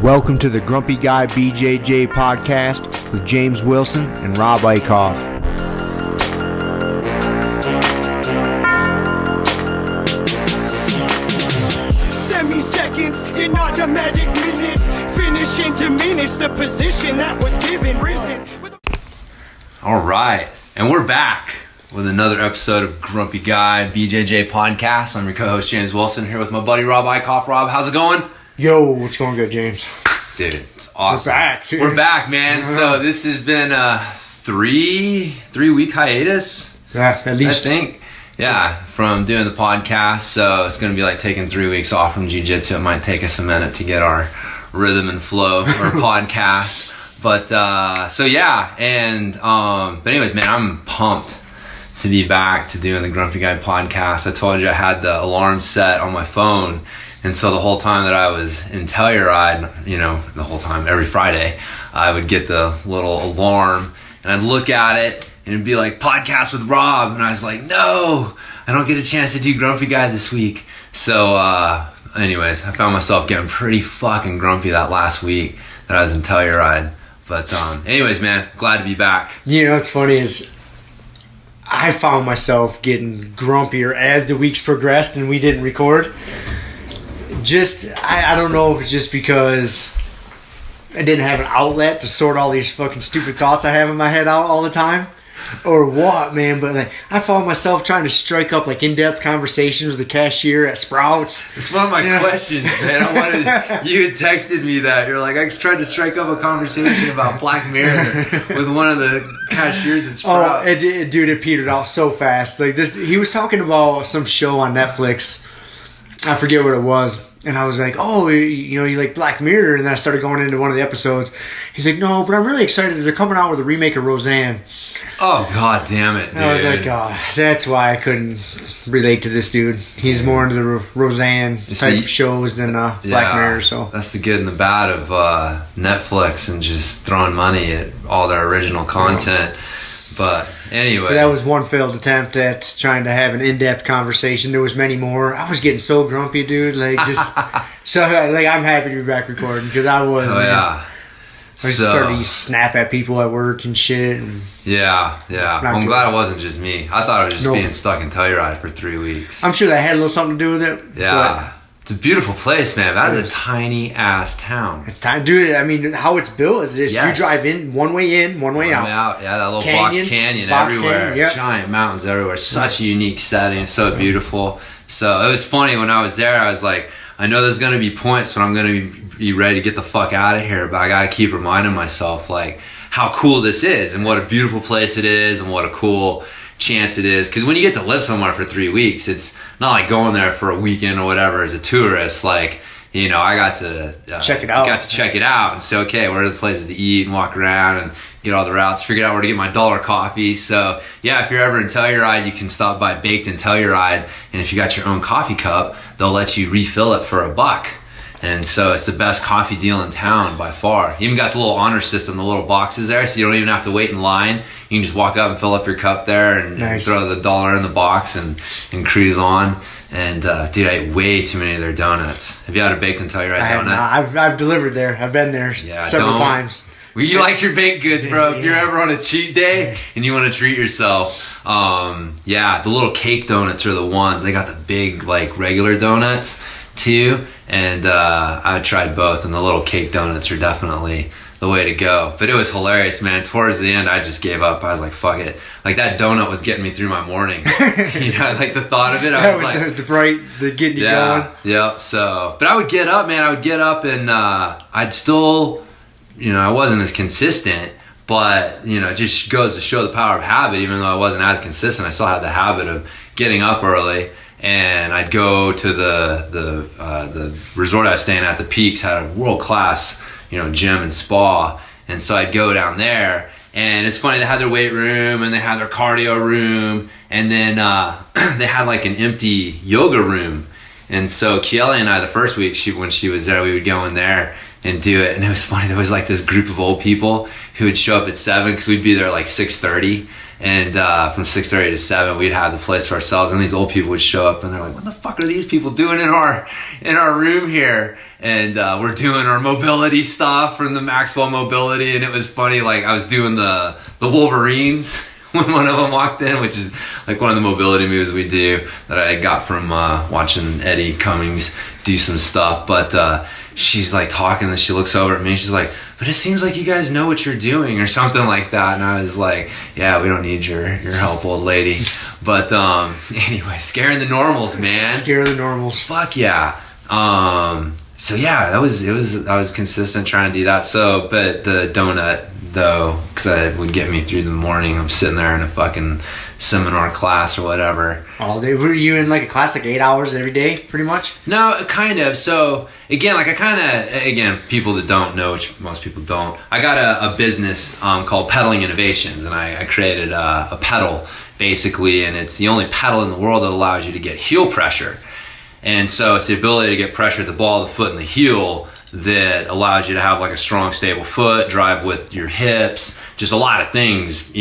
Welcome to the Grumpy Guy BJJ podcast with James Wilson and Rob Eickhoff. 70 seconds in automatic minutes, finishing to minutes the position that was given risen. All right, and we're back with another episode of Grumpy Guy BJJ podcast. I'm your co-host James Wilson here with my buddy Rob Eickhoff. Rob, how's it going? Yo, what's going good, James? Dude, it's awesome. We're back, dude. We're back, man. So this has been a three-week hiatus. Yeah, at least. I think. Yeah, from doing the podcast. So it's going to be like taking 3 weeks off from jiu-jitsu. It might take us a minute to get our rhythm and flow of our podcast. But, so yeah. And, but anyways, man, I'm pumped to be back to doing the Grumpy Guy podcast. I told you I had the alarm set on my phone. And so the whole time that I was in Telluride, you know, the whole time, every Friday, I would get the little alarm and I'd look at it and it'd be like, podcast with Rob. And I was like, no, I don't get a chance to do Grumpy Guy this week. So anyways, I found myself getting pretty fucking grumpy that last week that I was in Telluride. But anyways, man, glad to be back. You know what's funny is I found myself getting grumpier as the weeks progressed and we didn't record. I don't know if it's just because I didn't have an outlet to sort all these fucking stupid thoughts I have in my head out all the time, or what, man. But like, I found myself trying to strike up like in-depth conversations with the cashier at Sprouts. It's one of my questions, man. You had texted me that you're like, I tried to strike up a conversation about Black Mirror with one of the cashiers at Sprouts. Oh, dude, it petered out so fast. Like this, he was talking about some show on Netflix. I forget what it was. And I was like, oh, you know, you like Black Mirror? And then I started going into one of the episodes. He's like, no, but I'm really excited. They're coming out with a remake of Roseanne. Oh, god damn it, dude. And I was like, oh, that's why I couldn't relate to this dude. He's more into the Roseanne type shows than Black Mirror. So that's the good and the bad of Netflix and just throwing money at all their original content. But anyway, that was one failed attempt at trying to have an in-depth conversation. There was many more. I was getting so grumpy, dude. Like just so like I'm happy to be back recording because I was. Oh yeah. I started to snap at people at work and shit. And yeah. Well, I'm glad it wasn't just me. I thought I was just being stuck in Telluride for 3 weeks. I'm sure that had a little something to do with it. Yeah. It's a beautiful place, man. That is a tiny ass town. It's tiny, dude. I mean, how it's built is this: you drive in, one way out. One way out. Yeah, that little Canyons, box canyon everywhere. Canyon, yep. Giant mountains everywhere. Such a unique setting. It's so beautiful. So it was funny when I was there. I was like, I know there's gonna be points when I'm gonna be ready to get the fuck out of here, but I gotta keep reminding myself like how cool this is and what a beautiful place it is and what a cool chance it is. Because when you get to live somewhere for 3 weeks, it's not like going there for a weekend or whatever as a tourist. Like, you know, I got to check it out. And say, okay, where are the places to eat and walk around and get all the routes, figure out where to get my dollar coffee. So yeah, if you're ever in Telluride, you can stop by Baked in Telluride, and if you got your own coffee cup, they'll let you refill it for $1. And so it's the best coffee deal in town by far. You even got the little honor system, the little boxes there, so you don't even have to wait in line. You can just walk up and fill up your cup there and throw the dollar in the box and cruise on. And dude, I ate way too many of their donuts. Have you had a Baked in Telluride donut? I've delivered there. I've been there several times. Well, you like your baked goods, bro. If you're ever on a cheat day and you want to treat yourself, the little cake donuts are the ones. They got the big, like, regular donuts too, and I tried both, and the little cake donuts are definitely the way to go. But it was hilarious, man. Towards the end, I just gave up. I was like, fuck it. Like, that donut was getting me through my morning. You know, like the thought of it, I was like, the getting you going. Yep. So, but I would get up, man. I would get up, and I'd still, you know, I wasn't as consistent, but, you know, it just goes to show the power of habit. Even though I wasn't as consistent, I still had the habit of getting up early. And I'd go to the resort I was staying at, the Peaks, had a world-class, you know, gym and spa. And so I'd go down there, and it's funny, they had their weight room and they had their cardio room, and then they had like an empty yoga room. And so Kiele and I, the first week when she was there, we would go in there and do it. And it was funny, there was like this group of old people who would show up at 7 because we'd be there like 6:30. And from 6:30 to 7, we'd have the place for ourselves. And these old people would show up, and they're like, "What the fuck are these people doing in our room here?" And we're doing our mobility stuff from the Maxwell Mobility. And it was funny, like I was doing the Wolverines when one of them walked in, which is like one of the mobility moves we do that I got from watching Eddie Cummings do some stuff. But she's like talking, and she looks over at me, and she's like, "But it seems like you guys know what you're doing," or something like that. And I was like, "Yeah, we don't need your help, old lady." But anyway, scaring the normals, man. Scare the normals. Fuck yeah. So yeah, I was consistent trying to do that. So, but the donut though, because it would get me through the morning. I'm sitting there in a fucking seminar class or whatever all day. Were you in like a class like 8 hours every day, pretty much? No, kind of. So again, like people that don't know, which most people don't, I got a business called Pedaling Innovations, and I created a pedal basically, and it's the only pedal in the world that allows you to get heel pressure. And so it's the ability to get pressure at the ball of the foot and the heel that allows you to have like a strong, stable foot, drive with your hips, just a lot of things,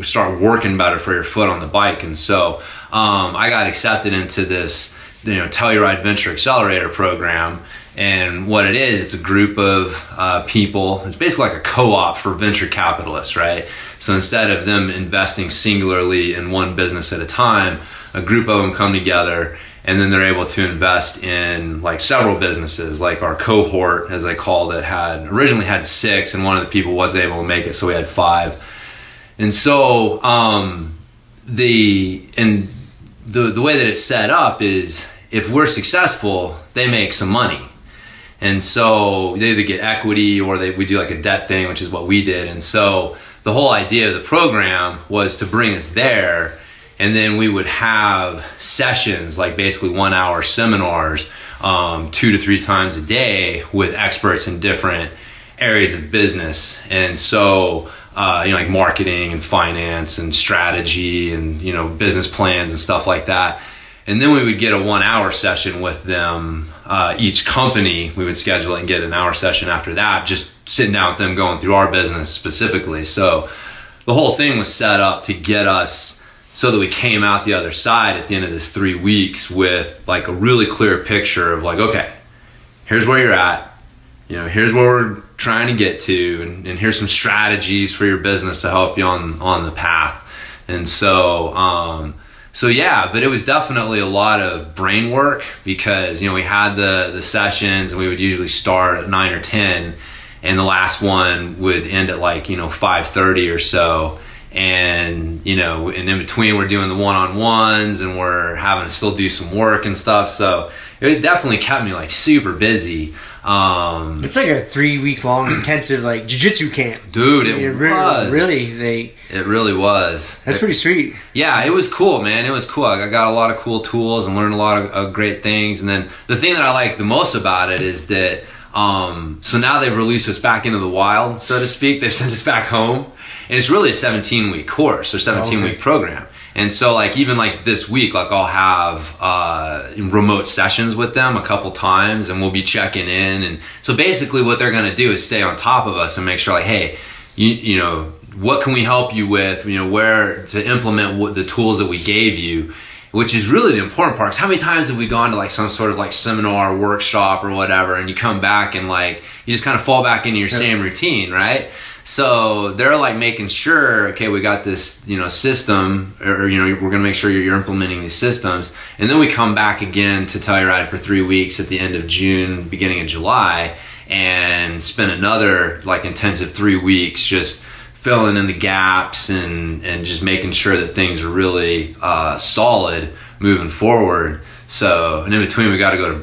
start working better for your foot on the bike. And so I got accepted into this, Telluride Venture Accelerator program. And what it is, it's a group of people. It's basically like a co-op for venture capitalists, right? So instead of them investing singularly in one business at a time, a group of them come together, and then they're able to invest in like several businesses. Like our cohort, as I called it, originally had 6, and one of the people wasn't able to make it, so we had 5. And so the way that it's set up is, if we're successful, they make some money. And so they either get equity or we do like a debt thing, which is what we did. And so the whole idea of the program was to bring us there. And then we would have sessions, like basically 1-hour seminars, 2 to 3 times a day with experts in different areas of business. And so, like marketing and finance and strategy and, business plans and stuff like that. And then we would get a 1-hour session with them. Each company, we would schedule it and get an hour session after that, just sitting down with them, going through our business specifically. So the whole thing was set up to get us so that we came out the other side at the end of this 3 weeks with like a really clear picture of like, okay, here's where you're at, here's where we're trying to get to, and here's some strategies for your business to help you on the path. And so yeah, but it was definitely a lot of brain work, because we had the sessions, and we would usually start at 9 or 10, and the last one would end at like 5:30 or so. And and in between we're doing the one-on-ones, and we're having to still do some work and stuff. So it definitely kept me like super busy. It's like a 3-week-long intensive like jiu-jitsu camp, dude. It was really it really was. That's pretty sweet. Yeah, it was cool, man. It was cool. I got a lot of cool tools and learned a lot of great things. And then the thing that I like the most about it is that so now they've released us back into the wild, so to speak. They've sent us back home. And it's really a 17-week course or 17-week program. And so like even like this week, like I'll have remote sessions with them a couple times, and we'll be checking in. And so basically what they're going to do is stay on top of us and make sure like, hey, what can we help you with? Where to implement the tools that we gave you, which is really the important part. 'Cause how many times have we gone to like some sort of like seminar, workshop or whatever, and you come back and like you just kind of fall back into your same routine, right? So they're like making sure, okay, we got this, system, or, we're going to make sure you're implementing these systems. And then we come back again to Telluride for 3 weeks at the end of June, beginning of July, and spend another like intensive 3 weeks just filling in the gaps and just making sure that things are really solid moving forward. So, and in between we got to go to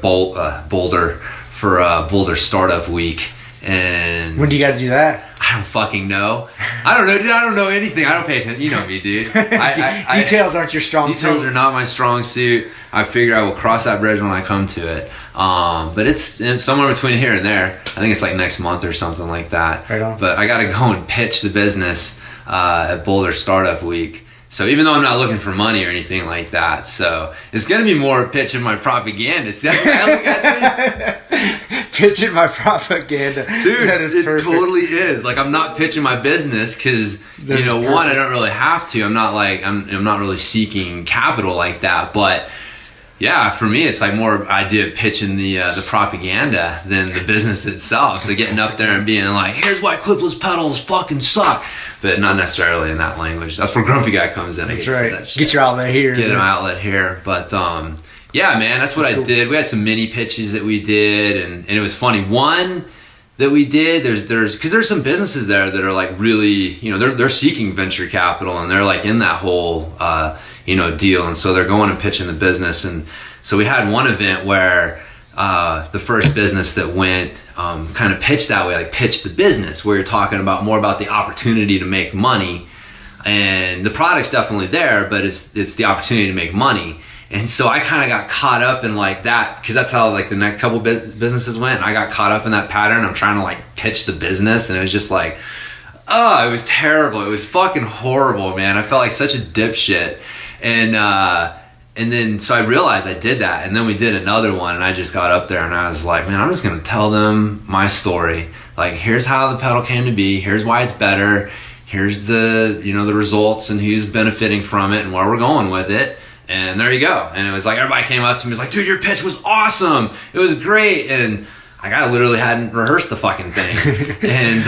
Boulder for Boulder Startup Week. And when do you got to do that? I don't fucking know. I don't know, dude. I don't know anything. I don't pay attention. You know me, dude. Details aren't your strong suit. Details are not my strong suit. I figure I will cross that bridge when I come to it. But it's somewhere between here and there. I think it's like next month or something like that. Right on. But I got to go and pitch the business at Boulder Startup Week. So even though I'm not looking for money or anything like that, so it's gonna be more pitching my propaganda. See, that's how I look at this. Pitching my propaganda, dude. That is it perfect. Totally is. Like, I'm not pitching my business because one, I don't really have to. I'm not really seeking capital like that. But yeah, for me, it's like more idea of pitching the propaganda than the business itself. So getting up there and being like, here's why clipless pedals fucking suck. But not necessarily in that language. That's where Grumpy Guy comes in. That's right. Get your outlet here. Get an outlet here. But yeah, man, that's what I did. We had some mini pitches that we did, and it was funny. One that we did, there's some businesses there that are like really, they're seeking venture capital, and they're like in that whole deal, and so they're going and pitching the business. And so we had one event where the first business that went kind of pitched that way, like pitched the business, where you're talking more about the opportunity to make money, and the product's definitely there, but it's the opportunity to make money. And so I kind of got caught up in like that, because that's how like the next couple businesses went. And I got caught up in that pattern. I'm trying to like pitch the business, and it was just like, oh, it was terrible. It was fucking horrible, man. I felt like such a dipshit. And then so I realized I did that, and then we did another one, and I just got up there and I was like, man, I'm just gonna tell them my story. Like, here's how the pedal came to be. Here's why it's better. Here's the the results and who's benefiting from it and where we're going with it. And there you go. And it was like, everybody came up to me, was like, dude, your pitch was awesome. It was great. And I literally hadn't rehearsed the fucking thing. And,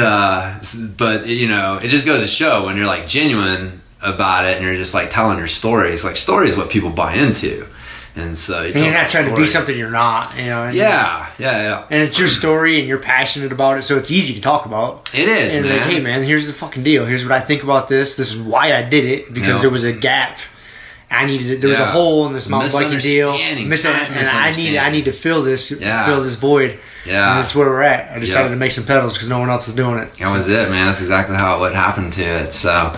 but it just goes to show when you're like genuine about it and you're just like telling your stories. Like, story is what people buy into. And so you're not trying to be something you're not, Yeah. And it's your story and you're passionate about it, so it's easy to talk about. It is, and man. Like, hey, man, here's the fucking deal. Here's what I think about this. This is why I did it, because there was a gap. There was a hole in this mountain biking deal. And I need to fill this void. Yeah. And that's where we're at. I decided to make some pedals because no one else is doing it. That was it, man. That's exactly what happened to it. So,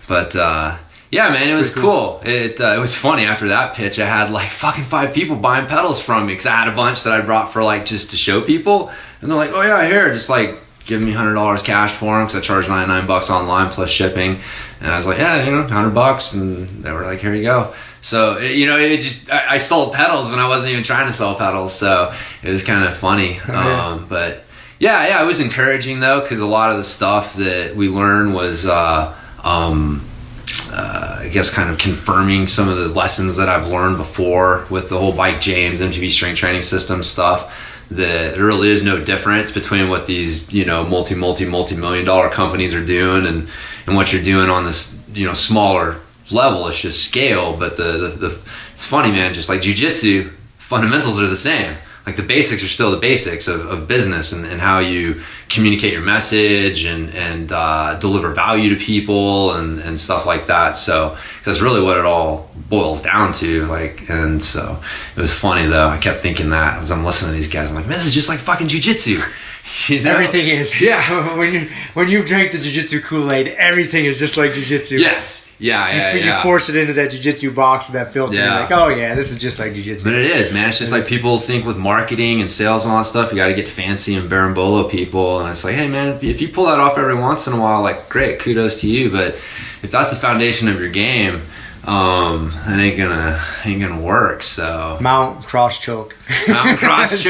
but yeah, man, it was cool. It was funny. After that pitch, I had like fucking 5 people buying pedals from me because I had a bunch that I brought for like just to show people, and they're like, "Oh yeah, here, just like give me $100 cash for them," because I charged $99 online plus shipping. And I was like, yeah, $100, and they were like, here you go. So I sold pedals when I wasn't even trying to sell pedals, so it was kind of funny. But yeah, it was encouraging though, because a lot of the stuff that we learned was I guess kind of confirming some of the lessons that I've learned before with the whole Bike James MTB strength training system stuff. That there really is no difference between what these multi-million-dollar companies are doing and what you're doing on this smaller level. It's just scale. But the it's funny, man. Just like jiu-jitsu, fundamentals are the same. Like, the basics are still the basics of business and how you communicate your message and deliver value to people and stuff like that. So that's really what it all boils down to. Like, and so it was funny though. I kept thinking that as I'm listening to these guys. I'm like, man, this is just like fucking jiu-jitsu. Everything is. Yeah. when you've drank the jiu-jitsu Kool-Aid, everything is just like jiu-jitsu. Yes. Yeah. You force it into that jiu-jitsu box with that filter. Yeah. You're like, oh yeah, this is just like jiu-jitsu. But it is, man. It's just like people think with marketing and sales and all that stuff, you got to get fancy and berimbolo people. And it's like, hey man, if you pull that off every once in a while, like, great, kudos to you. But if that's the foundation of your game, it ain't gonna work. So mount cross choke. That's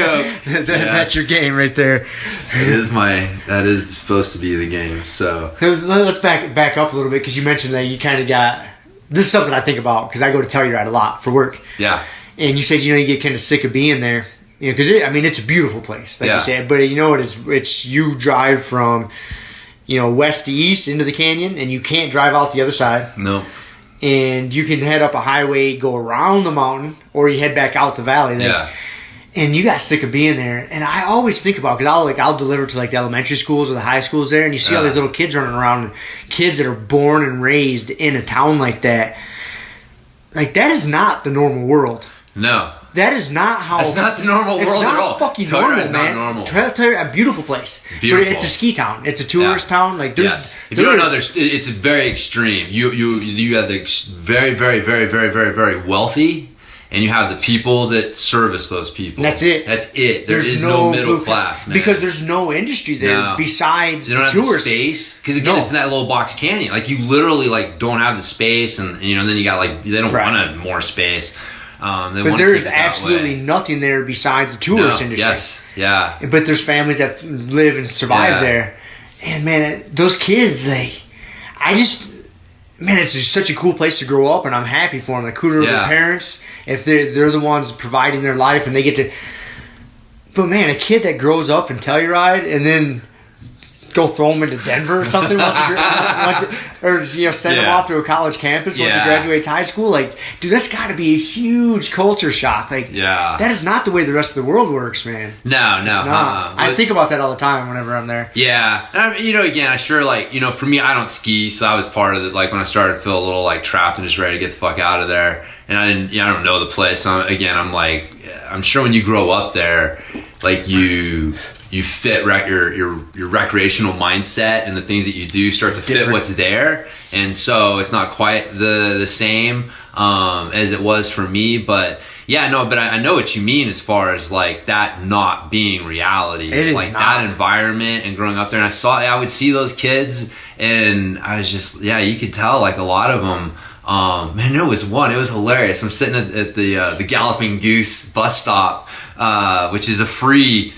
your game right there. That is supposed to be the game. So let's back up a little bit, because you mentioned that you kind of got, this is something I think about because I go to Telluride a lot for work. Yeah. And you said you get kind of sick of being there, because it's a beautiful place, like you said. But it's you drive from west to east into the canyon, and you can't drive out the other side. No. And you can head up a highway, go around the mountain, or you head back out the valley. Yeah. And you got sick of being there. And I always think about, because I'll deliver to like the elementary schools or the high schools there, and you see all these little kids running around, kids that are born and raised in a town like that. Like, that is not the normal world. No. That is not how. It's not the normal world at all. It's not fucking normal, man. Not normal. Telluride, a beautiful place. Beautiful. But it's a ski town. It's a tourist town. Like, if you don't know, it's very extreme. You have the very, very, very, very, very, very wealthy, and you have the people that service those people. That's it. That's it. There's no middle class, man. Because there's no industry there besides they don't have tourists. the space. Because again, it's in that little box canyon. Like, you literally like don't have the space, and you know, then you got like they don't want more space. But there's absolutely nothing there besides the tourist industry. Yes, yeah. But there's families that live and survive there, and man, those kids, it's just such a cool place to grow up, and I'm happy for them. Like, kudos to the parents if they're the ones providing their life, and they get to. But man, a kid that grows up in Telluride and then go throw them into Denver or something, or send them off to a college campus once he graduates high school. Like, dude, that's got to be a huge culture shock. Like, that is not the way the rest of the world works, man. No, it's not. I think about that all the time whenever I'm there. Yeah, and again, I sure for me, I don't ski, so I was part of it. Like, when I started to feel a little like trapped and just ready to get the fuck out of there, and I don't know the place. So again, I'm sure when you grow up there, like you fit your recreational mindset, and the things that you do start to fit what's there, and so it's not quite the same as it was for me. But but I know what you mean as far as like that not being reality. It is like not. That environment and growing up there, and I would see those kids, and I was just you could tell like a lot of them. Man, it was hilarious. I'm sitting at the Galloping Goose bus stop, which is a free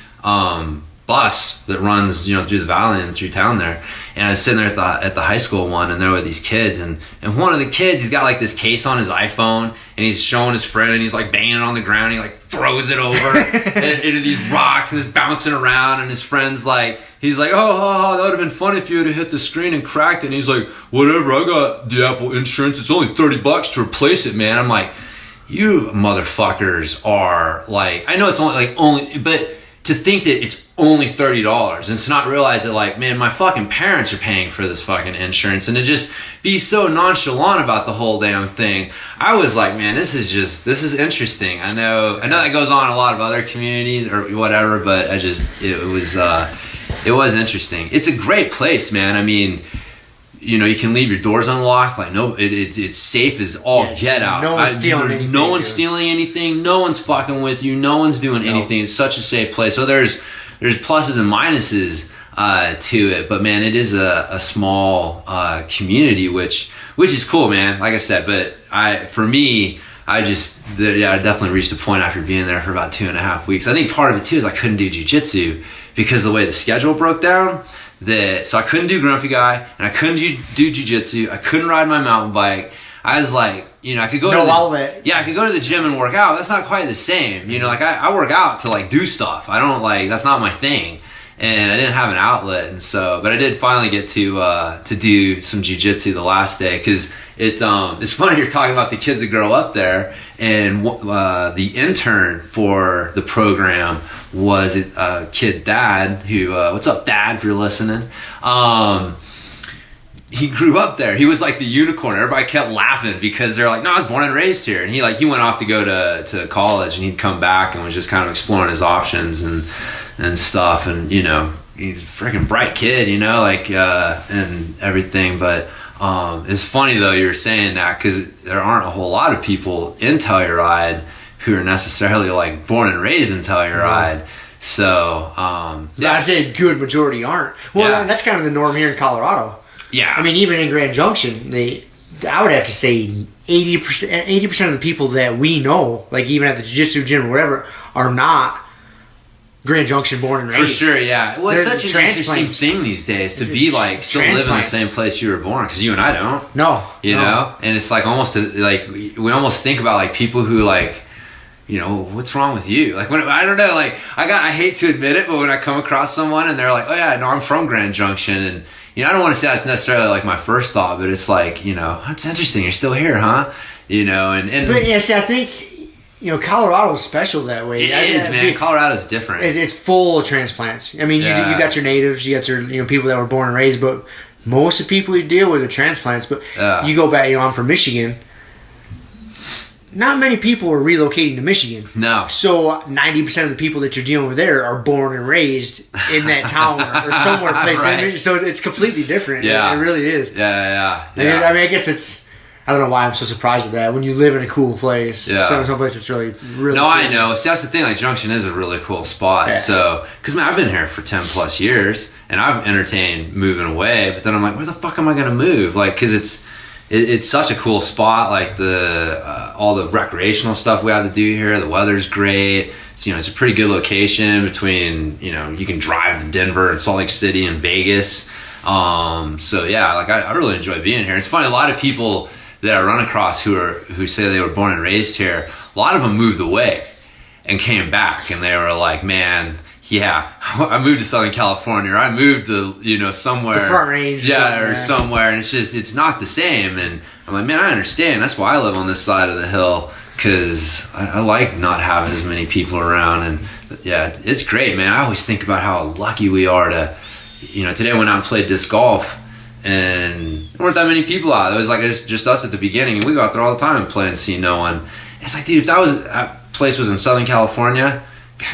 bus that runs through the valley and through town there, and I was sitting there at the high school one, and there were these kids, and one of the kids, he's got like this case on his iPhone, and he's showing his friend, and he's like banging it on the ground, and he like throws it over into these rocks, and it's bouncing around, and his friend's like, he's like, oh, that would have been funny if you would have hit the screen and cracked it, and he's like, whatever, I got the Apple insurance, it's only $30 to replace it, man. I'm like, you motherfuckers are like, I know it's only, but to think that it's only $30 and to not realize that, like, man, my fucking parents are paying for this fucking insurance, and to just be so nonchalant about the whole damn thing. I was like, man, this is interesting. I know that goes on in a lot of other communities or whatever, but it was interesting. It's a great place, man. I mean, you can leave your doors unlocked. Like, no, it's safe as all get out. No one's stealing anything. No one's stealing anything. No one's fucking with you. No one's doing anything. It's such a safe place. So there's pluses and minuses to it. But man, it is a small community, which is cool, man. Like I said, but I definitely reached a point after being there for about 2.5 weeks. I think part of it too is I couldn't do jiu-jitsu because of the way the schedule broke down. So I couldn't do Grumpy Guy, and I couldn't do jiu-jitsu. I couldn't ride my mountain bike. I was like, I could go I could go to the gym and work out. That's not quite the same. Like I work out to like do stuff. I don't that's not my thing. And I didn't have an outlet, and so, but I did finally get to do some jiu-jitsu the last day, because it's funny you're talking about the kids that grow up there, and the intern for the program was a kid, Dad, who what's up, Dad, if you're listening. He grew up there. He was like the unicorn. Everybody kept laughing because they're like, no, I was born and raised here. And he went off to go to college, and he'd come back and was just kind of exploring his options and stuff. And he's a freaking bright kid, and everything. But it's funny though you were saying that, because there aren't a whole lot of people in Telluride who are necessarily like born and raised in Telluride. Yeah. So I'd say a good majority aren't. Well, that's kind of the norm here in Colorado. Yeah, I mean, even in Grand Junction, I would have to say 80% of the people that we know, like even at the jiu-jitsu gym or whatever, are not Grand Junction born and raised. For sure, yeah. Well, it's such an interesting thing these days to be like still live in the same place you were born, because you and I don't. No. You know? And it's like almost like we almost think about like people who like, what's wrong with you? Like, I don't know, like I hate to admit it, but when I come across someone and they're like, oh yeah, no, I'm from Grand Junction, and I don't want to say that's necessarily like my first thought, but it's like, that's interesting. You're still here, huh? But yeah, see, I think, Colorado's special that way. It is, man. Colorado's different. It's full of transplants. I mean, you got your natives, you got your people that were born and raised, but most of the people you deal with are transplants. But you go back, I'm from Michigan. Not many people are relocating to Michigan. No. So 90% of the people that you're dealing with there are born and raised in that town or somewhere placed in Michigan. So it's completely different. Yeah. It really is. Yeah. I mean, I guess I don't know why I'm so surprised at that. When you live in a cool place, Yeah. someplace that's really No, cool. I know. See, that's the thing. Like, Junction is a really cool spot. Yeah. So, because, man, I've been here for 10 plus years, and I've entertained moving away, but then I'm like, where the fuck am I going to move? Like, because it's such a cool spot. Like, all the recreational stuff we have to do here. The weather's great. It's, it's a pretty good location between, you can drive to Denver and Salt Lake City and Vegas. So, yeah, like, I really enjoy being here. It's funny, a lot of people that I run across who say they were born and raised here, a lot of them moved away and came back, and they were like, man, yeah, I moved to Southern California, or I moved to, somewhere. The Front Range. Or somewhere, and it's not the same. And I'm like, man, I understand. That's why I live on this side of the hill, because I like not having as many people around. And yeah, it's great, man. I always think about how lucky we are to, today I went out and played disc golf, and there weren't that many people out. It was like just us at the beginning, and we go out there all the time and play and see no one. And it's like, dude, if that place was in Southern California,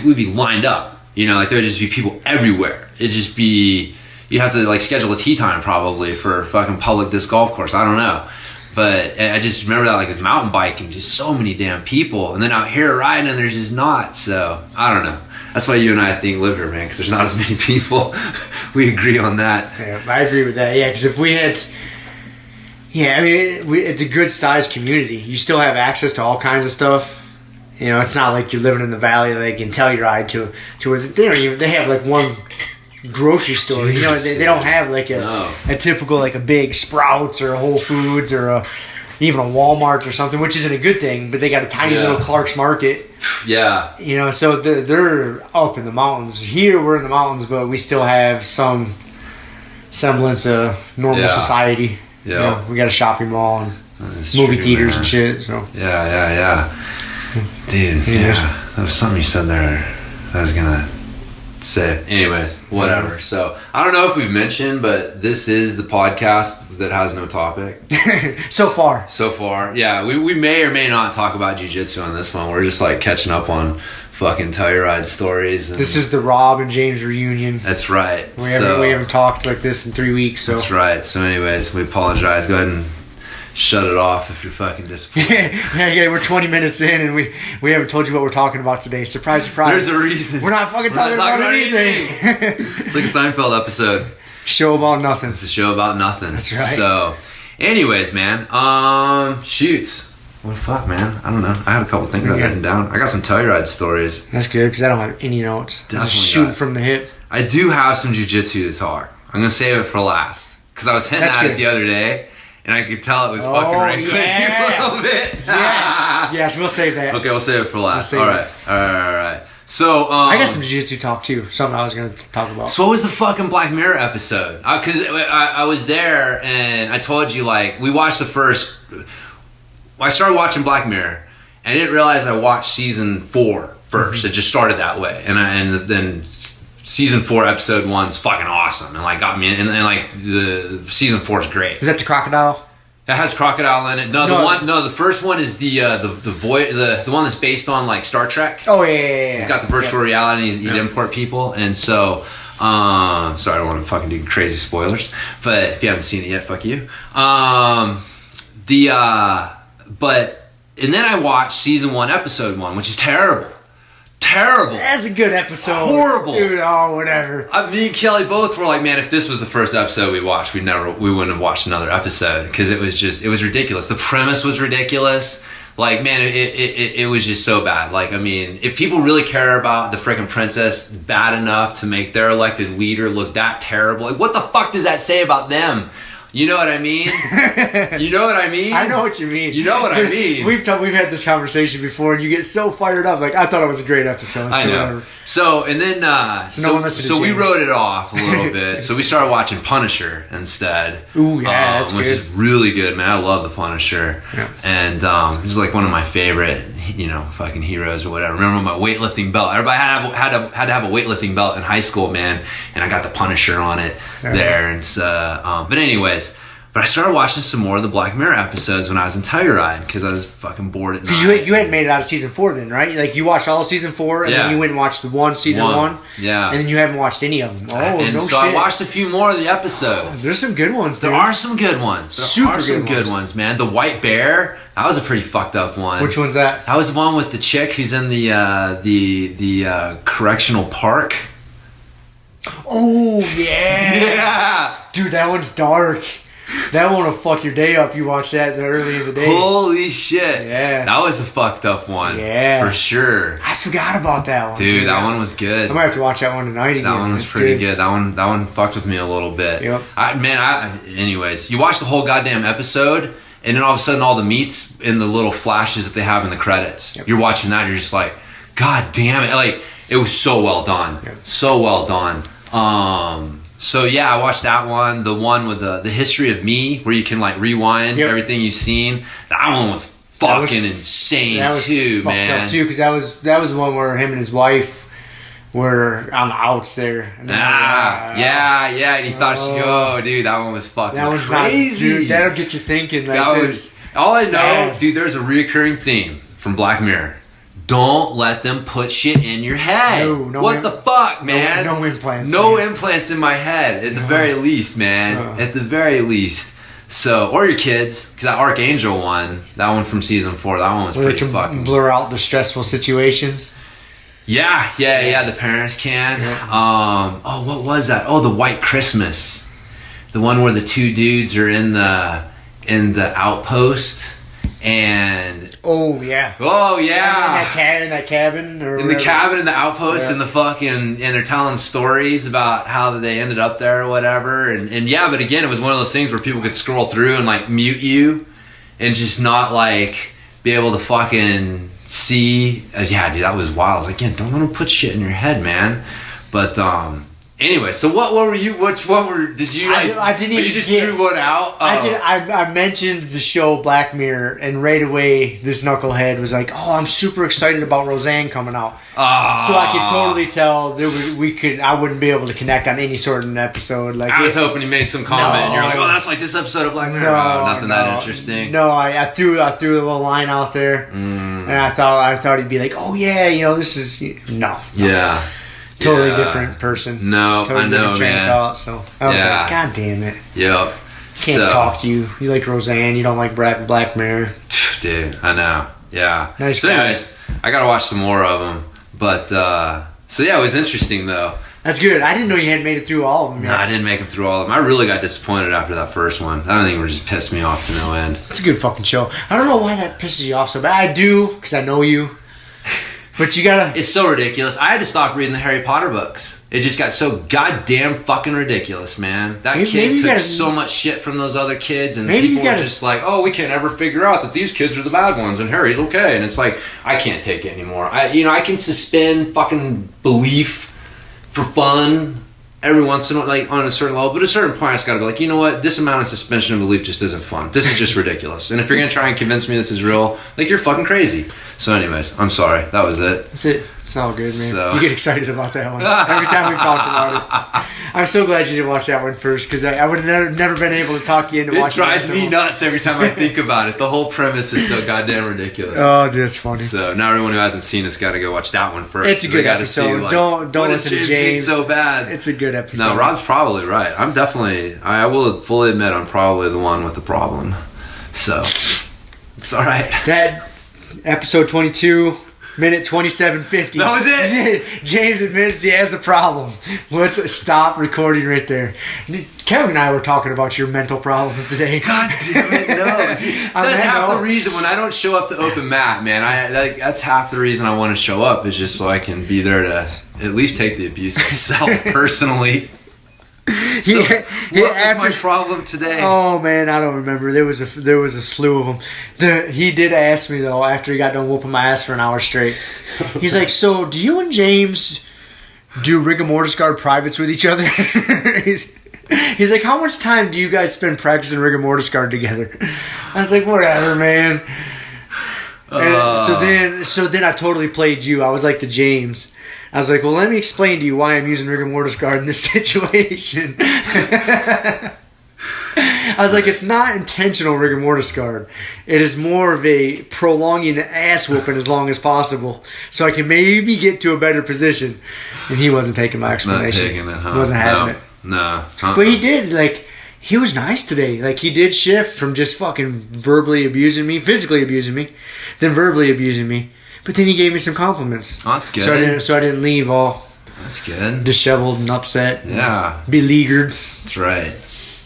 we'd be lined up. Like there would just be people everywhere. It'd just be, you have to like schedule a tee time probably for a fucking public disc golf course. I don't know. But I just remember that, like with mountain biking, just so many damn people. And then out here riding, and there's just not. So I don't know. That's why you and I think live here, man, because there's not as many people. We agree on that. Yeah, I agree with that. Yeah, because if we had, it's a good sized community. You still have access to all kinds of stuff. It's not like you're living in the valley, like in Telluride to where they have like one grocery store. They don't have like a typical like a big Sprouts or a Whole Foods or even a Walmart or something, which isn't a good thing. But they got a tiny little Clark's Market. Yeah. So they're up in the mountains. Here we're in the mountains, but we still have some semblance of normal society. Yeah. We got a shopping mall and movie theaters and shit. So yeah. Dude, that was something you said there that I was gonna say. Anyways, whatever. So I don't know if we've mentioned, but this is the podcast that has no topic. So far. Yeah, we may or may not talk about jiu-jitsu on this one. We're just like catching up on fucking Telluride stories. This is the Rob and James reunion. That's right. We haven't talked like this in 3 weeks. So. That's right. So anyways, we apologize. Go ahead and shut it off if you're fucking disappointed. Yeah, we're 20 minutes in and we haven't told you what we're talking about today. Surprise. There's a reason. We're not talking about anything. It's like a Seinfeld episode. Show about nothing. It's a show about nothing. That's right. So, anyways, man. Shoots. What the fuck, man? I don't know. I had a couple things I've written down. I got some Telluride stories. That's good because I don't have any notes. Definitely just shooting from the hip. I do have some jiu-jitsu to talk. I'm going to save it for last because I was hitting it the other day. And I could tell it was fucking wrangling me a little bit. Yes, we'll save that. Okay, we'll save it for last. All right. So, I got some jiu-jitsu talk too. Something I was going to talk about. So what was the fucking Black Mirror episode? Because I was there and I told you, like, we watched the first... I started watching Black Mirror and I didn't realize I watched season 4 first. It just started that way. And then... Season 4, episode 1's fucking awesome, and like got me, and like the season 4's great. Is that the crocodile? That has crocodile in it. The first one is the one that's based on like Star Trek. Oh yeah. He's got the virtual reality. He'd import people, and so sorry, I don't want to fucking do crazy spoilers, but if you haven't seen it yet, fuck you. And then I watched season 1, episode 1, which is terrible. That's a good episode. Horrible. Dude, whatever. Me and Kelly both were like, man, if this was the first episode we watched, we wouldn't have watched another episode because it was ridiculous. The premise was ridiculous. Like, man, it was just so bad. Like, I mean, if people really care about the freaking princess bad enough to make their elected leader look that terrible, like, what the fuck does that say about them? You know what I mean? You know what I mean? I know what you mean. You know what I mean? We've had this conversation before, and you get so fired up. Like, I thought it was a great episode. I know. Whatever. So, and then, so we wrote it off a little bit. So we started watching Punisher instead. Ooh, yeah, that's which good. is really good, man. I love the Punisher. Yeah. And he's like one of my favorite, fucking heroes or whatever. Remember my weightlifting belt? Everybody had to have a weightlifting belt in high school, man. And I got the Punisher on it there. And but anyways. But I started watching some more of the Black Mirror episodes when I was in Telluride because I was fucking bored at night. Because you hadn't made it out of season 4 then, right? Like you watched all of season 4 and then you went and watched the season 1. Yeah. And then you haven't watched any of them. Oh, and no so shit. I watched a few more of the episodes. There's some good ones, dude. There are some good ones. There are some good ones, man. The White Bear, that was a pretty fucked up one. Which one's that? That was the one with the chick who's in the correctional park. Oh, yeah. Yeah. Dude, that one's dark. That one will fuck your day up. You watch that early in the day. Holy shit. Yeah. That was a fucked up one. Yeah. For sure. I forgot about that one. Dude, that one was good. I might have to watch that one tonight again. That one was pretty good. That one fucked with me a little bit. Yep. Anyways, you watch the whole goddamn episode, and then all of a sudden all the meats in the little flashes that they have in the credits. Yep. You're watching that, and you're just like, God damn it. Like, it was so well done. Yep. So well done. So yeah, I watched that one. The one with the history of me, where you can like rewind everything you've seen. That one was fucking insane too, man. Fucked up too, because that was the one where him and his wife were on the outs there. And yeah. And he thought, dude, that one was fucking crazy. Dude, that'll get you thinking. Like, all I know, dude. There's a reoccurring theme from Black Mirror. Don't let them put shit in your head. No what the fuck, man? No implants. No implants in my head, at the very least, man. At the very least. So, or your kids, because that Archangel one, that one from season 4, that one was pretty fucking. Blur out the stressful situations. Yeah. The parents can. Yeah. What was that? Oh, the White Christmas, the one where the two dudes are in the outpost. And in that cabin or in the cabin in the outpost and the fucking, and they're telling stories about how they ended up there or whatever, and but again, it was one of those things where people could scroll through and like mute you and just not like be able to fucking see. Dude, that was wild. Again, don't let them put shit in your head, man. But anyway, so what were you? Which one did you like? I didn't even. You just threw one out. I mentioned the show Black Mirror, and right away this knucklehead was like, "Oh, I'm super excited about Roseanne coming out." So I could totally tell I wouldn't be able to connect on any sort of an episode. Like I was hoping you made some comment, and you're like, "Oh, that's like this episode of Black Mirror." Nothing that interesting. No, I threw a little line out there, and I thought he'd be like, "Oh yeah, this is no." Yeah. Totally different person. No, totally I know, man. Thought, so I was like, God damn it. Yep. Can't talk to you. You like Roseanne. You don't like Black Mirror. Dude, I know. Yeah. Nice. So anyways, I gotta watch some more of them. But so yeah, it was interesting though. That's good. I didn't know you hadn't made it through all of them yet. No, I didn't make them through all of them. I really got disappointed after that first one. I don't think it just pissed me off to no end. It's a good fucking show. I don't know why that pisses you off so bad. I do, because I know you. But you gotta... It's so ridiculous. I had to stop reading the Harry Potter books. It just got so goddamn fucking ridiculous, man. That kid took so much shit from those other kids, and people were just like, "Oh, we can't ever figure out that these kids are the bad ones, and Harry's okay." And it's like, I can't take it anymore. I can suspend fucking belief for fun every once in a while, like on a certain level, but at a certain point, I just gotta be like, you know what? This amount of suspension of belief just isn't fun. This is just ridiculous. And if you're gonna try and convince me this is real, like, you're fucking crazy. So, anyways, I'm sorry. That was it. That's it. It's all good, man. So. You get excited about that one every time we talked about it. I'm so glad you didn't watch that one first, because I would have never been able to talk you into watching it. It drives me nuts every time I think about it. The whole premise is so goddamn ridiculous. Oh, that's funny. So now everyone who hasn't seen it's got to go watch that one first. It's a good episode. See, like, don't listen to James. So bad. It's a good episode. No, Rob's probably right. I will fully admit I'm probably the one with the problem. So it's all right. That episode 22. Minute 27:50. That was it. James admits he has a problem. Let's stop recording right there. Kevin and I were talking about your mental problems today. God damn it, no. See, that's half the reason when I don't show up to open mat, man. That's half the reason I want to show up, is just so I can be there to at least take the abuse myself personally. So, what was my problem today? Oh man, I don't remember. There was a slew of them. He did ask me though, after he got done whooping my ass for an hour straight. He's like, "So, do you and James do rigor mortis guard privates with each other?" He's like, "How much time do you guys spend practicing rigor mortis guard together?" I was like, "Whatever, man." And so then I totally played you. I was like the James. I was like, well, let me explain to you why I'm using rigor mortis guard in this situation. I was like, it's not intentional rigor mortis guard. It is more of a prolonging the ass whooping as long as possible, so I can maybe get to a better position. And he wasn't taking my explanation. Not taking it, huh? He wasn't having it. No. But he did, like, he was nice today. Like, he did shift from just fucking verbally abusing me, physically abusing me, then verbally abusing me. But then he gave me some compliments. Oh, that's good. So I didn't leave all That's good. disheveled and upset. Yeah. And beleaguered. That's right.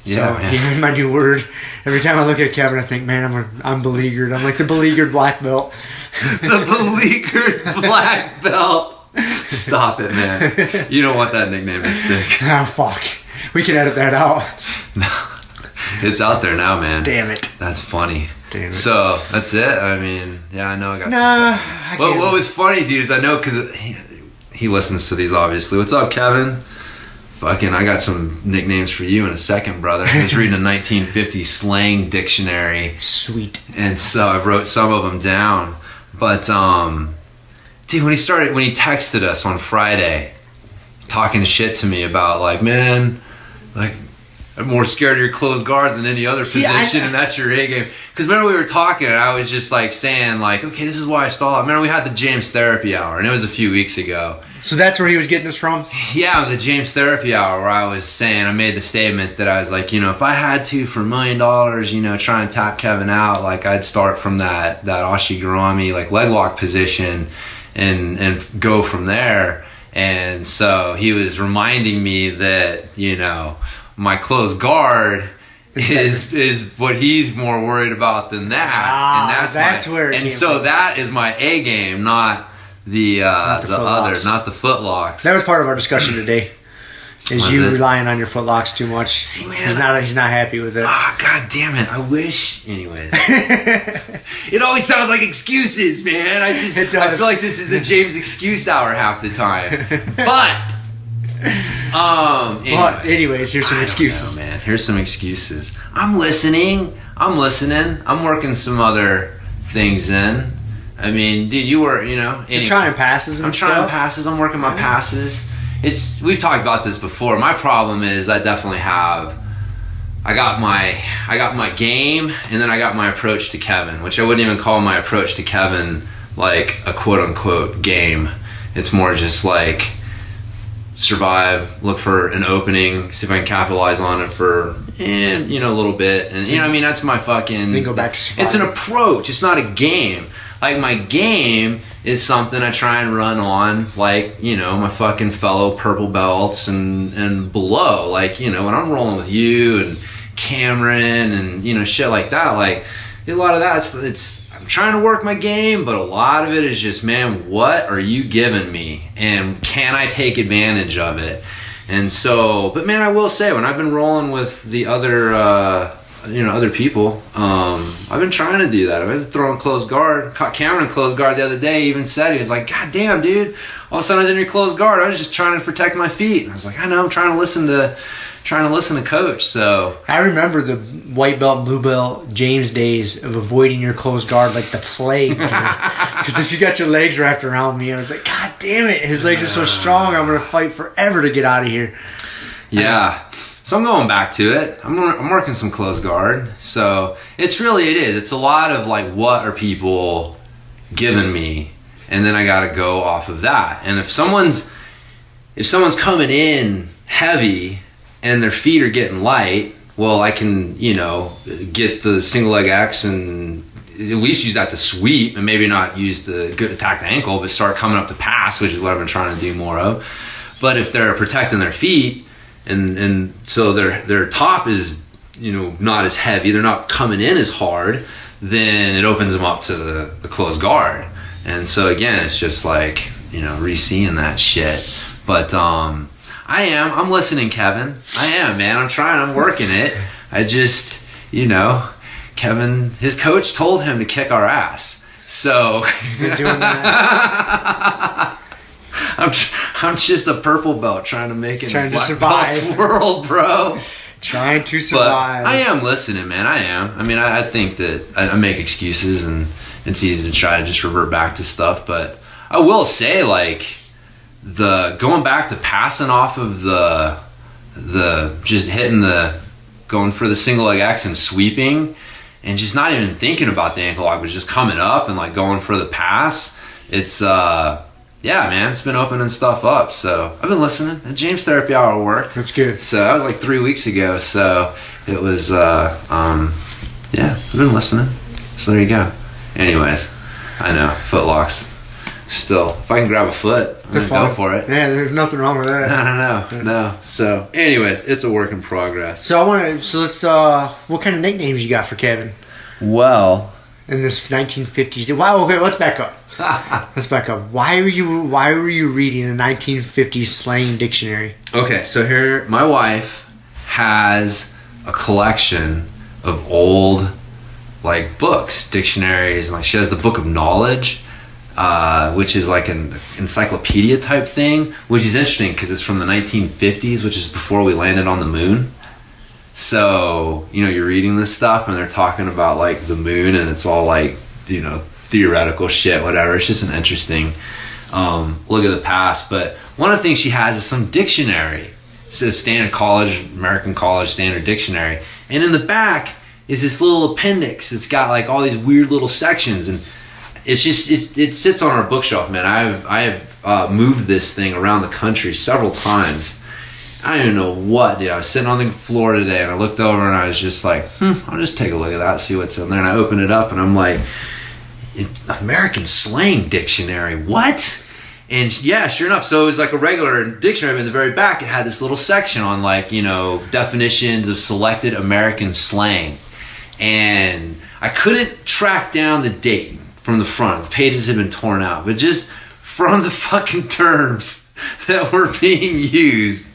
Yeah, so he made my new word. Every time I look at Kevin, I think, man, I'm beleaguered. I'm like the beleaguered black belt. The beleaguered black belt. Stop it, man. You don't want that nickname to stick. Oh, fuck. We can edit that out. No. It's out there now, man. Damn it. That's funny. Damn it. So, that's it? I mean, yeah, I know I got Nah. what was funny, dude, is I know because he listens to these, obviously. What's up, Kevin? Fucking, I got some nicknames for you in a second, brother. I was reading a 1950s slang dictionary. Sweet. And so I wrote some of them down. But, dude, when he texted us on Friday, talking shit to me about, like, man, like, I'm more scared of your closed guard than any other position, and that's your A game. Because remember we were talking, and I was just, like, saying, like, okay, this is why I stall out. Remember we had the James Therapy Hour, and it was a few weeks ago. So that's where he was getting us from? Yeah, the James Therapy Hour, where I was saying, I made the statement that I was like, you know, if I had to for $1 million, you know, try and tap Kevin out, like, I'd start from that EickhoffGrumpy, like, leg lock position and go from there. And so he was reminding me that, you know, my closed guard is what he's more worried about than that. And that's where it came from. That is my A game, not the other, not the footlocks. That was part of our discussion today. Is you relying on your footlocks too much? See, man, he's not happy with it. Ah, god damn it! I wish. Anyways, it always sounds like excuses, man. I feel like this is the James excuse hour half the time. But anyways, here's some excuses, man. Here's some excuses. I'm listening. I'm working some other things in. I mean, dude, you were, you know, you're trying passes. I'm trying passes. I'm working my passes. We've talked about this before. My problem is I definitely have. I got my game, and then I got my approach to Kevin, which I wouldn't even call my approach to Kevin like a quote unquote game. It's more just like survive, look for an opening, see if I can capitalize on it for you know, a little bit, and you know what I mean. That's my fucking. Then go back to survive. It's an approach. It's not a game. Like, my game is something I try and run on, like, you know, my fucking fellow purple belts and below. Like, you know, when I'm rolling with you and Cameron and, you know, shit like that, like, a lot of that, I'm trying to work my game, but a lot of it is just, man, what are you giving me? And can I take advantage of it? And so, but man, I will say, when I've been rolling with the other people, I've been trying to do that. I've been throwing closed guard. Caught Cameron in closed guard the other day. He even said, he was like, God damn, dude, all of a sudden I was in your closed guard. I was just trying to protect my feet. And I was like, I know, I'm trying to listen to coach. So I remember the white belt, blue belt James days of avoiding your closed guard like the plague. Because if you got your legs wrapped around me, I was like, God damn it, his legs are so strong, I'm going to fight forever to get out of here. Yeah. So I'm going back to it. I'm working some closed guard. So it is. It's a lot of like, what are people giving me? And then I got to go off of that. And if someone's coming in heavy and their feet are getting light, well, I can, you know, get the single leg X and at least use that to sweep, and maybe not use the good attack the ankle, but start coming up to pass, which is what I've been trying to do more of. But if they're protecting their feet, and so their top is, you know, not as heavy, they're not coming in as hard, then it opens them up to the closed guard. And so again, it's just like, you know, re-seeing that shit. But I'm listening, Kevin. I am, man. I'm working it. I just, you know, Kevin, his coach told him to kick our ass. So he's been doing that. I'm just a purple belt trying to make it in the black belts world, bro. Trying to survive. But I am listening, man. I am. I mean, I think that I make excuses, and it's easy to try to just revert back to stuff. But I will say, like, the going back to passing off of the just hitting the going for the single leg X and sweeping, and just not even thinking about the ankle lock, but just coming up and like going for the pass. It's yeah, man, it's been opening stuff up. So I've been listening. The James Therapy Hour worked. That's good. So that was like 3 weeks ago. So it was yeah, I've been listening. So there you go. Anyways, I know footlocks. Still, if I can grab a foot, I'm gonna go for it. Yeah, there's nothing wrong with that. No. So, anyways, it's a work in progress. So let's what kind of nicknames you got for Kevin Well, in this 1950s? Wow. Okay, let's back up. Why were you reading a 1950s slang dictionary? okay, so here, my wife has a collection of old, like, books, dictionaries, and like she has the Book of Knowledge. Which is like an encyclopedia type thing, which is interesting because it's from the 1950s, which is before we landed on the moon. So, you know, you're reading this stuff and they're talking about like the moon, and it's all like, you know, theoretical shit, whatever. It's just an interesting look at the past. But one of the things she has is some dictionary. It says American College Standard Dictionary. And in the back is this little appendix. It's got like all these weird little sections, and it's just it sits on our bookshelf, man. I have moved this thing around the country several times. I don't even know what, dude. I was sitting on the floor today and I looked over and I was just like, I'll just take a look at that, see what's in there. And I opened it up and I'm like, American Slang Dictionary, what? And yeah, sure enough, so it was like a regular dictionary, but in the very back it had this little section on like, you know, definitions of selected American slang. And I couldn't track down the date from the front. The pages had been torn out, but just from the fucking terms that were being used,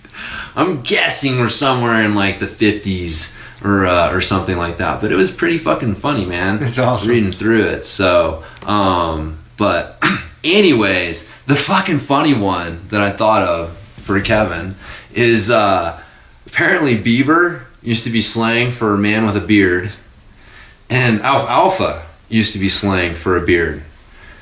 I'm guessing we're somewhere in like the 50s or something like that. But it was pretty fucking funny, man. It's awesome reading through it. So, but anyways, the fucking funny one that I thought of for Kevin is apparently beaver used to be slang for a man with a beard, and alfalfa used to be slang for a beard.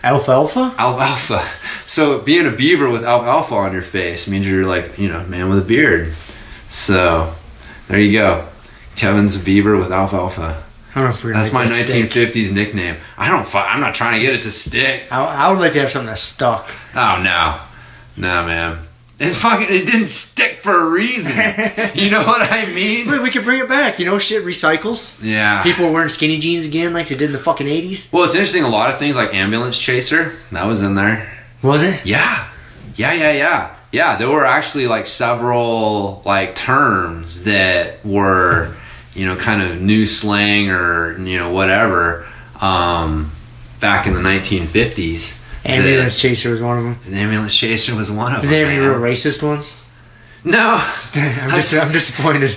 Alfalfa? Alfalfa. So being a beaver with alfalfa on your face means you're like, you know, man with a beard. So there you go. Kevin's a beaver with alfalfa. I don't know if we're That's my stick. 1950s nickname. I'm not trying to get it to stick. I would like to have something that's stuck. Oh no, man. It didn't stick for a reason. You know what I mean? We could bring it back. You know, shit recycles. Yeah. People wearing skinny jeans again like they did in the fucking 80s. Well, it's interesting. A lot of things like ambulance chaser, that was in there. Was it? Yeah. Yeah, there were actually like several like terms that were, you know, kind of new slang or, you know, whatever, back in the 1950s. Ambulance chaser was one of them. The ambulance chaser was one of them. Did they have any real racist ones? No. I'm disappointed.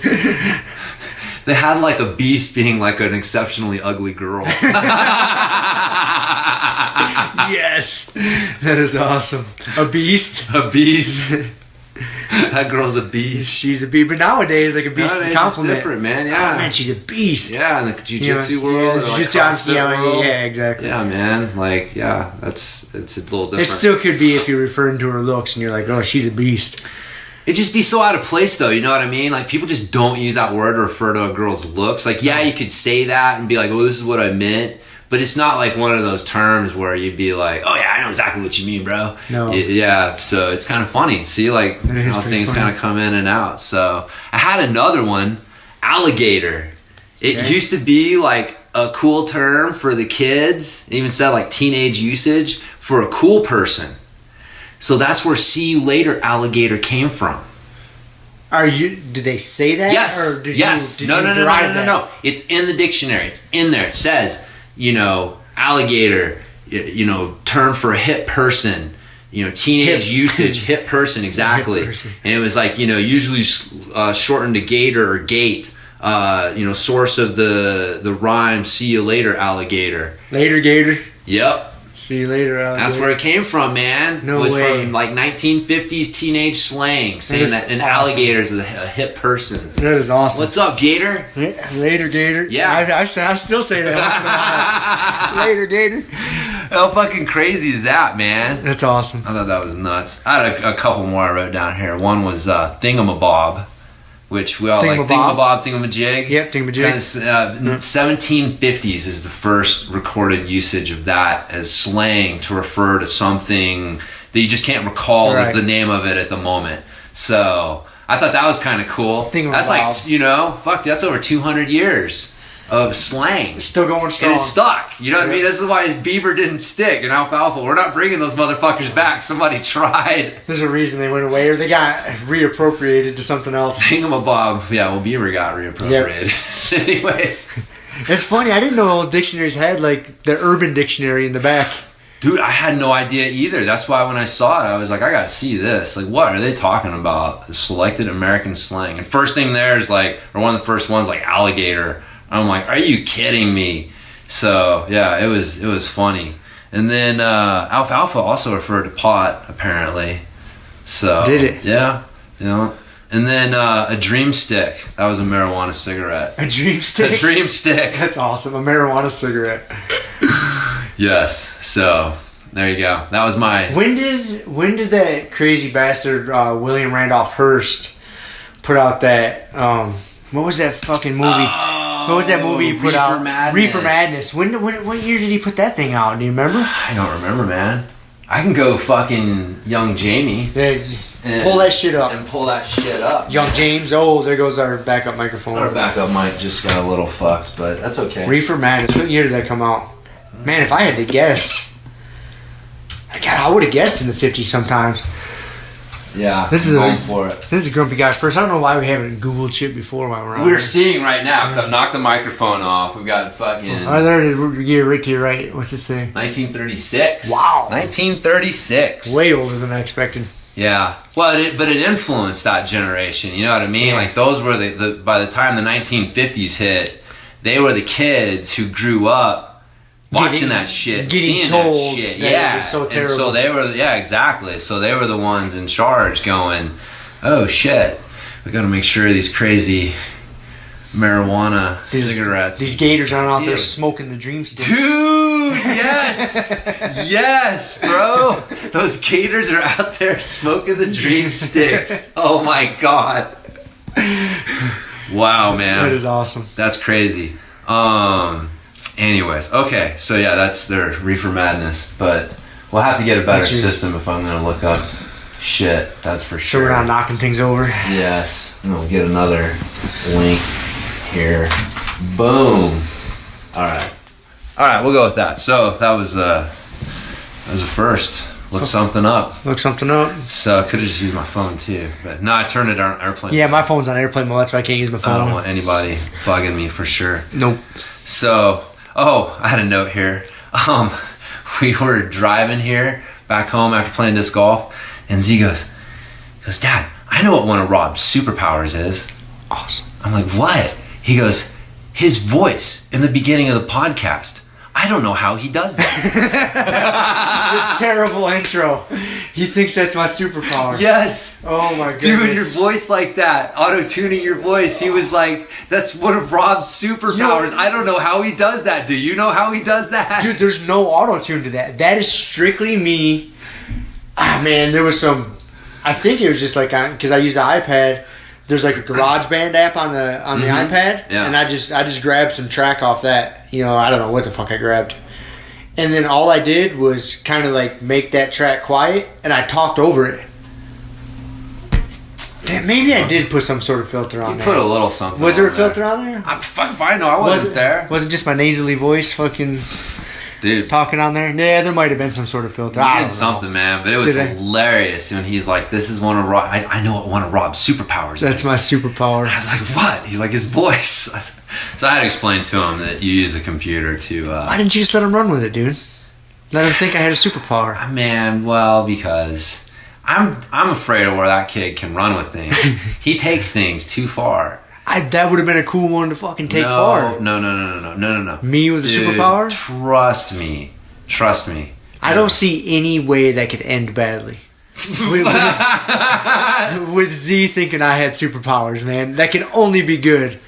They had like a beast being like an exceptionally ugly girl. Yes. That is awesome. A beast? A beast. That girl's a beast. She's a beast. But nowadays, like a beast is a compliment. It's different, man. Yeah. Oh, man, she's a beast. Yeah, in the jiu-jitsu world. Yeah, or like jiu-jitsu, world. yeah, exactly. Yeah, man. Like, yeah, it's a little different. It still could be if you're referring to her looks and you're like, oh, she's a beast. It'd just be so out of place, though. You know what I mean? Like, people just don't use that word to refer to a girl's looks. Like, yeah, you could say that and be like, oh, this is what I meant. But it's not like one of those terms where you'd be like, oh, yeah, I know exactly what you mean, bro. No. Yeah, so it's kind of funny. See, like, how things kind of come in and out. So I had another one, alligator. It used to be like a cool term for the kids. It even said like teenage usage for a cool person. So that's where see you later alligator came from. Did they say that? Yes. Or did yes. You No. derive that? No. It's in the dictionary. It's in there. It says, you know, alligator, you know, term for a hit person, you know, teenage usage, hit person, exactly. Hit person. And it was like, you know, usually shortened to gator or gate, you know, source of the rhyme, see you later, alligator. Later, gator. Yep. See you later, alligator. That's where it came from, man. No it was way. from like 1950s teenage slang, saying that an alligator is a hit person. That is awesome. What's up, gator? Later, gator. Yeah. I still say that. Later, gator. How fucking crazy is that, man? That's awesome. I thought that was nuts. I had a couple more I wrote down here. One was thingamabob. which we all like thingamajig. Yep, thingamajig. 1750s is the first recorded usage of that as slang to refer to something that you just can't recall the name of it at the moment. So I thought that was kind of cool. That's like, you know, fuck, that's over 200 years of slang. Still going strong. And it's stuck. You know what I mean? This is why beaver didn't stick in alfalfa. We're not bringing those motherfuckers back. Somebody tried. There's a reason they went away, or they got reappropriated to something else. Thingamabob. Yeah, well, beaver got reappropriated. Yep. Anyways. It's funny. I didn't know all dictionaries had, like, the Urban Dictionary in the back. Dude, I had no idea either. That's why when I saw it, I was like, I gotta see this. Like, what are they talking about? Selected American slang. And first thing there is like, or one of the first ones, like alligator. I'm like, are you kidding me? So yeah, it was funny. And then alfalfa also referred to pot, apparently. So did it? Yeah, you know. And then a dream stick. That was a marijuana cigarette. A dream stick? A dream stick. That's awesome. A marijuana cigarette. Yes. So there you go. That was my. When did that crazy bastard William Randolph Hearst put out that? What was that fucking movie? What was that movie he put out? Madness. Reefer Madness. What year did he put that thing out? Do you remember? I don't remember, man. I can go fucking Young Jamie. Pull that shit up. And pull that shit up. Young James. Oh, there goes our backup microphone. Our backup mic just got a little fucked, but that's okay. Reefer Madness. What year did that come out? Man, if I had to guess, God, I would have guessed in the 50s sometimes. Yeah, this is for it. This is a Grumpy Guy first. I don't know why we haven't Googled shit before while we're on. We're seeing right now because I've knocked the microphone off. We've got fucking. Oh, there it is. Year right to your right. What's it say? 1936. Wow. 1936. Way older than I expected. Yeah. Well, but it influenced that generation. You know what I mean? Yeah. Like those were the by the time the 1950s hit, they were the kids who grew up watching that shit, seeing that shit, yeah. It was so terrible. And so they were, exactly. So they were the ones in charge, going, "Oh shit, we got to make sure these crazy marijuana cigarettes. These gators aren't out there smoking the dream sticks." Dude, yes, yes, bro. Those gators are out there smoking the dream sticks. Oh my god. Wow, man. That is awesome. That's crazy. Anyways, okay, so yeah, that's their Reefer Madness, but we'll have to get a better system if I'm going to look up shit, that's for sure. So we're not knocking things over? Yes, and we'll get another link here. Boom. Alright, we'll go with that. So that was a first. Look something up. Look something up. So I could have just used my phone too, but no, I turned it on airplane. Yeah, my phone's on airplane mode, that's why I can't use my phone. I don't want anybody bugging me for sure. Nope. So, I had a note here. We were driving here back home after playing disc golf, and Z goes, "Dad, I know what one of Rob's superpowers is." Awesome. I'm like, "What?" He goes, "His voice in the beginning of the podcast. I don't know how he does that." This terrible intro. He thinks that's my superpower. Yes. Oh my goodness. Dude, your voice like that. Auto-tuning your voice. He was like, that's one of Rob's superpowers. I don't know how he does that. Do you know how he does that? Dude, there's no auto-tune to that. That is strictly me. Man, there was some... I think it was just like... Because I use the iPad. There's like a GarageBand app on the iPad. Yeah. And I just grabbed some track off that. You know, I don't know what the fuck I grabbed. And then all I did was kind of like make that track quiet, and I talked over it. Damn, maybe I did put some sort of filter on there. You put a little something. Was there a filter on there? I'm fucking fine. No, I wasn't there. Was it just my nasally voice fucking talking on there? Yeah, there might have been some sort of filter. I did something, man, but it was hilarious when he's like, "This is one of Rob. I know what one of Rob's superpowers is." That's my superpower. I was like, "What?" He's like, "His voice." So I had to explain to him that you use a computer to... Why didn't you just let him run with it, dude? Let him think I had a superpower. Man, well, because I'm afraid of where that kid can run with things. He takes things too far. That would have been a cool one to fucking take far. No. Me with a superpower? Trust me. I don't see any way that could end badly. with Z thinking I had superpowers, man. That can only be good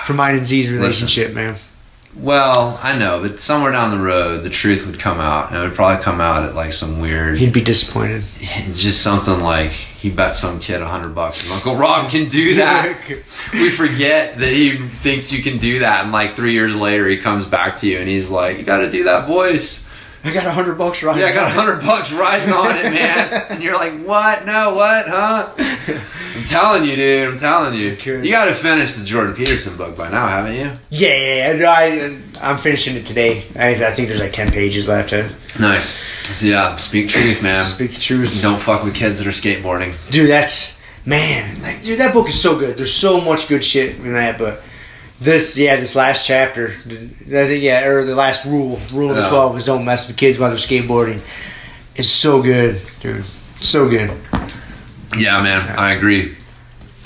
for mine and Z's relationship, man. Well, I know, but somewhere down the road, the truth would come out, and it would probably come out at like some weird... He'd be disappointed. Just something like he bet some kid $100 and Uncle Rob can do that. We forget that he thinks you can do that, and like 3 years later he comes back to you and he's like, you got to do that voice. I got $100 riding. Yeah, I got $100 riding on it, man. And you're like, what? No, what? Huh? I'm telling you, dude. I'm telling you. You got to finish the Jordan Peterson book by now, haven't you? Yeah. I'm finishing it today. I think there's like 10 pages left. Nice. So yeah, speak truth, man. Speak the truth. Don't fuck with kids that are skateboarding. Dude, that book is so good. There's so much good shit in that, but this last chapter, or the last rule number 12 is don't mess with kids while they're skateboarding. It's so good, dude. So good. Yeah, man, I agree.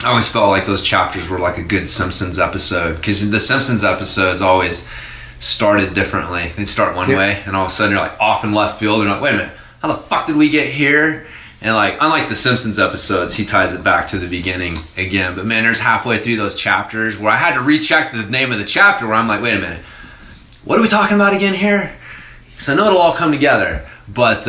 I always felt like those chapters were like a good Simpsons episode, because the Simpsons episodes always started differently. They'd start one way, and all of a sudden you're like off in left field, and you're like, wait a minute, how the fuck did we get here? And like, unlike the Simpsons episodes, he ties it back to the beginning again. But man, there's halfway through those chapters where I had to recheck the name of the chapter, where I'm like, wait a minute, what are we talking about again here? Because I know it'll all come together. But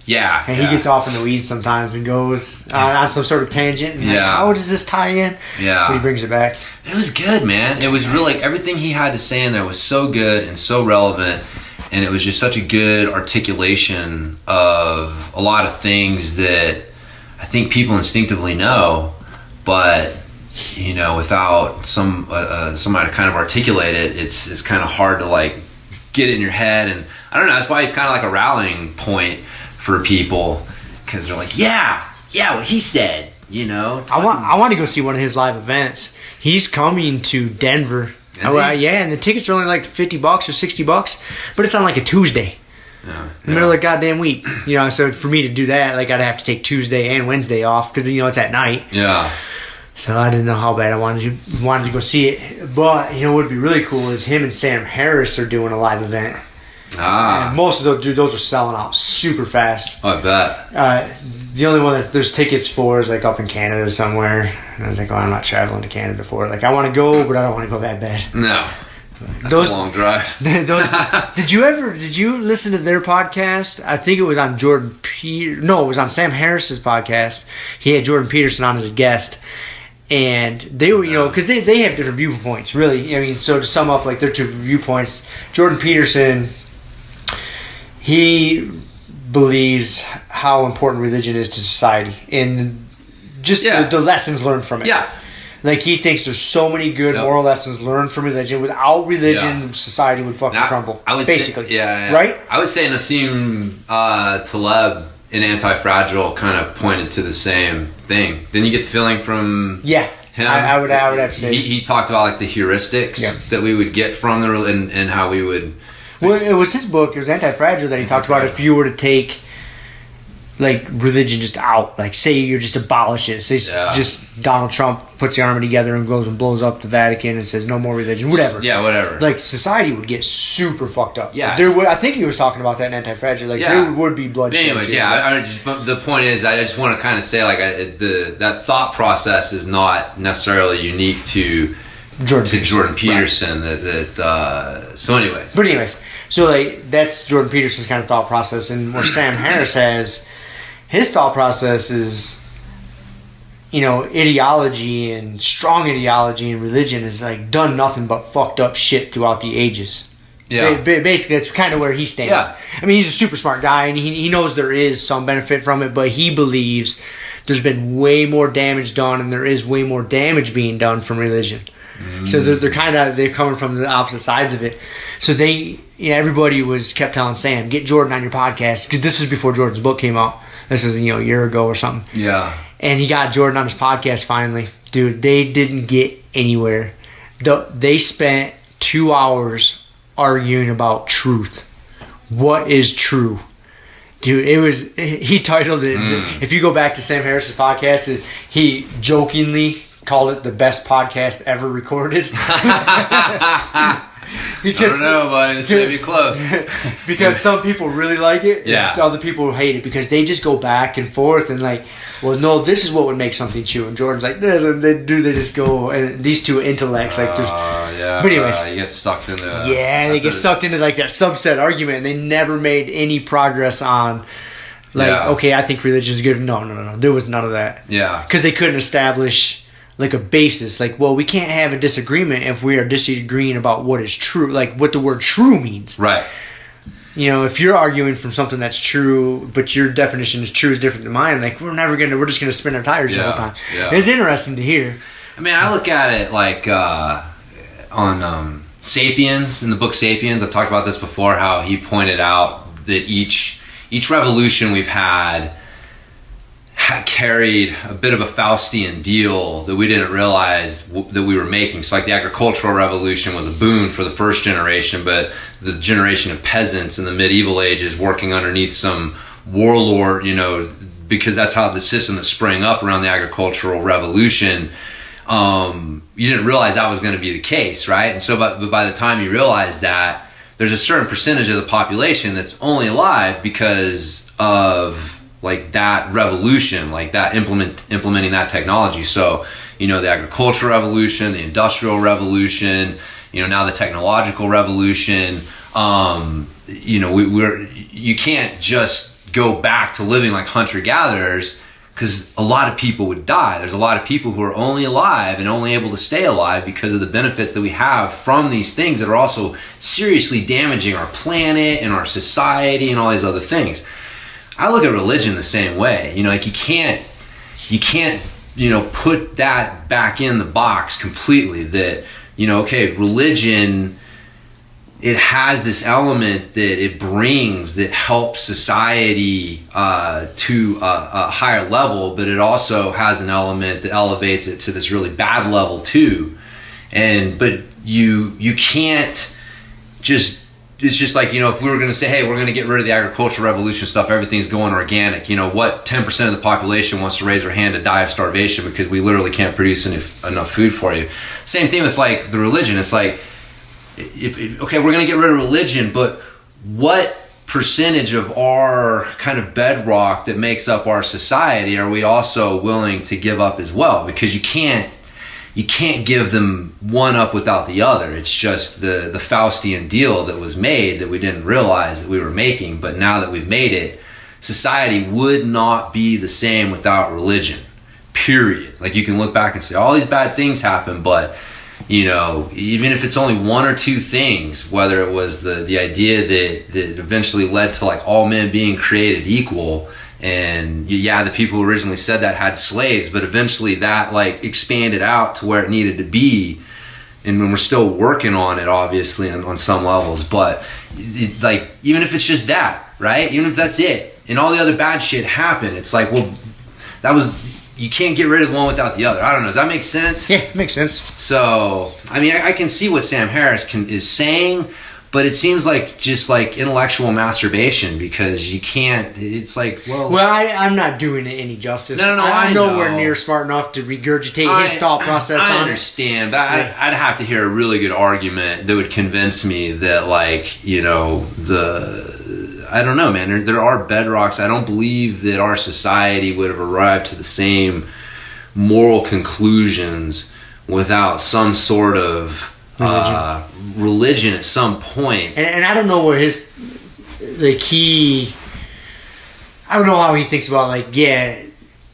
yeah. And he gets off in the weeds sometimes and goes on some sort of tangent. And like, how does this tie in? Yeah. But he brings it back. It was good, man. It was really, everything he had to say in there was so good and so relevant. And it was just such a good articulation of a lot of things that I think people instinctively know, but you know, without somebody to kind of articulate it, it's kind of hard to like get it in your head. And I don't know, that's why he's kind of like a rallying point for people, because they're like, yeah, what he said, you know. I want to go see one of his live events. He's coming to Denver. And the tickets are only like $50 or $60, but it's on like a Tuesday, in the middle of the goddamn week. You know, so for me to do that, like I'd have to take Tuesday and Wednesday off, because you know it's at night. Yeah. So I didn't know how bad I wanted to go see it, but you know what would be really cool is him and Sam Harris are doing a live event. And most of those are selling out super fast. I bet. The only one that there's tickets for is like up in Canada somewhere. And I was like, I'm not traveling to Canada for it. Like, I want to go, but I don't want to go that bad. No. That's a long drive. Did you listen to their podcast? I think it was on it was on Sam Harris's podcast. He had Jordan Peterson on as a guest. And they were, you know, because they have different viewpoints, really. I mean, so to sum up, like, their two viewpoints, Jordan Peterson, he believes how important religion is to society and just the lessons learned from it. Yeah. Like, he thinks there's so many good moral lessons learned from religion. Without religion, society would fucking crumble. I would basically. Say, right? I would say Nassim Taleb in Anti-Fragile kind of pointed to the same thing. Didn't you get the feeling from him? I would have to say. He talked about like the heuristics that we would get from and how we would... Well, it was his book. It was Anti-Fragile that he talked about. If you were to take, like, religion just out, like, say you just abolish it. Say just Donald Trump puts the army together and goes and blows up the Vatican and says no more religion, whatever. Yeah, whatever. Like, society would get super fucked up. Yeah. I think he was talking about that in Anti-Fragile. Like, there would be bloodshed. Anyways, the point is, I just want to kind of say, like, that thought process is not necessarily unique to Jordan Peterson. Right. So anyways. So, like, that's Jordan Peterson's kind of thought process. And where Sam Harris has, his thought process is, you know, ideology and strong ideology and religion has, like, done nothing but fucked up shit throughout the ages. Yeah. Basically, that's kind of where he stands. Yeah. I mean, he's a super smart guy, and he knows there is some benefit from it, but he believes there's been way more damage done, and there is way more damage being done from religion. So they're coming from the opposite sides of it. So everybody kept telling Sam, get Jordan on your podcast, because this is before Jordan's book came out. This is, you know, a year ago or something. Yeah. And he got Jordan on his podcast finally. Dude, they didn't get anywhere. They spent 2 hours arguing about truth. What is true? Dude, he titled it, if you go back to Sam Harris's podcast, he jokingly called it the best podcast ever recorded. Because, I don't know, buddy. This may be close. Because some people really like it, and other people hate it, because they just go back and forth and like, well, no, this is what would make something true. And Jordan's like, this, and they just go, and these two intellects, like, just... But anyways. You get sucked into... they get sucked into, like, that subset argument, and they never made any progress on Like, Yeah. okay, I think religion is good. No. There was none of that. Yeah. Because they couldn't establish like a basis. Like, well, we can't have a disagreement if we are disagreeing about what is true, like what the word true means. Right. You know, if you're arguing from something that's true, but your definition is true is different than mine, like we're just gonna spin our tires the whole time. Yeah. It's interesting to hear. I mean, I look at it like on Sapiens, in the book Sapiens. I've talked about this before, how he pointed out that each revolution we've had carried a bit of a Faustian deal that we didn't realize that we were making. So like the agricultural revolution was a boon for the first generation, but the generation of peasants in the medieval ages working underneath some warlord, you know, because that's how the system that sprang up around the agricultural revolution, you didn't realize that was going to be the case, right? And so but by the time you realize that, there's a certain percentage of the population that's only alive because of like that revolution, like that implementing that technology. So, you know, the agricultural revolution, the industrial revolution, you know, now the technological revolution. You know, you can't just go back to living like hunter-gatherers, because a lot of people would die. There's a lot of people who are only alive and only able to stay alive because of the benefits that we have from these things that are also seriously damaging our planet and our society and all these other things. I look at religion the same way. You know, like you can't, you know, put that back in the box completely that, you know, okay, religion, it has this element that it brings that helps society to a higher level, but it also has an element that elevates it to this really bad level too. But you can't just, it's just like, you know, if we were going to say, hey, we're going to get rid of the agricultural revolution stuff, everything's going organic, you know, what 10% of the population wants to raise their hand to die of starvation because we literally can't produce enough food for you? Same thing with like the religion. It's like, okay, we're going to get rid of religion, but what percentage of our kind of bedrock that makes up our society are we also willing to give up as well? Because you can't give them one up without the other. It's just the Faustian deal that was made that we didn't realize that we were making, but now that we've made it, society would not be the same without religion, period. Like you can look back and say all these bad things happen, but you know, even if it's only one or two things, whether it was the idea that eventually led to like all men being created equal, and yeah, the people who originally said that had slaves, but eventually that like expanded out to where it needed to be, and we're still working on it obviously on some levels, but like even if it's just that, right, even if that's it and all the other bad shit happened, it's like, well, that was, you can't get rid of one without the other. I don't know. Does that make sense? Yeah, it makes sense. So, I mean, I can see what Sam Harris is saying, but it seems like just like intellectual masturbation, because you can't, it's like, well, I'm not doing it any justice. No, I'm nowhere near smart enough to regurgitate his thought process on it. I understand, but I'd have to hear a really good argument that would convince me that, like, you know, I don't know, man. There are bedrocks. I don't believe that our society would have arrived to the same moral conclusions without some sort of religion at some point. And I don't know what I don't know how he thinks about, like, yeah,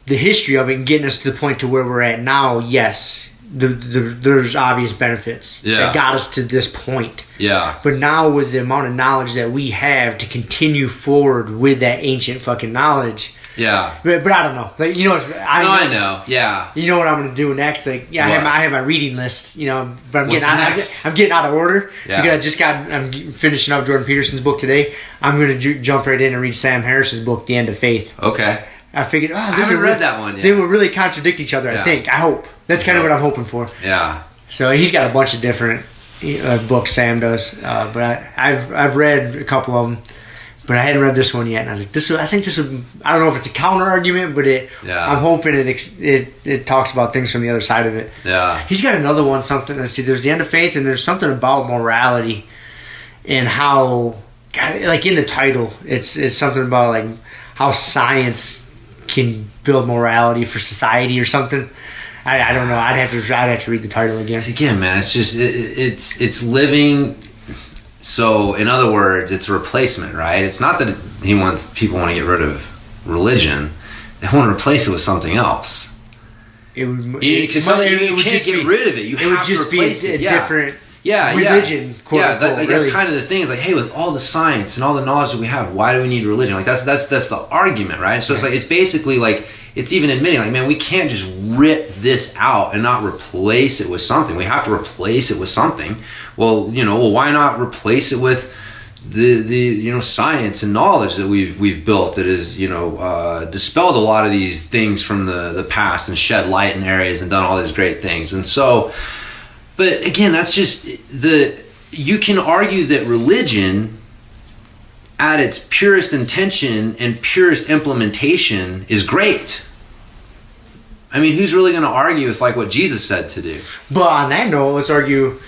the history of it and getting us to the point to where we're at now. Yes, there's obvious benefits that got us to this point. Yeah. But now with the amount of knowledge that we have to continue forward with that ancient fucking knowledge. Yeah. But I don't know. Like, you know, I know. Yeah. You know what I'm going to do next? Like, yeah, I have my reading list, you know, but I'm getting out of order because I'm finishing up Jordan Peterson's book today. I'm going to jump right in and read Sam Harris's book, The End of Faith. Okay. I figured, I haven't read that one yet. They will really contradict each other, I think. I hope. That's kind of what I'm hoping for. Yeah. So he's got a bunch of different books, Sam does. But I've read a couple of them, but I hadn't read this one yet. And I was like, I don't know if it's a counter argument, but I'm hoping it talks about things from the other side of it. Yeah. He's got another one, something. Let's see, there's The End of Faith, and there's something about morality and how, like in the title, it's something about like how science can build morality for society or something. I don't know. I'd have to read the title again. Again, man, it's just it's living. So, in other words, it's a replacement, right? It's not that people want to get rid of religion, they want to replace it with something else. It would Because you can't get rid of it. You have to replace it. It would just be a different yeah, religion, quote unquote. Like, that's kind of the thing. It's like, hey, with all the science and all the knowledge that we have, why do we need religion? Like that's the argument, right? So it's like, it's basically like, it's even admitting, like, man, we can't just rip this out and not replace it with something. We have to replace it with something. Well, why not replace it with the science and knowledge that we've built that has dispelled a lot of these things from the past and shed light in areas and done all these great things. And so, but again, that's just you can argue that religion at its purest intention and purest implementation is great. I mean, who's really going to argue with like what Jesus said to do? But on that note, let's argue,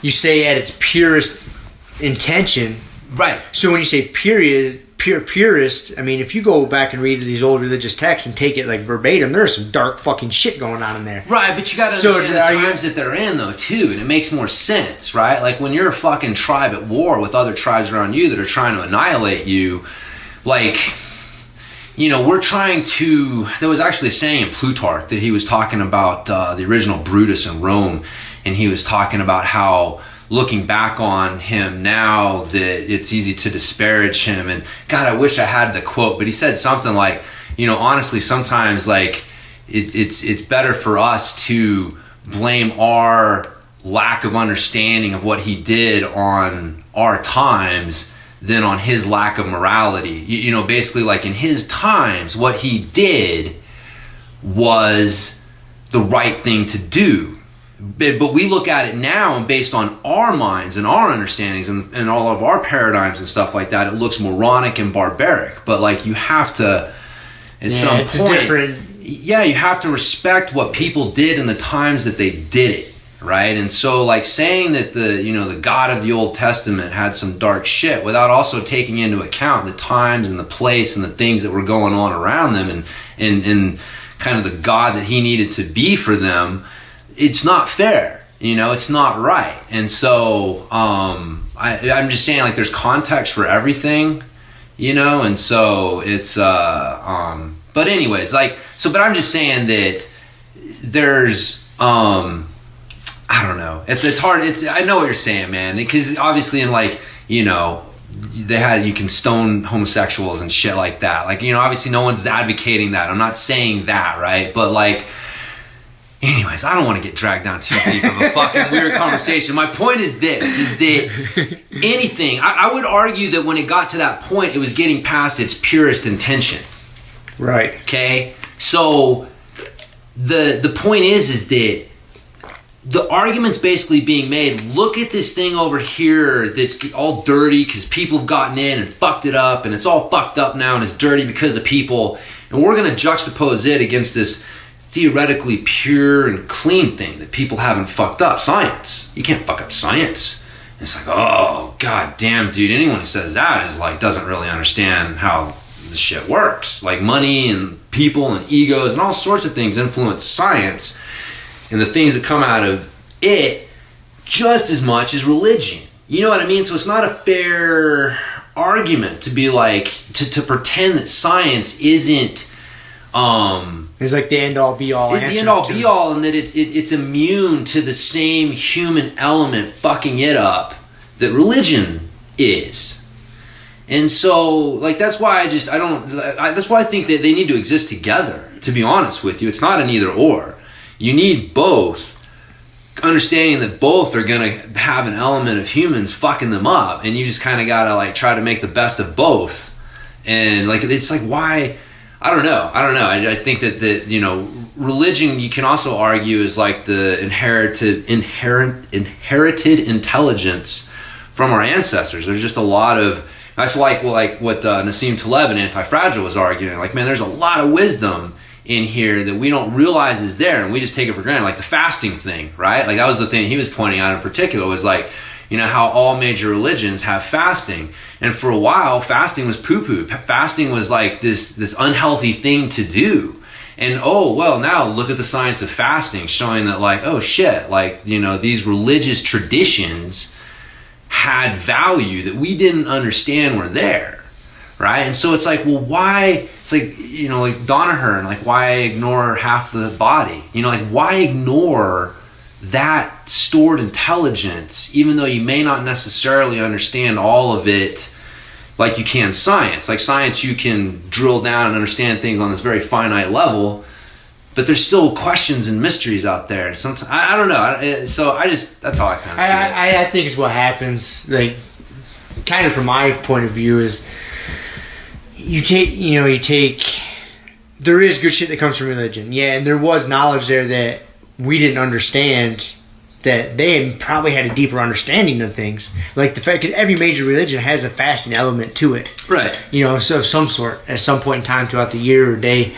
you say at its purest intention. Right. So when you say purest, I mean, if you go back and read these old religious texts and take it like verbatim, there's some dark fucking shit going on in there. Right, but you got to understand the times that they're in, though, too, and it makes more sense, right? Like when you're a fucking tribe at war with other tribes around you that are trying to annihilate you, like, we're trying to... There was actually a saying in Plutarch that he was talking about the original Brutus in Rome, and he was talking about how, looking back on him now, that it's easy to disparage him. And God, I wish I had the quote, but he said something like, honestly, sometimes like it's better for us to blame our lack of understanding of what he did on our times than on his lack of morality. Basically, like in his times, what he did was the right thing to do. But we look at it now, and based on our minds and our understandings and all of our paradigms and stuff like that, it looks moronic and barbaric. But like, you have to, at some point, you have to respect what people did in the times that they did it, right? And so, like, saying that the God of the Old Testament had some dark shit without also taking into account the times and the place and the things that were going on around them and kind of the God that he needed to be for them. It's not fair, it's not right. And so I'm just saying, like, there's context for everything, and so it's but anyways, like, so, but I'm just saying that there's I don't know, it's hard. I know what you're saying, man, because obviously in, like, you can stone homosexuals and shit like that, like, obviously no one's advocating that. I'm not saying that, right? But like, anyways, I don't want to get dragged down too deep of a fucking weird conversation. My point is this, is that anything, I would argue that when it got to that point, it was getting past its purest intention. Right. Okay? So, the point is that the argument's basically being made, look at this thing over here that's all dirty because people have gotten in and fucked it up, and it's all fucked up now and it's dirty because of people, and we're going to juxtapose it against this theoretically pure and clean thing that people haven't fucked up. Science. You can't fuck up science. And it's like, oh, god damn, dude, anyone who says that is like, doesn't really understand how the shit works. Like, money and people and egos and all sorts of things influence science and the things that come out of it just as much as religion. You know what I mean? So it's not a fair argument to be like, to pretend that science isn't it's like the end all be all answer. The end all be all, and that it's immune to the same human element fucking it up that religion is. And so, like, that's why that's why I think that they need to exist together, to be honest with you. It's not an either or. You need both, understanding that both are going to have an element of humans fucking them up, and you just kind of got to, like, try to make the best of both. And, like, it's like, why... I don't know. I think that religion, you can also argue, is like the inherited intelligence from our ancestors. There's just a lot of, that's like what Nassim Taleb and Anti-Fragile was arguing. Like, man, there's a lot of wisdom in here that we don't realize is there, and we just take it for granted. Like the fasting thing, right? Like, that was the thing he was pointing out in particular, was like, how all major religions have fasting. And for a while, fasting was poo-poo. Fasting was like this unhealthy thing to do. And now look at the science of fasting, showing that, like, oh shit, like, these religious traditions had value that we didn't understand were there, right? And so it's like, well, why? It's like, you know, like Danaher, and like, why ignore half the body? You know, like, why ignore that stored intelligence, even though you may not necessarily understand all of it like you can science. Like science, you can drill down and understand things on this very finite level, but there's still questions and mysteries out there. And sometimes, I don't know. So that's how I kind of see it. I think is what happens, like, kind of from my point of view, is you take, there is good shit that comes from religion. Yeah, and there was knowledge there that we didn't understand, that they probably had a deeper understanding of things. Like the fact that every major religion has a fasting element to it. Right. You know, so of some sort, at some point in time throughout the year or day.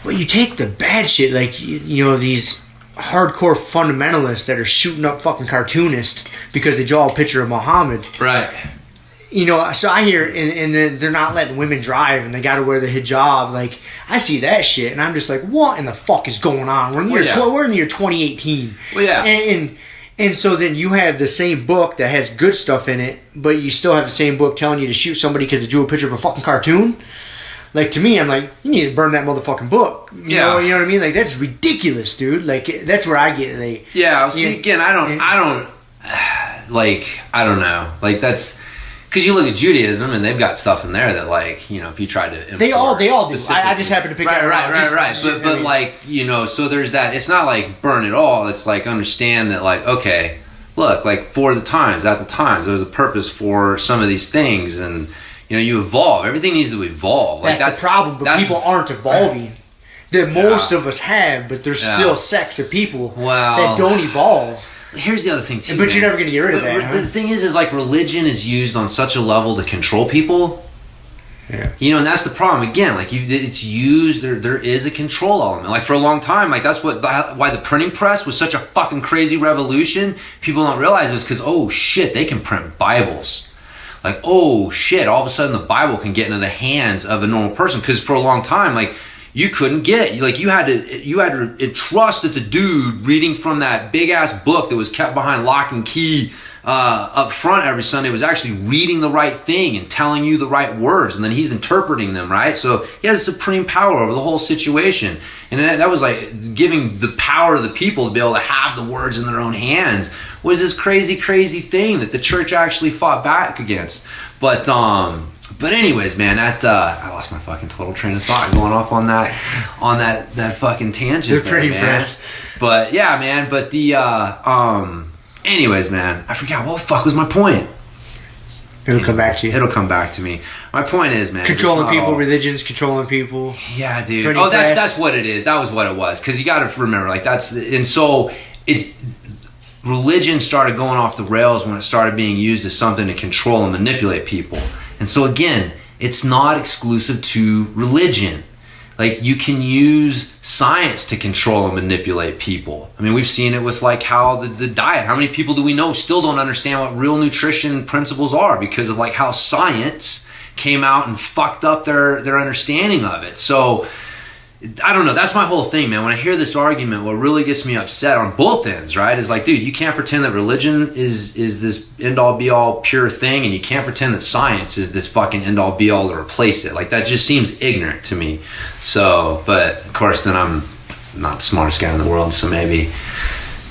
But you take the bad shit, like, you know, these hardcore fundamentalists that are shooting up fucking cartoonists because they draw a picture of Muhammad. Right. You know, so I hear, and then they're not letting women drive, and they got to wear the hijab. Like, I see that shit, and I'm just like, what in the fuck is going on? We're in the year 2018. Well, yeah. And so then you have the same book that has good stuff in it, but you still have the same book telling you to shoot somebody because they drew a picture of a fucking cartoon. Like, to me, I'm like, you need to burn that motherfucking book. You know what I mean? Like, that's ridiculous, dude. Like, that's where I get, like... Yeah, see, again, I don't know. Like, that's... Because you look at Judaism, and they've got stuff in there that, like, you know, if you tried to... They all do. I just happen to pick that up. Right. But like, you know, so there's that... It's not like burn it all. It's like, understand that, like, okay, look, like, for the times, at the times, there was a purpose for some of these things, and... You know, you evolve. Everything needs to evolve. Like, that's the problem, but people aren't evolving. That most of us have, but there's still sects of people that don't evolve. Here's the other thing, too. But you're never going to get rid of that. The thing is like, religion is used on such a level to control people. Yeah. You know, and that's the problem. Again, like, it's used, there is a control element. Like, for a long time, like, that's why the printing press was such a fucking crazy revolution. People don't realize this because, oh, shit, they can print Bibles. Like, oh shit, all of a sudden the Bible can get into the hands of a normal person. Because for a long time, like, you couldn't get, like, you had to trust that the dude reading from that big ass book that was kept behind lock and key up front every Sunday was actually reading the right thing and telling you the right words, and then he's interpreting them, right? So he has supreme power over the whole situation. And that was like giving the power to the people to be able to have the words in their own hands. Was this crazy thing that the church actually fought back against. But anyways, man, that I lost my fucking total train of thought going off on that fucking tangent. They're pretty impressed. But yeah, man, but the anyways, man, I forgot what the fuck was my point. It'll come back to you. It'll come back to me. My point is, man, controlling people, religions controlling people. Yeah, dude. Oh, that's what it is. That was what it was. Because you got to remember, like, and so it's. Religion started going off the rails when it started being used as something to control and manipulate people. And so again, it's not exclusive to religion. Like, you can use science to control and manipulate people. I mean, we've seen it with, like, how the diet. How many people do we know still don't understand what real nutrition principles are because of, like, how science came out and fucked up their understanding of it. So I don't know. That's my whole thing, man. When I hear this argument, what really gets me upset on both ends, right, is like, dude, you can't pretend that religion is this end-all, be-all pure thing, and you can't pretend that science is this fucking end-all, be-all to replace it. Like, that just seems ignorant to me. So, but, of course, then I'm not the smartest guy in the world, so maybe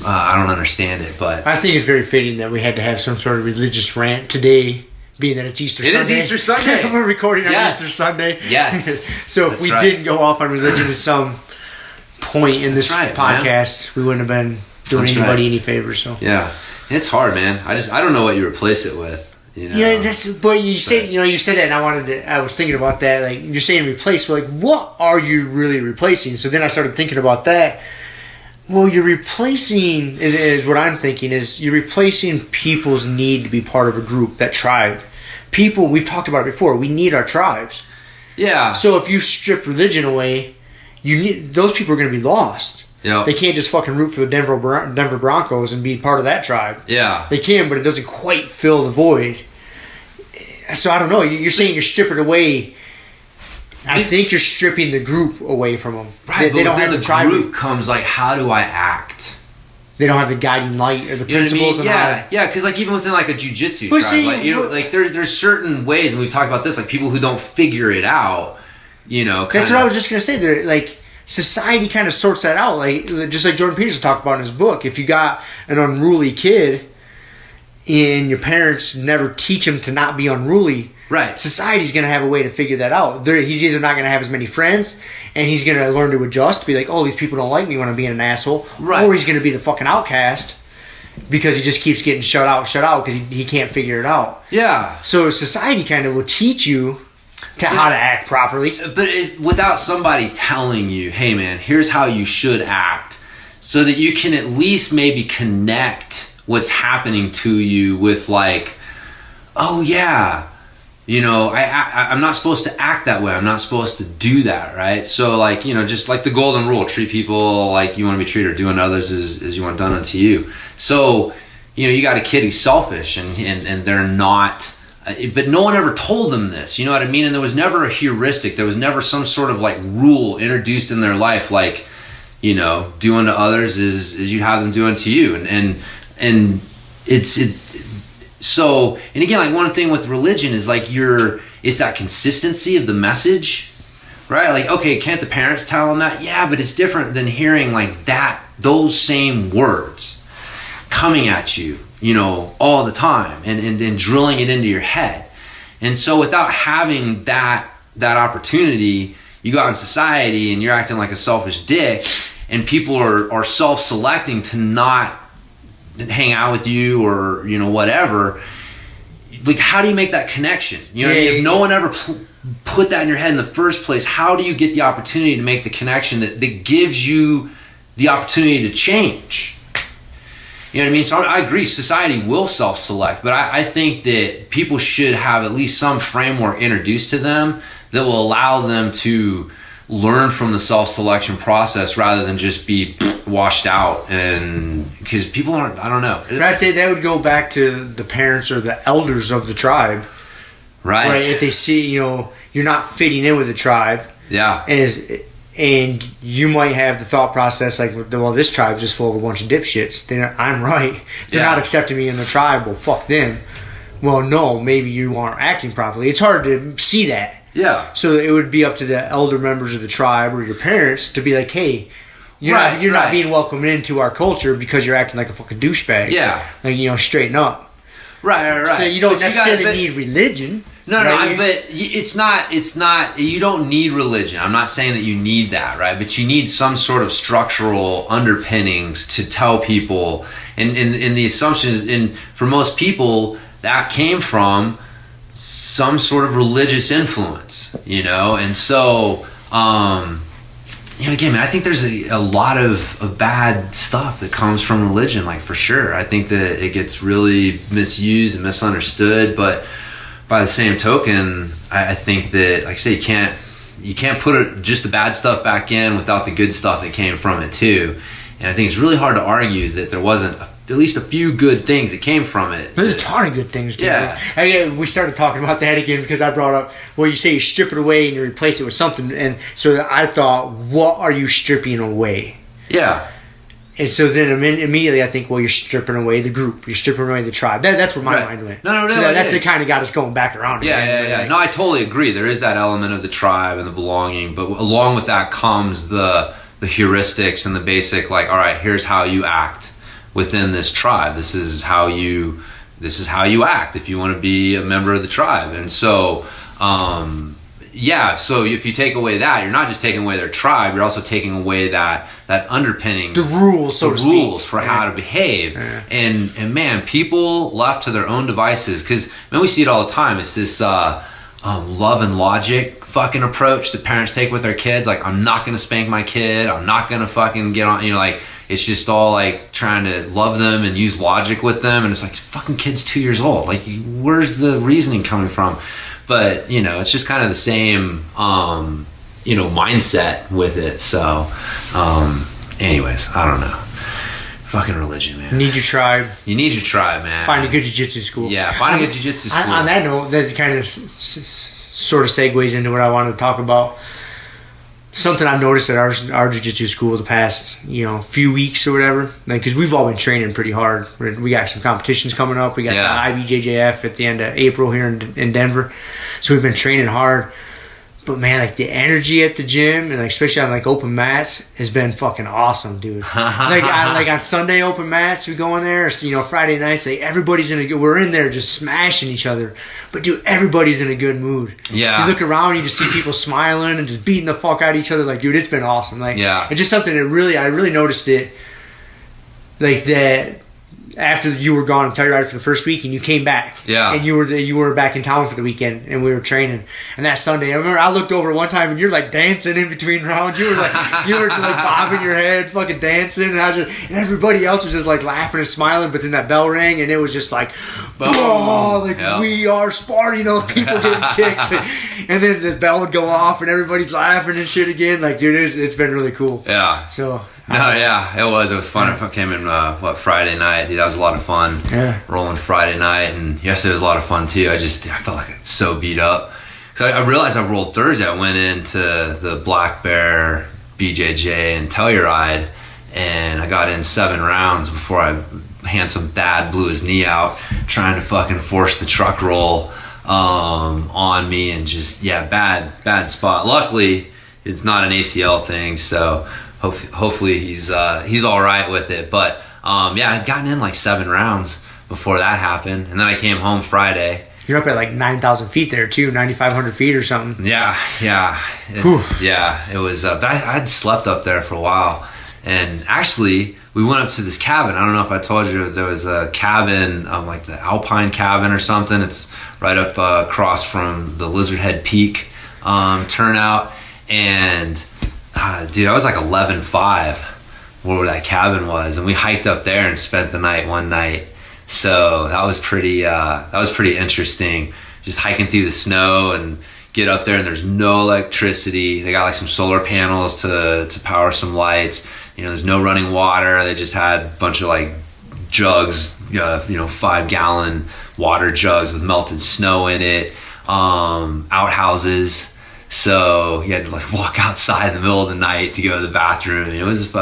I don't understand it. But I think it's very fitting that we had to have some sort of religious rant today, being that it's Easter Sunday. It is Easter Sunday. We're recording on Easter Sunday. Yes. So if we didn't go off on religion at some point in this podcast, we wouldn't have been doing anybody any favors. So yeah, it's hard, man. I don't know what you replace it with. You know? Yeah, but you said that, and I was thinking about that. Like, you're saying replace, like, what are you really replacing? So then I started thinking about that. Well, you're replacing, is what I'm thinking, is you're replacing people's need to be part of a group, that tribe. People, we've talked about it before, we need our tribes. Yeah. So if you strip religion away, those people are going to be lost. Yep. They can't just fucking root for the Denver Broncos and be part of that tribe. Yeah. They can, but it doesn't quite fill the void. So I don't know, you're saying you're stripping away. I think you're stripping the group away from them. Right, they don't have the tribe. Group comes like, how do I act? they don't have the guiding light or the principles. You know what I mean? Yeah, because like even within like a jiu-jitsu But tribe, see, like, you know, like there's certain ways, and we've talked about this, like people who don't figure it out, you know. That's what I was just gonna say. There, like society kind of sorts that out, like just like Jordan Peterson talked about in his book. If you got an unruly kid, and your parents never teach him to not be unruly, right? Society's gonna have a way to figure that out. He's either not gonna have as many friends, and he's gonna learn to adjust, be like, oh, these people don't like me when I'm being an asshole, right? Or he's gonna be the fucking outcast. Because he just keeps getting shut out because he can't figure it out. Yeah. So society kind of will teach you how to act properly. But without somebody telling you, hey man, here's how you should act, so that you can at least maybe connect what's happening to you with like, oh yeah, you know, I'm not supposed to act that way. I'm not supposed to do that, right? So like, you know, just like the golden rule, treat people like you want to be treated, or do unto others as you want done unto you. So, you know, you got a kid who's selfish and they're not, but no one ever told them this, you know what I mean? And there was never a heuristic. There was never some sort of like rule introduced in their life, like, you know, do unto others as you have them do unto you. And so, and again, like one thing with religion is like it's that consistency of the message, right? Like, okay, can't the parents tell them that? Yeah, but it's different than hearing like those same words coming at you, you know, all the time and drilling it into your head. And so without having that opportunity, you go out in society and you're acting like a selfish dick, and people are self-selecting to not hang out with you or, you know, whatever. Like, how do you make that connection? You know what I mean? If no one ever put that in your head in the first place, how do you get the opportunity to make the connection that gives you the opportunity to change? You know what I mean? So I agree, society will self-select, but I think that people should have at least some framework introduced to them that will allow them to learn from the self-selection process rather than just be washed out. And because people aren't, I don't know. But I'd say that would go back to the parents or the elders of the tribe. Right? If they see, you know, you're not fitting in with the tribe. Yeah. And you might have the thought process like, well, this tribe's just full of a bunch of dipshits. I'm right. They're not accepting me in the tribe. Well, fuck them. Well, no, maybe you aren't acting properly. It's hard to see that. Yeah. So it would be up to the elder members of the tribe or your parents to be like, hey, you're not being welcomed into our culture because you're acting like a fucking douchebag. Yeah. Like, you know, straighten up. Right. So you don't necessarily need religion. No, but it's not, you don't need religion. I'm not saying that you need that, right? But you need some sort of structural underpinnings to tell people, and the assumptions, and for most people, that came from some sort of religious influence, you know? And so, you know, again, man, I think there's a lot of bad stuff that comes from religion, like for sure. I think that it gets really misused and misunderstood, but by the same token, I think that, like I say, you can't put just the bad stuff back in without the good stuff that came from it too. And I think it's really hard to argue that there wasn't at least a few good things that came from it. There's a ton of good things. Yeah. Again, we started talking about that again because I brought up, well, you say you strip it away and you replace it with something. And so I thought, what are you stripping away? Yeah. And so then immediately I think, well, you're stripping away the group. You're stripping away the tribe. That's where my mind went. No. So that's what kind of got us going back around. Yeah. No, I totally agree. There is that element of the tribe and the belonging. But along with that comes the heuristics and the basic, like, all right, here's how you act within this tribe. This is how you act if you want to be a member of the tribe. And so, so if you take away that, you're not just taking away their tribe, you're also taking away that underpinning, the rules, for how to behave. Yeah. And man, people left to their own devices, because man, we see it all the time. It's this love and logic fucking approach that parents take with their kids. Like, I'm not gonna spank my kid, I'm not gonna fucking get on, you know, like, it's just all like trying to love them and use logic with them. And it's like, fucking kid's 2 years old, like, where's the reasoning coming from? But, you know, it's just kind of the same, you know, mindset with it. So, anyways, I don't know. Fucking religion, man. You need your tribe. You need your tribe, man. Find a good jiu-jitsu school. Yeah, find a good jiu-jitsu school. On that note, that kind of sort of segues into what I wanted to talk about. something I've noticed at our jiu-jitsu school the past, few weeks or whatever, like, because we've all been training pretty hard. We got some competitions coming up. We got the IBJJF at the end of April here in Denver. So we've been training hard. But man, like the energy at the gym and like especially on like open mats has been fucking awesome, dude. like on Sunday open mats, we go in there. So, Friday nights, like everybody's we're in there just smashing each other. But dude, everybody's in a good mood. Yeah. You look around, you just see people smiling and just beating the fuck out of each other. Like, dude, it's been awesome. Like, it's just something that I really noticed it. Like that. After you were gone on Telluride for the first week and you came back, and you were back in town for the weekend and we were training, and that Sunday I remember I looked over one time and you're like dancing in between rounds, you were like bobbing your head, fucking dancing, and everybody else was just like laughing and smiling, but then that bell rang and it was just like, we are Sparta, people getting kicked, and then the bell would go off and everybody's laughing and shit again. Like, dude, it's been really cool. So it was fun. I came in Friday night. Dude, that was a lot of fun. Rolling Friday night, and yesterday was a lot of fun too. I felt like I was so beat up. So I realized I rolled Thursday. I went into the Black Bear BJJ and Telluride, and I got in 7 rounds before handsome Thad blew his knee out trying to fucking force the truck roll on me, and just bad spot. Luckily, it's not an ACL thing, so hopefully he's all right with it. But I'd gotten in like 7 rounds before that happened, and then I came home Friday. You're up at like 9,000 feet there too, 9,500 feet or something. It was. But I'd slept up there for a while, and actually we went up to this cabin. I don't know if I told you, there was a cabin, like the Alpine cabin or something. It's right up across from the Lizard Head Peak turnout, and dude, I was like 11.5 where that cabin was, and we hiked up there and spent the night one night. So that was pretty interesting, just hiking through the snow and get up there, and there's no electricity. They got like some solar panels to power some lights. There's no running water. They just had a bunch of like jugs, 5-gallon water jugs with melted snow in it, outhouses. So you had to like walk outside in the middle of the night to go to the bathroom. It wasn't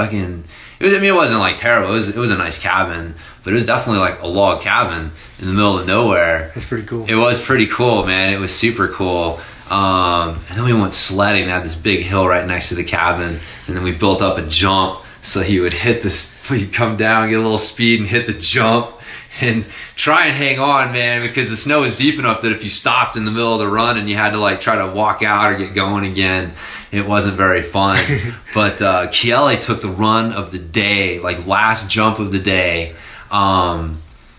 like terrible. It was a nice cabin, but it was definitely like a log cabin in the middle of nowhere. That's pretty cool. It was pretty cool, man. It was super cool. And then we went sledding. They had this big hill right next to the cabin, and then we built up a jump so he would he'd come down, get a little speed, and hit the jump. And try and hang on, man, because the snow was deep enough that if you stopped in the middle of the run and you had to like try to walk out or get going again, it wasn't very fun. But Kiele took the run of the day, like last jump of the day.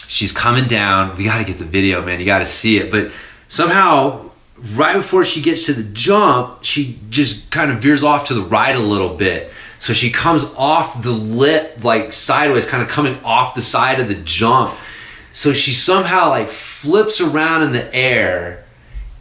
She's coming down. We got to get the video, man. You got to see it. But somehow, right before she gets to the jump, she just kind of veers off to the right a little bit. So she comes off the lip, like sideways, kind of coming off the side of the jump. So she somehow like flips around in the air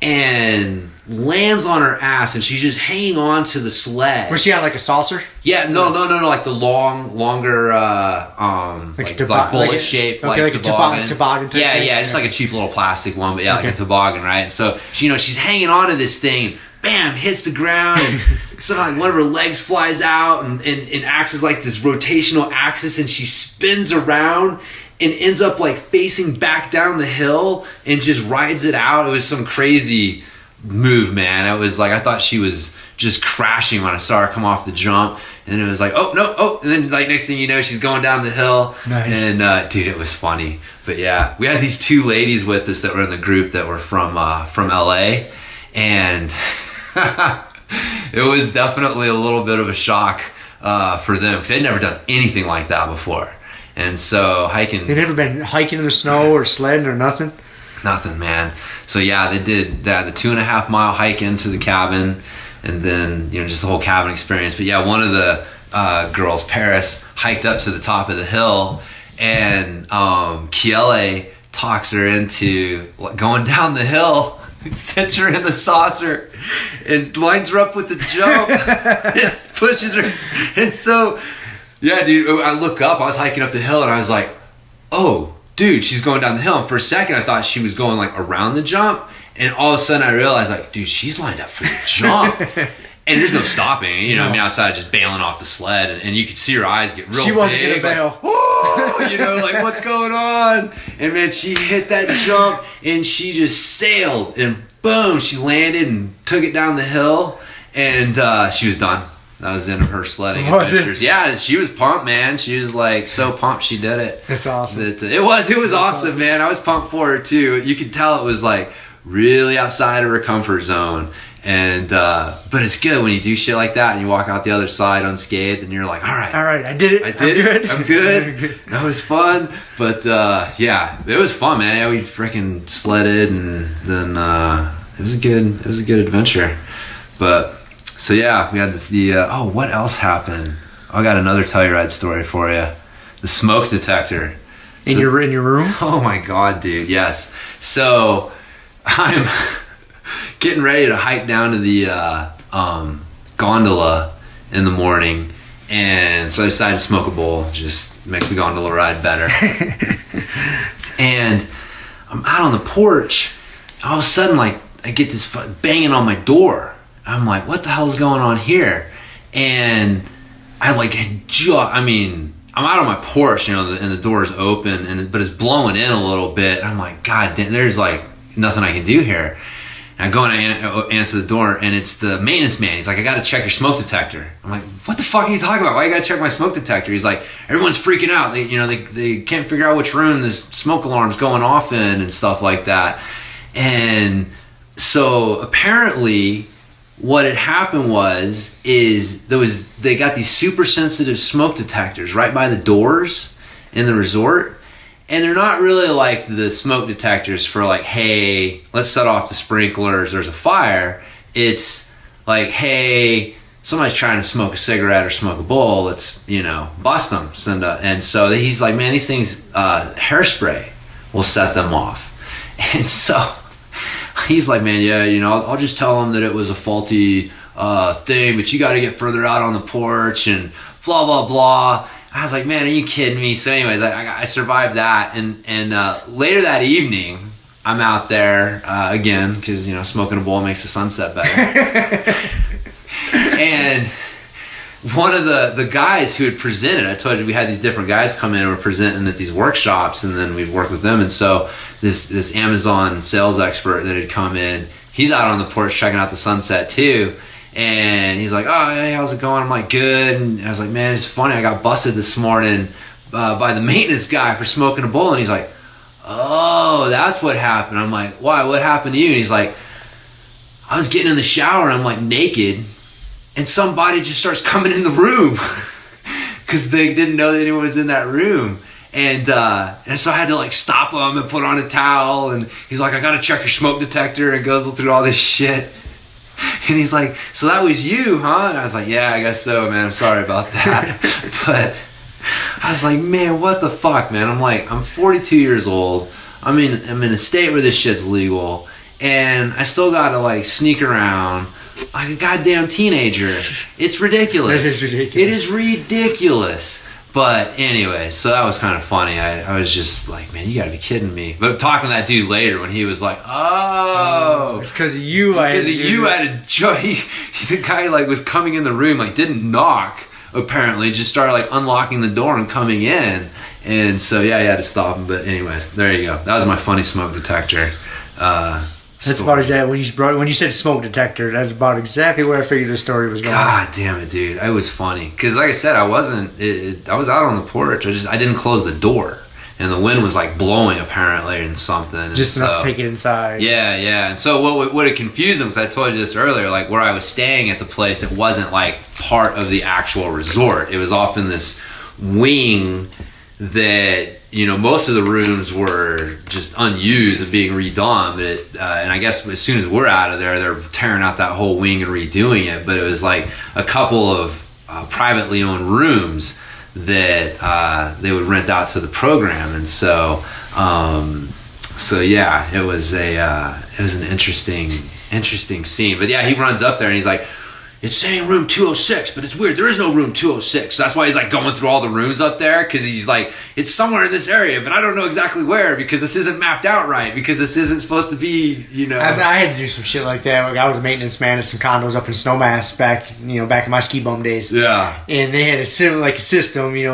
and lands on her ass, and she's just hanging on to the sled. Was she on like a saucer? Yeah, no, like the longer, like bullet shape, okay, like a toboggan type thing. Yeah, just like a cheap little plastic one, but like a toboggan, right? So she's hanging on to this thing. Bam, hits the ground, and somehow like one of her legs flies out and acts as like this rotational axis, and she spins around and ends up like facing back down the hill and just rides it out. It was some crazy move, man. It was like, I thought she was just crashing when I saw her come off the jump, and it was like, and then like next thing you know, she's going down the hill. Nice. And dude, it was funny. But yeah, we had these 2 ladies with us that were in the group that were from LA, and it was definitely a little bit of a shock for them, because they'd never done anything like that before. And so hiking, they'd never been hiking in the snow or sledding or nothing, man. So yeah, they did the 2.5 mile hike into the cabin, and then just the whole cabin experience. But yeah, one of the girls, Paris, hiked up to the top of the hill, and Kiele talks her into going down the hill, sets her in the saucer, and lines her up with the jump. It pushes her. And so, yeah, dude, I look up. I was hiking up the hill, and I was like, oh, dude, she's going down the hill. And for a second, I thought she was going like around the jump. And all of a sudden, I realized, like, dude, she's lined up for the jump. And there's no stopping, you know, No. me outside just bailing off the sled, and you could see her eyes get real She wasn't big, gonna bail. like, "Whoa," you know, like, what's going on? And man, she hit that jump, and she just sailed, and boom, she landed and took it down the hill, and she was done. That was the end of her sledding Was it? adventures. Yeah, she was pumped, man. She was like so pumped she did it. That's awesome. It was awesome, man. I was pumped for her too. You could tell it was like really outside of her comfort zone. And but it's good when you do shit like that and you walk out the other side unscathed and you're like, all right, I did it. I'm good. That was fun. But yeah, it was fun, man. Yeah, we freaking sledded, and then it was a good adventure. But so yeah, we had the what else happened? I got another Telluride story for you. The smoke detector. In your room? Oh my god, dude, yes. So I'm getting ready to hike down to the gondola in the morning, and so I decided to smoke a bowl. Just makes the gondola ride better. And I'm out on the porch. All of a sudden, like, I get this banging on my door. I'm like, what the hell's going on here? And I like, I'm out on my porch, you know, and the door's open, but it's blowing in a little bit. I'm like, God damn, there's like nothing I can do here. And I go and I answer the door, and it's the maintenance man. He's like, I got to check your smoke detector. I'm like, what the fuck are you talking about? Why you got to check my smoke detector? He's like, everyone's freaking out. They can't figure out which room this smoke alarm's going off in and stuff like that. And so apparently what had happened is they got these super sensitive smoke detectors right by the doors in the resort. And they're not really like the smoke detectors for like, hey, let's set off the sprinklers, there's a fire. It's like, hey, somebody's trying to smoke a cigarette or smoke a bowl, let's, you know, bust them. And so he's like, man, these things, hairspray will set them off. And so he's like, man, yeah, you know, I'll just tell them that it was a faulty thing, but you got to get further out on the porch and blah, blah, blah. I was like, man, are you kidding me? So anyways, I survived that. And later that evening, I'm out there again because, you know, smoking a bowl makes the sunset better. And one of the guys who had presented, I told you we had these different guys come in and were presenting at these workshops, and then we'd work with them. And so this Amazon sales expert that had come in, he's out on the porch checking out the sunset too. And he's like, oh, hey, how's it going? I'm like, good. And I was like, man, it's funny. I got busted this morning by the maintenance guy for smoking a bowl. And he's like, oh, that's what happened. I'm like, why? What happened to you? And he's like, I was getting in the shower and I'm like naked. And somebody just starts coming in the room because they didn't know that anyone was in that room. And so I had to like stop him and put on a towel. And he's like, I got to check your smoke detector, and goes through all this shit. And he's like, so that was you, huh? And I was like, yeah, I guess so, man. I'm sorry about that. But I was like, man, what the fuck, man? I'm like, I'm 42 years old. I'm in a state where this shit's legal. And I still got to like sneak around like a goddamn teenager. It's ridiculous. It is ridiculous. It is ridiculous. But anyway, so that was kind of funny. I was just like, man, you gotta be kidding me. But talking to that dude later when he was like, oh, it's because of you. Because of you had a joy. The guy like was coming in the room, like didn't knock, apparently, just started like unlocking the door and coming in. And so yeah, you had to stop him. But anyways, there you go. That was my funny smoke detector. That's about exactly when you said smoke detector. That's about exactly where I figured the story was going. God damn it, dude! It was funny because, like I said, I was out on the porch. I didn't close the door, and the wind was like blowing apparently and something. Just enough to take it inside. Yeah. And so what it confused them, because I told you this earlier, like where I was staying at the place, it wasn't like part of the actual resort. It was off in this wing that, you know, most of the rooms were just unused and being redone, but and I guess as soon as we're out of there, they're tearing out that whole wing and redoing it. But it was like a couple of privately owned rooms that they would rent out to the program, and so yeah, it was an interesting scene. But yeah, he runs up there and he's like, it's saying room 206, but it's weird. There is no room 206. That's why he's like going through all the rooms up there, because he's like, it's somewhere in this area, but I don't know exactly where, because this isn't mapped out right, because this isn't supposed to be, you know. I had to do some shit like that. Like, I was a maintenance man at some condos up in Snowmass back in my ski bum days. Yeah. And they had a system,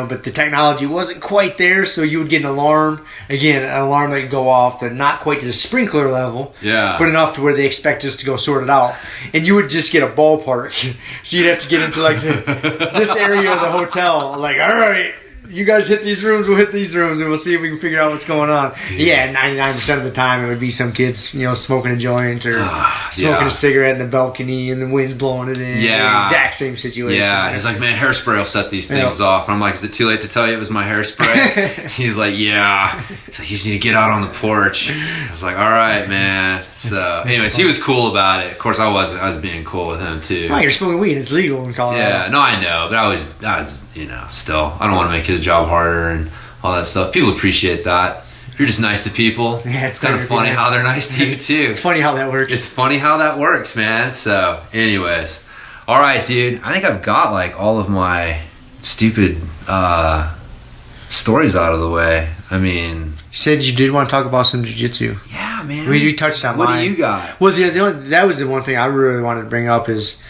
but the technology wasn't quite there, so you would get an alarm. Again, an alarm that would go off, that not quite to the sprinkler level, but enough to where they expect us to go sort it out. And you would just get a ballpark. So you'd have to get into like this area of the hotel. Like, all right, you guys hit these rooms, we'll hit these rooms, and we'll see if we can figure out what's going on. Yeah, 99% of the time it would be some kids, smoking a joint or smoking a cigarette in the balcony and the wind's blowing it in. Yeah. Exact same situation. Yeah, he's like, man, hairspray will set these things off. And I'm like, is it too late to tell you it was my hairspray? He's like, yeah. He's like, you just need to get out on the porch. I was like, all right, man. So, anyways, he was cool about it. Of course, I was being cool with him too. Well, you're smoking weed. It's legal in Colorado. Yeah, no, I know, but I was, still, I don't want to make his job harder and all that stuff. People appreciate that. If you're just nice to people, it's kind of funny how they're nice to you too. It's funny how that works. It's funny how that works, man. So, anyways, all right, dude. I think I've got like all of my stupid stories out of the way. I mean, you said you did want to talk about some jiu-jitsu. Yeah, man. We touched on what mine. do you got? Well, that was the one thing I really wanted to bring up is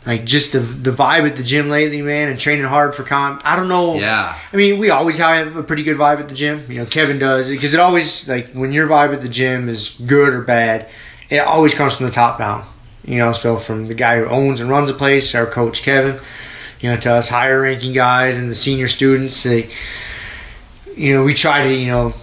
like just the vibe at the gym lately, man, and training hard for comp. I don't know. Yeah. I mean, we always have a pretty good vibe at the gym. Kevin does, because it always, like, when your vibe at the gym is good or bad, it always comes from the top down. So from the guy who owns and runs the place, our coach Kevin, to us higher ranking guys and the senior students, we try to,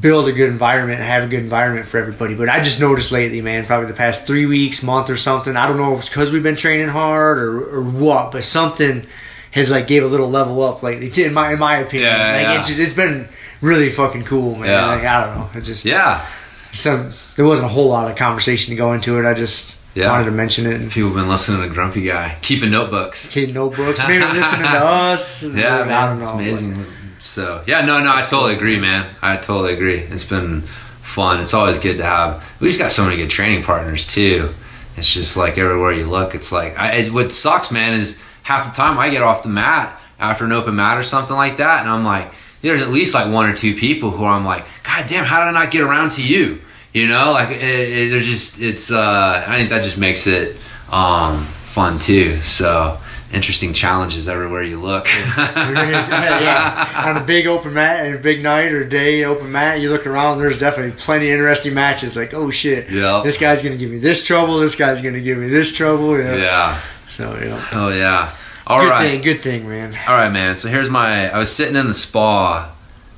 build a good environment and have a good environment for everybody. But I just noticed lately, man, probably the past 3 weeks, month or something, I don't know if it's because we've been training hard or what, but something has like gave a little level up lately, in my opinion. It's been really fucking cool, man. Yeah. Like, I don't know. It just there wasn't a whole lot of conversation to go into it. I just wanted to mention it. People have been listening to Grumpy Guy, keeping notebooks, maybe listening to us. Yeah, man, I don't know. It's amazing. So, I totally agree, man. I totally agree. It's been fun. It's always good to have. We just got so many good training partners, too. It's just like everywhere you look, it's like, what sucks, man, is half the time I get off the mat after an open mat or something like that, and I'm like, there's at least like one or two people who I'm like, God damn, how did I not get around to you? I think that just makes it fun, too. So, interesting challenges everywhere you look. On a big open mat and a big night or day open mat, you look around, there's definitely plenty of interesting matches. Like, oh shit, this guy's going to give me this trouble, this guy's going to give me this trouble. Yeah. So, Oh, yeah. Good thing, man. All right, man. So here's I was sitting in the spa,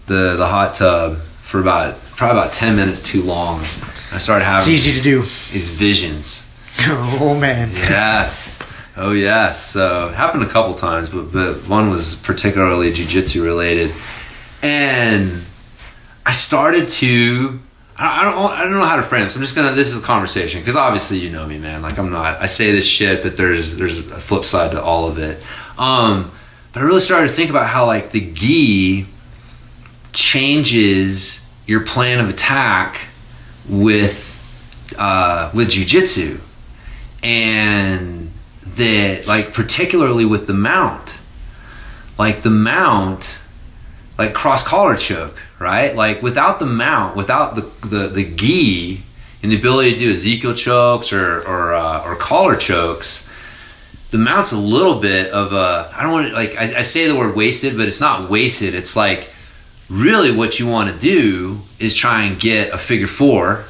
the hot tub, for probably about 10 minutes too long. I started having it's easy to do. These visions. Oh, man. Yes. Oh, yes. So it happened a couple times, but one was particularly jiu-jitsu related. And I started to, I don't know how to frame this. This is a conversation, because obviously you know me, man. Like, I say this shit, but there's a flip side to all of it. But I really started to think about how, like, the gi changes your plan of attack with jiu-jitsu. And that, like, particularly with the mount, like cross collar choke, right? Like, without the mount, without the gi and the ability to do Ezekiel chokes or collar chokes, the mount's a little bit of I don't want to, like, I say the word wasted, but it's not wasted. It's like, really what you want to do is try and get a figure four.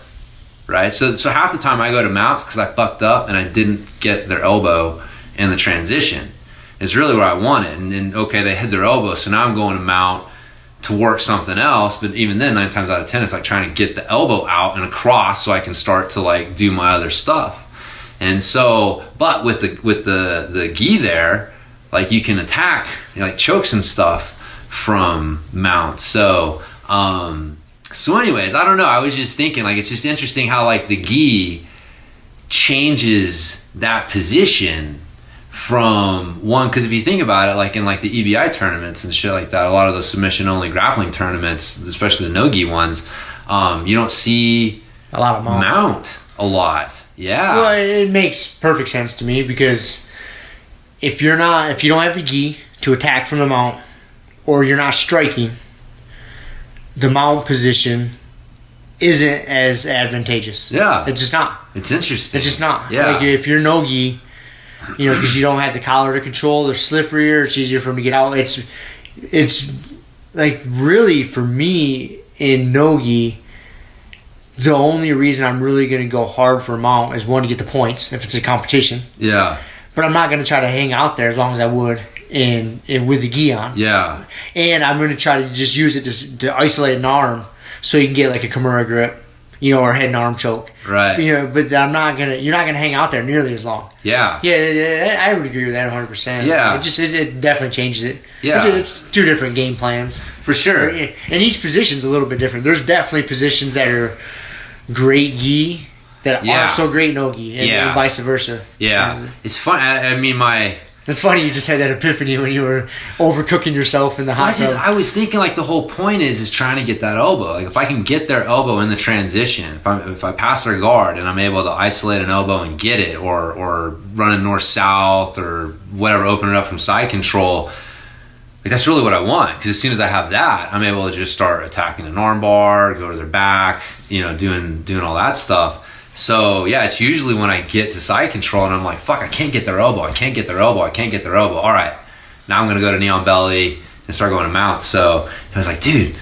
Right, so half the time I go to mounts because I fucked up and I didn't get their elbow in the transition. It's really what I wanted, and then okay, they hit their elbow, so now I'm going to mount to work something else. But even then, 9 times out of 10, it's like trying to get the elbow out and across so I can start to, like, do my other stuff. And so, but with the gi there, like, you can attack, like, chokes and stuff from mounts. So anyways, I don't know. I was just thinking, like, it's just interesting how, like, the gi changes that position from one, because if you think about it, like, in, like, the EBI tournaments and shit like that, a lot of those submission-only grappling tournaments, especially the no-gi ones, you don't see a lot of mount. a lot. Yeah. Well, it makes perfect sense to me because if you don't have the gi to attack from the mount, or you're not striking, the mount position isn't as advantageous. Yeah. It's just not. It's interesting. It's just not. Yeah. Like if you're no gi, because you don't have the collar to control, they're slipperier. It's easier for them to get out. It's like really for me in no gi, the only reason I'm really going to go hard for a mount is one, to get the points if it's a competition. Yeah. But I'm not going to try to hang out there as long as I would in with the gi on. Yeah. And I'm going to try to just use it to isolate an arm so you can get like a Kimura grip, or head and arm choke. Right. But you're not going to hang out there nearly as long. Yeah. Yeah, I would agree with that 100%. Yeah. It definitely changes it. Yeah. It's two different game plans. For sure. And each position's a little bit different. There's definitely positions that are great gi that aren't so great no gi, and vice versa. Yeah. It's fun. I mean, it's funny you just had that epiphany when you were overcooking yourself in the hot tub. I was thinking like the whole point is trying to get that elbow. Like if I can get their elbow in the transition, if I pass their guard and I'm able to isolate an elbow and get it, or run it north-south or whatever, open it up from side control, like that's really what I want. Because as soon as I have that, I'm able to just start attacking an arm bar, go to their back, doing all that stuff. So yeah, it's usually when I get to side control and I'm like, fuck, I can't get their elbow. All right, now I'm gonna go to knee on belly and start going to mount. So I was like, dude,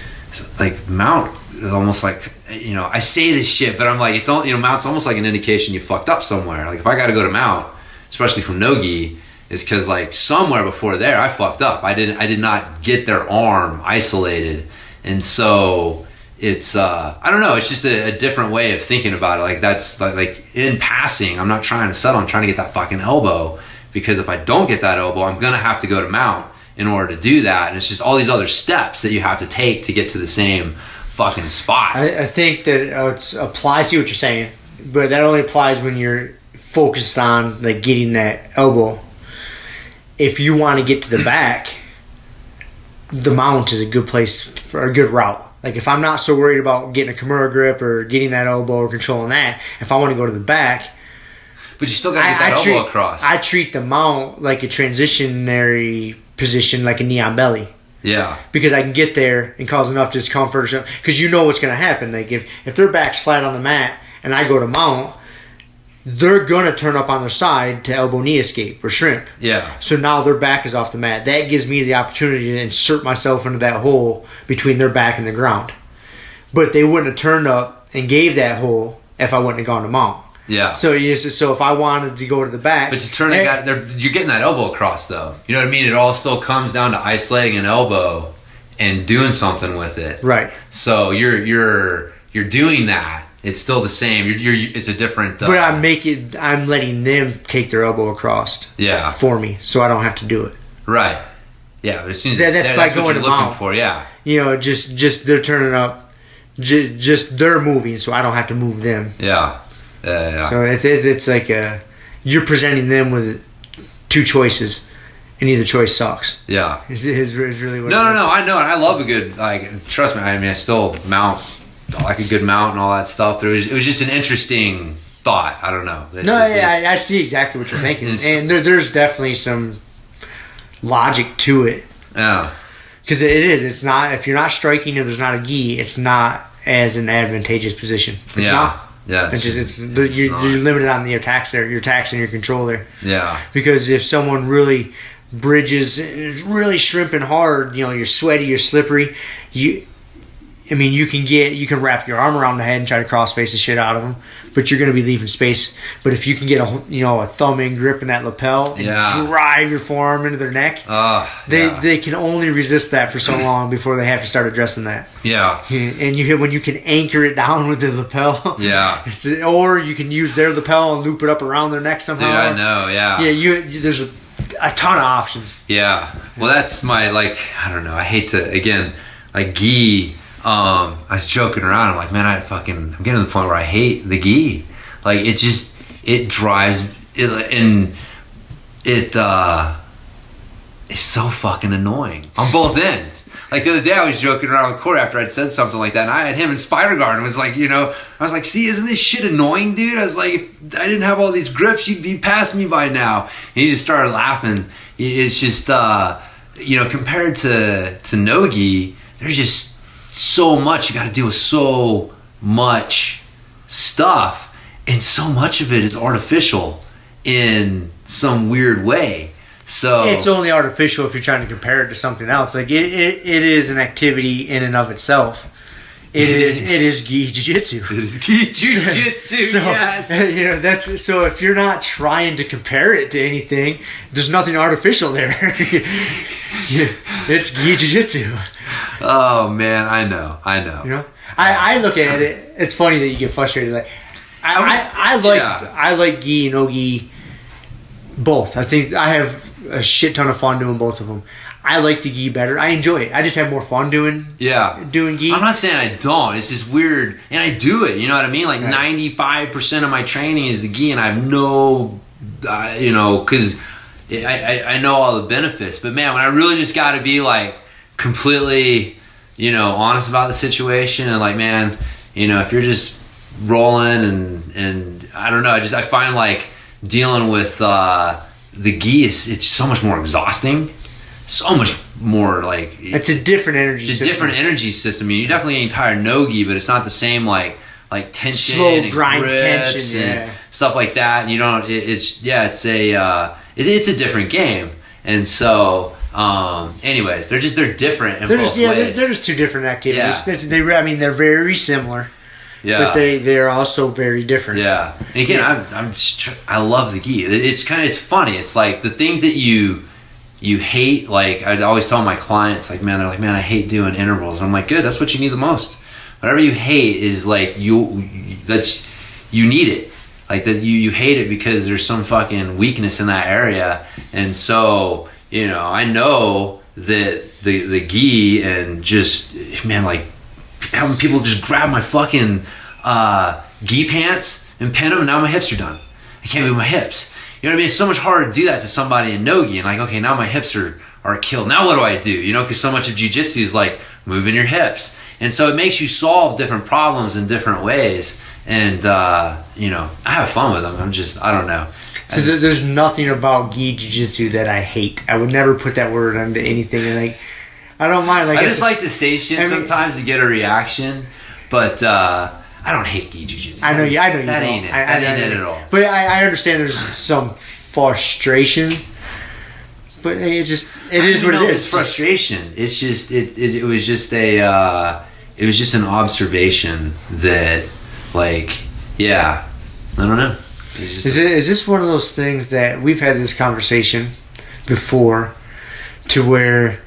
like mount is almost like, I say this shit, but I'm like, it's all, mount's almost like an indication you fucked up somewhere. Like if I got to go to mount, especially from no gi, is because like somewhere before there I fucked up. I did not get their arm isolated, and so. It's I don't know, it's just a different way of thinking about it. Like that's like in passing, I'm not trying to settle, I'm trying to get that fucking elbow, because if I don't get that elbow, I'm gonna have to go to mount in order to do that, and it's just all these other steps that you have to take to get to the same fucking spot. I think that I see what you're saying, but that only applies when you're focused on like getting that elbow. If you want to get to the back, the mount is a good place for a good route. Like if I'm not so worried about getting a Kimura grip or getting that elbow or controlling that, if I want to go to the back, but you still got to get that elbow across. I treat the mount like a transitionary position, like a knee on belly. Yeah. Because I can get there and cause enough discomfort. Because you know what's going to happen. Like if their back's flat on the mat and I go to mount, they're going to turn up on their side to elbow knee escape or shrimp. Yeah. So now their back is off the mat. That gives me the opportunity to insert myself into that hole between their back and the ground. But they wouldn't have turned up and gave that hole if I wouldn't have gone to mount. Yeah. So if I wanted to go to the back, but you're getting that elbow across though. You know what I mean? It all still comes down to isolating an elbow and doing something with it. Right. So you're doing that. It's still the same. It's a different. But I'm letting them take their elbow across. Yeah. For me, so I don't have to do it. Right. Yeah. But as soon as that's by going what you're to looking mount. for. Yeah. Just they're turning up. Just they're moving, so I don't have to move them. Yeah. Yeah. So it's like you're presenting them with two choices, and either choice sucks. Yeah. Is really what. No. I know, and I love a good trust me. I mean, I still mount. I like a good mount and all that stuff, but it was just an interesting thought. I don't know. I see exactly what you're thinking, and there's definitely some logic to it. Yeah, because it is. It's not if you're not striking and there's not a gi, it's not as an advantageous position. It's not. Yeah, you're limited on the attacks there. Your attacks and your control there. Yeah, because if someone really bridges, is really shrimping hard, you're sweaty, you're slippery, you can wrap your arm around the head and try to cross face the shit out of them, but you're going to be leaving space. But if you can get a thumb in grip in that lapel and drive your forearm into their neck, they can only resist that for so long before they have to start addressing that. Yeah. And when you can anchor it down with the lapel, or you can use their lapel and loop it up around their neck somehow. Dude, I know. Yeah. Yeah. There's a ton of options. Yeah. Well, that's my I don't know. I hate to again gi. I was joking around. I'm like, man, I'm getting to the point where I hate the gi. Like it drives it, and it is so fucking annoying on both ends. Like the other day, I was joking around the court after I'd said something like that, and I had him in Spider Guard, and was like, I was like, see, isn't this shit annoying, dude? I was like, if I didn't have all these grips, you'd be past me by now. And he just started laughing. It's just, compared to no-gi, there's just so much. You got to deal with so much stuff, and so much of it is artificial in some weird way. So it's only artificial if you're trying to compare it to something else. Like it is an activity in and of itself. It is gi jiu-jitsu. It is gi jiu-jitsu. So, yes. That's so. If you're not trying to compare it to anything, there's nothing artificial there. It's gi jiu-jitsu. Oh man, I know. I look at it. It's funny that you get frustrated. Like I like gi and no-gi both. I think I have a shit ton of fun doing both of them. I like the gi better. I enjoy it. I just have more fun doing gi. I'm not saying I don't. It's just weird, and I do it. You know what I mean? Like 95% of my training is the gi, and I have no, because I know all the benefits. But man, when I really just got to be like completely, honest about the situation, and like, man, if you're just rolling and I don't know, I find like dealing with the gi it's so much more exhausting, so much more like it's a different energy system. Different energy system. I mean, you definitely ain't tired no-gi, but it's not the same like tension, slow and grind grips tension, and stuff like that. You don't. It's a different game, and so anyways, they're different in both ways. They're just two different activities. Yeah. They're very similar. Yeah. But they're also very different. Yeah. And again, I love the gi. It's funny. It's like the things that you hate. Like I always tell my clients, like, man, I hate doing intervals. I'm like, good. That's what you need the most. Whatever you hate is like you need it. Like that you hate it because there's some fucking weakness in that area. And so I know that the gi and just like having people just grab my fucking gi pants and pin them, and now my hips are done. I can't move my hips. You know what I mean? It's so much harder to do that to somebody in no-gi, and like, okay, now my hips are killed. Now what do I do? Because so much of jiu-jitsu is like moving your hips. And so it makes you solve different problems in different ways. And, I have fun with them. I don't know. So there's nothing about gi jiu-jitsu that I hate. I would never put that word onto anything. And like, I don't mind. Like, I just like to say shit sometimes to get a reaction, but I don't hate gi jiu-jitsu. I know you That don't. ain't it. That ain't it at all. But I understand there's some frustration. But it is what it is. It's frustration. It's just it was just it was just an observation that, like, yeah, I don't know. Is this one of those things that we've had this conversation before, to where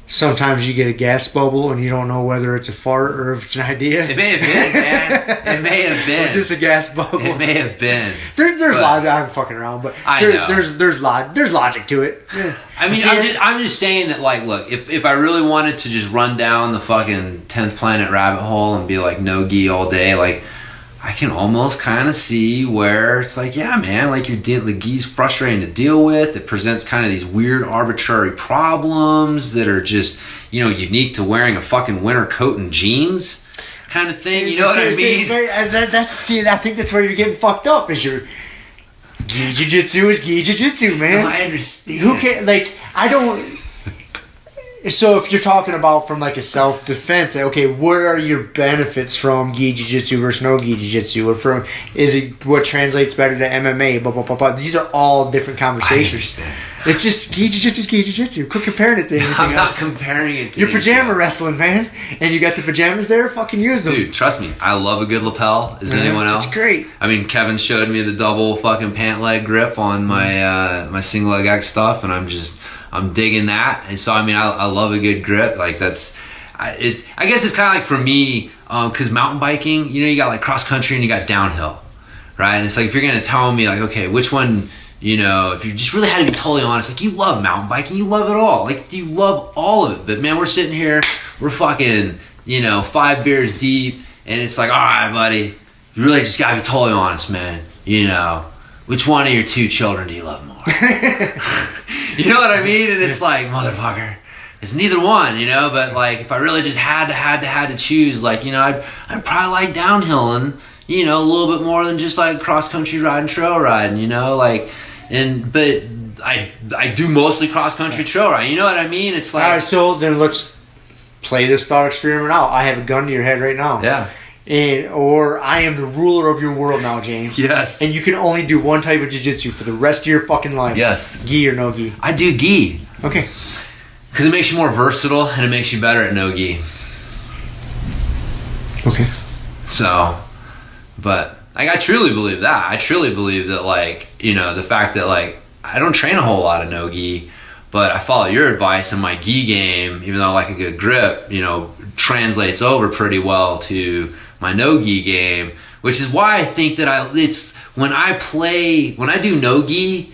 sometimes you get a gas bubble and you don't know whether it's a fart or if it's an idea? It may have been, man. It may have been. Is this a gas bubble? It may have been. There's logic. I'm fucking around, but there's logic to it. Yeah. I mean, I'm just saying that, like, look, if I really wanted to just run down the fucking 10th planet rabbit hole and be like no gi all day, like, I can almost kind of see where it's like, yeah, man, like the gi's frustrating to deal with. It presents kind of these weird arbitrary problems that are just, unique to wearing a fucking winter coat and jeans kind of thing. You know what I mean? I think that's where you're getting fucked up. Is your gi jiu-jitsu is gi jiu-jitsu, man. No, I understand. Who can, like, I don't. So if you're talking about from like a self-defense, okay, what are your benefits from gi jiu-jitsu versus no gi jiu-jitsu? Or is it what translates better to MMA? Blah, blah, blah, blah. These are all different conversations. I understand. It's just gi jiu-jitsu is gi jiu-jitsu. Quit comparing it to anything I'm else. not comparing it to You're pajama wrestling, man. And you got the pajamas there, fucking use them. Dude, trust me, I love a good lapel. Is anyone else? It's great. I mean, Kevin showed me the double fucking pant leg grip on my my single leg X stuff, and I'm digging that. And so, I mean, I love a good grip. Like, I guess it's kind of like for me, because mountain biking, you got like cross country and you got downhill, right? And it's like, if you're going to tell me, like, okay, which one, if you just really had to be totally honest, like, you love mountain biking, you love it all. Like, you love all of it. But man, we're sitting here, we're fucking, 5 beers deep, and it's like, all right, buddy, you really just got to be totally honest, man. Which one of your 2 children do you love more? You know what I mean? And it's like, motherfucker, it's neither one, you know. But like, if I really just had to choose, like, you know, I'd probably like downhilling, you know, a little bit more than just like cross country riding, trail riding, you know, like, but I do mostly cross country trail riding. You know what I mean? It's like, all right, so then let's play this thought experiment out. I have a gun to your head right now. yeah. Or I am the ruler of your world now, James. Yes. And you can only do one type of jiu-jitsu for the rest of your fucking life. Yes. Gi or no gi? I do gi. Okay. Because it makes you more versatile and it makes you better at no gi. Okay. So, but like, I truly believe that. I truly believe that, like, you know, the fact that, like, I don't train a whole lot of no gi, but I follow your advice, and my gi game, even though I like a good grip, you know, translates over pretty well to my no gi game, which is why I think that it's when I do no gi,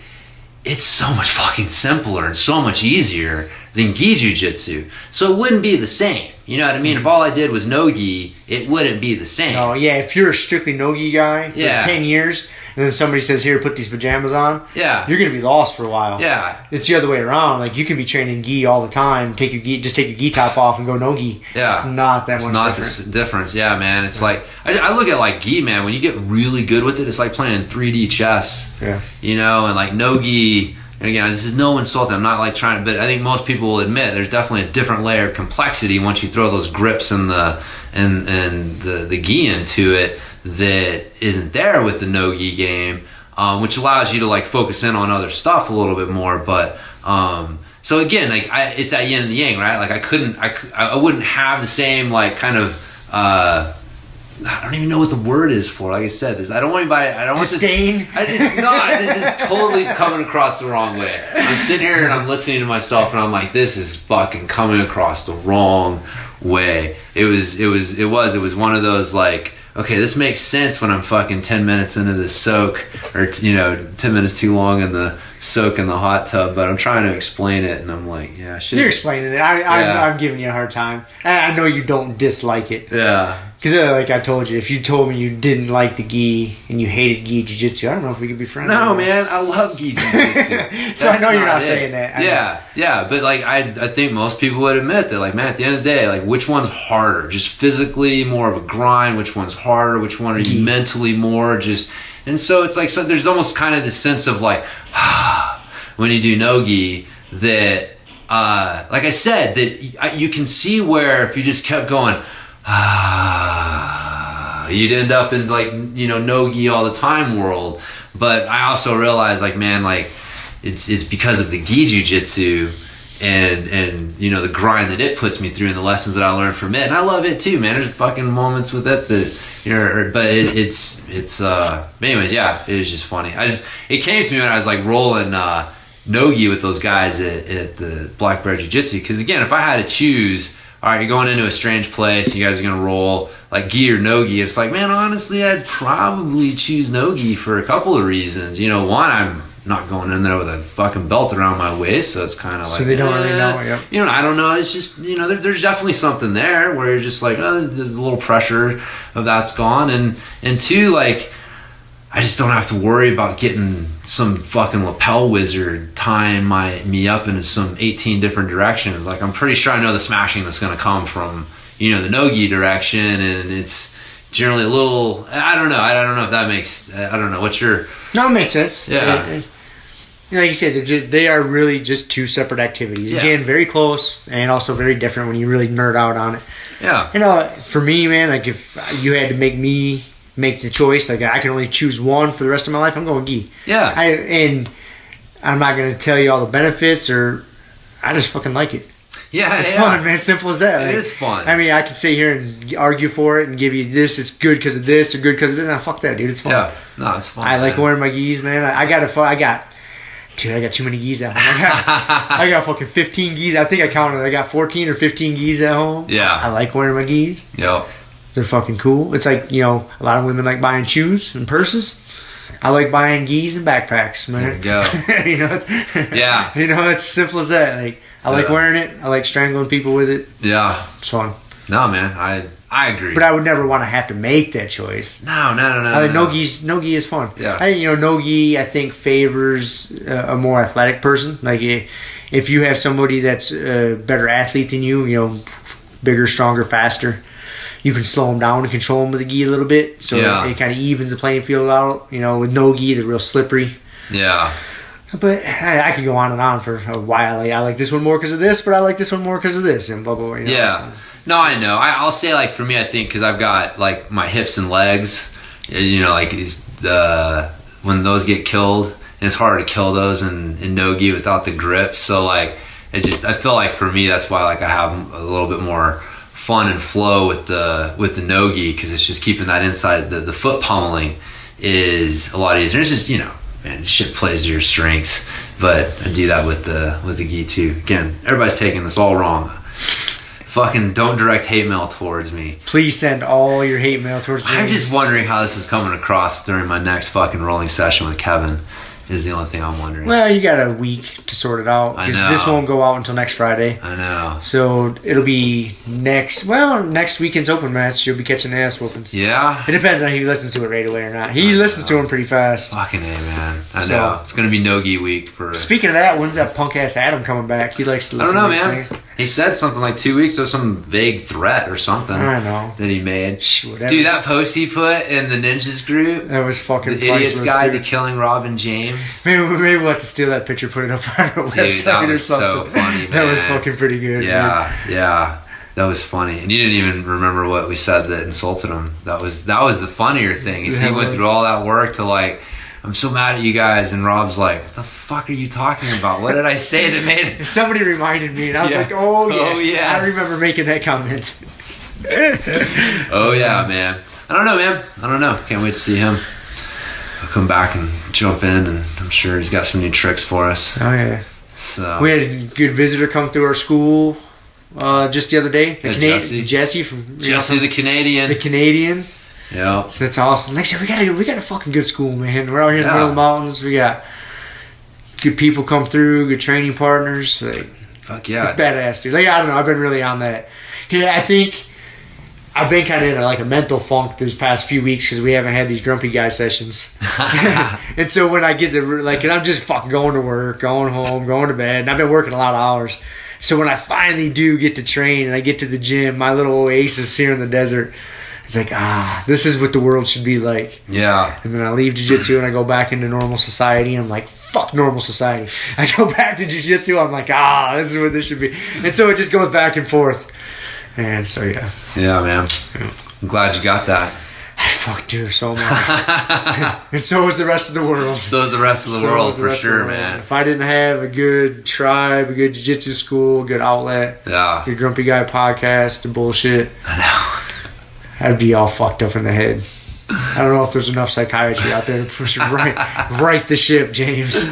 it's so much fucking simpler and so much easier than gi jiu-jitsu. So it wouldn't be the same. You know what I mean? If all I did was no gi, it wouldn't be the same. No, yeah, if you're a strictly no gi guy for Yeah. 10 years, and then somebody says, here, put these pajamas on, Yeah. you're going to be lost for a while. Yeah. It's the other way around. Like, you can be training gi all the time, just take your gi top off and go no gi. Yeah. It's not that It's much not different. the difference. Yeah, man. It's like, I look at like gi, man, when you get really good with it, it's like playing 3D chess. Yeah. You know, and like no gi, and again, this is no insult. I'm not like trying to, but I think most people will admit there's definitely a different layer of complexity once you throw those grips and the gi into it that isn't there with the no gi game, which allows you to like focus in on other stuff a little bit more. But so again, like it's that yin and the yang, right? Like I wouldn't have the same like kind of I don't even know what the word is for. Like I said, I don't want anybody. I don't want Disdain? this. It's not. This is totally coming across the wrong way. I'm sitting here and I'm listening to myself and I'm like, this is fucking coming across the wrong way. It was one of those like, okay, this makes sense when I'm fucking 10 minutes into the soak, or 10 minutes too long in the soak in the hot tub. But I'm trying to explain it and I'm like, yeah, shit. You're explaining it. I'm giving you a hard time. And I know you don't dislike it. Yeah. Because like I told you, if you told me you didn't like the gi and you hated gi jiu-jitsu, I don't know if we could be friends. No, man, I love gi jiu-jitsu. So I know you're not saying that. Yeah, but like I think most people would admit that, like, man, at the end of the day, like, which one's harder? Just physically more of a grind? Which one's harder? Which one are you mentally more just? And so it's like, so there's almost kind of this sense of like, when you do no gi, that like I said, that you can see where if you just kept going, you'd end up in like, no gi all the time world. But I also realized, like, man, like it's because of the gi jiu-jitsu and the grind that it puts me through and the lessons that I learned from it. And I love it too, man. There's fucking moments with it that but anyways, yeah, it was just funny. It came to me when I was like rolling no gi with those guys at the Black Bear Jiu-Jitsu, because again, if I had to choose, all right, you're going into a strange place, you guys are going to roll like gi or no gi, it's like, man, honestly, I'd probably choose no gi for a couple of reasons. One, I'm not going in there with a fucking belt around my waist, so it's kind of like, so they don't really know. Yep. I don't know, it's just, there's definitely something there where you're just like, oh, the little pressure of that's gone, and two, like, I just don't have to worry about getting some fucking lapel wizard tying me up into some 18 different directions. Like, I'm pretty sure I know the smashing that's going to come from, the no-gi direction, and it's generally a little, I don't know if that makes, I don't know, what's your... No, it makes sense. Yeah. Like you said, they are really just two separate activities. Yeah. Again, very close and also very different when you really nerd out on it. Yeah. For me, man, like if you had to make the choice, like I can only choose one for the rest of my life, I'm going gi. Yeah. And I'm not going to tell you all the benefits, or I just fucking like it. Yeah, it's fun, man. Simple as that. It is fun. I mean, I can sit here and argue for it and give you this. It's good because of this, or good because of this. Nah, fuck that, dude. It's fun. Yeah, no, it's fun. I like wearing my gis, man. I got too many gis at home. I got fucking 15 gis. I think I counted. I got 14 or 15 gis at home. Yeah. I like wearing my gis. Yep. They're fucking cool. It's like, a lot of women like buying shoes and purses. I like buying gis and backpacks, man. There you go. Yeah. It's simple as that. Like, I like wearing it. I like strangling people with it. Yeah. It's fun. No, man, I agree. But I would never want to have to make that choice. No. I mean, no-gi is fun. Yeah. No-gi, I think, favors a more athletic person. Like, if you have somebody that's a better athlete than you, bigger, stronger, faster, you can slow them down and control them with the gi a little bit. So it kind of evens the playing field out. With no-gi, they're real slippery. Yeah. But I could go on and on for a while. I like this one more because of this, but I like this one more because of this, and blah, blah, blah. Yeah. So. No, I know. I'll say, like, for me, I think, because I've got, like, my hips and legs, like, when those get killed, and it's harder to kill those in no-gi without the grip. So, like, I feel like, for me, that's why, like, I have a little bit more fun and flow with the no-gi, because it's just keeping that inside. The foot pummeling is a lot easier. It's just, man, shit plays to your strengths. But I do that with the gi, too. Again, everybody's taking this all wrong. Fucking don't direct hate mail towards me. Please send all your hate mail towards me. I'm just wondering how this is coming across during my next fucking rolling session with Kevin. Is the only thing I'm wondering. Well, you got a week to sort it out. I Because know. this won't go out until next Friday. I know. So it'll be next weekend's open match. You'll be catching ass whoopings. Yeah? It depends on if he listens to it right away or not. He listens to them pretty fast. Fucking A, man. I So- know. It's going to be no-gi week for... Speaking of that, when's that punk ass Adam coming back? He likes to I listen don't know, to man. these things. He said something like 2 weeks ago, some vague threat or something. I know. That he made. Whatever. Dude, that post he put in the Ninjas group, That was fucking the Idiot's priceless, Guide to dude. Killing Robin James. Maybe we'll have to steal that picture, put it up on our website that or was something. so funny, man. That was fucking pretty good. Yeah. That was funny. And you didn't even remember what we said that insulted him. That was the funnier thing. Is he went through all that work to, like, I'm so mad at you guys, and Rob's like, what the fuck are you talking about? What did I say that made it? Somebody reminded me, and I was Yeah. like, oh yes. yes. I remember making that comment. Oh yeah, man. I don't know. Can't wait to see him. He'll come back and jump in, and I'm sure he's got some new tricks for us. Oh yeah. So We had a good visitor come through our school just the other day. Jesse from Jesse the Canadian. the Canadian. Yeah. So that's awesome. Like I said, we got a fucking good school, man. We're out here in the Yeah. middle of the mountains. We got good people come through, good training partners. Like, Fuck yeah. it's badass, dude. Like, I don't know. I've been really on that. Yeah, I think I've been kind of in a mental funk this past few weeks because we haven't had these Grumpy Guy sessions. And so when I get and I'm just fucking going to work, going home, going to bed, and I've been working a lot of hours. So when I finally do get to train and I get to the gym, my little oasis here in the desert, it's like, this is what the world should be like. Yeah. And then I leave jiu-jitsu and I go back into normal society and I'm like, fuck normal society. I go back to jiu-jitsu, I'm like, this is what this should be. And so it just goes back and forth. And so, yeah. Yeah, man. I'm glad you got that. I fucked her so much. And so is the rest of the world. So is the rest of the world, for sure, man. If I didn't have a good tribe, a good jiu-jitsu school, a good outlet, Yeah. good Grumpy Guy podcast and bullshit, I know. I'd be all fucked up in the head. I don't know if there's enough psychiatry out there to push right the ship, James.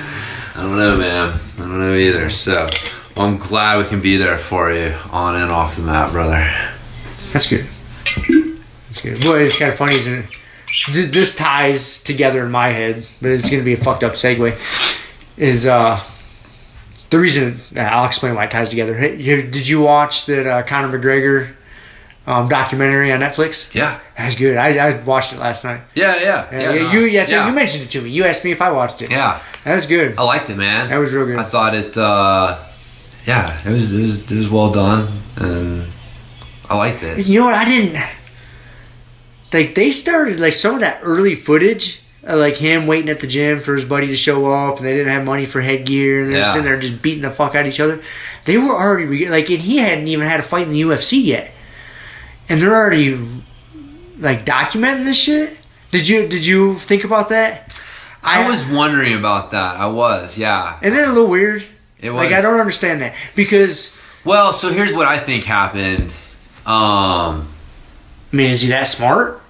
I don't know, man. I don't know either. So, I'm glad we can be there for you on and off the mat, brother. That's good. That's good. Boy, it's kind of funny, isn't it? This ties together in my head, but it's going to be a fucked up segue. Is the reason I'll explain why it ties together. Hey, did you watch that Conor McGregor documentary on Netflix? Yeah. That's good. I watched it last night. Yeah. You mentioned it to me. You asked me if I watched it. Yeah. That was good. I liked it, man. That was real good. I thought it, it was well done, and I liked it. You know what? I didn't. Like, they started, like, some of that early footage, like him waiting at the gym for his buddy to show up, and they didn't have money for headgear, and they're just in there just beating the fuck out of each other. They were already, like, and he hadn't even had a fight in the UFC yet. And they're already, like, documenting this shit? Did you think about that? I was wondering about that. I was, yeah. Isn't that a little weird? It was. Like, I don't understand that. Because, Well, so here's what I think happened. I mean, is he that smart?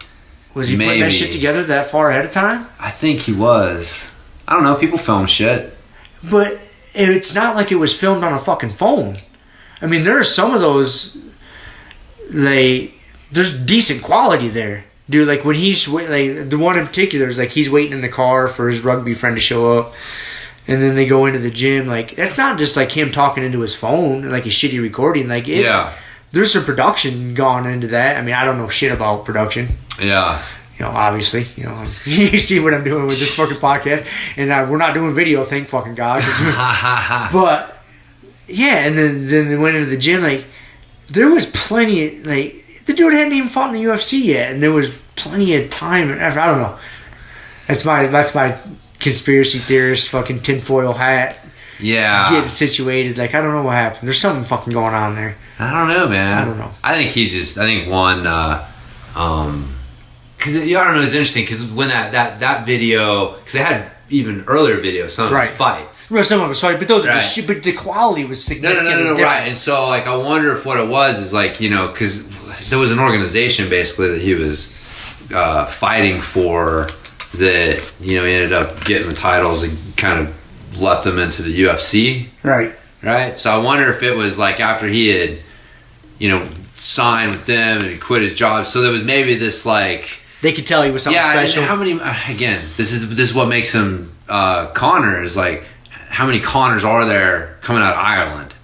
Was he putting that shit together that far ahead of time? I think he was. I don't know. People film shit. But it's not like it was filmed on a fucking phone. I mean, there are some of those, like, there's decent quality there. Dude, like, when he's, like, the one in particular is, like, he's waiting in the car for his rugby friend to show up. And then they go into the gym. Like, that's not just, like, him talking into his phone, like a shitty recording. Like, there's some production gone into that. I mean, I don't know shit about production. Yeah. You know, obviously, you know, you see what I'm doing with this fucking podcast, and we're not doing video, thank fucking God. But yeah, and then they went into the gym. Like, there was plenty. Like, the dude hadn't even fought in the UFC yet, and there was plenty of time. I don't know. That's my conspiracy theorist fucking tinfoil hat. Yeah. Getting situated. Like, I don't know what happened. There's something fucking going on there. I don't know, man. I don't know. I think one, because I don't know, it's interesting because when that video, because they had even earlier videos, some of his fights. Well, some of his fights, but those are the but the quality was significantly different. Right. And so, like, I wonder if what it was is, like, you know, because there was an organization basically that he was fighting for that, you know, he ended up getting the titles and kind of leapt him into the UFC. Right. So I wonder if it was like after he had, you know, signed with them and he quit his job. So there was maybe this, like, they could tell he was something special. And how many? Again, this is what makes him Connor, is like, how many Connors are there coming out of Ireland,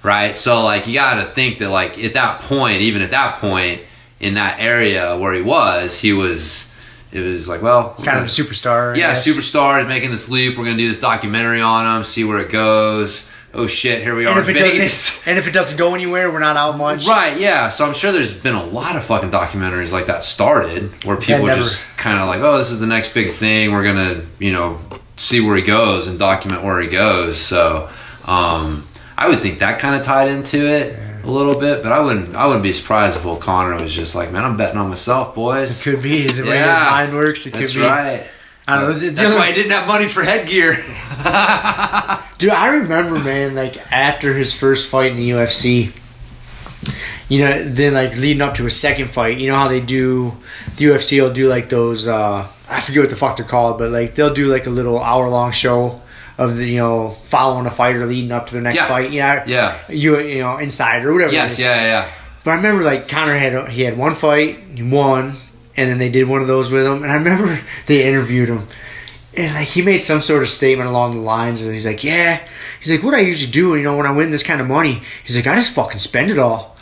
right? So, like, you got to think that, like, at that point, even at that point in that area where he was, it was like, well, kind of a superstar. Yeah, superstar is making this leap. We're gonna do this documentary on him, see where it goes. Oh shit, here we are in Vegas. And if it doesn't go anywhere, we're not out much. Right, yeah. So I'm sure there's been a lot of fucking documentaries like that started where people just kind of like, oh, this is the next big thing. We're going to, you know, see where he goes and document where he goes. So I would think that kind of tied into it a little bit, but I wouldn't be surprised if O'Connor was just like, man, I'm betting on myself, boys. It could be. The way his mind works, it could be. That's right. I don't know. That's why he didn't have money for headgear. Dude, I remember, man, like, after his first fight in the UFC, you know, then, like, leading up to his second fight, you know how they do, the UFC will do, like, those, I forget what the fuck they're called, but, like, they'll do, like, a little hour-long show of the, you know, following a fighter leading up to their next fight. Yeah. You know, inside or whatever. Yes, yeah. But I remember, like, Conor had one fight, he won, and then they did one of those with him, and I remember they interviewed him. And, like, he made some sort of statement along the lines, and he's like, what I usually do, you know, when I win this kind of money, he's like, I just fucking spend it all.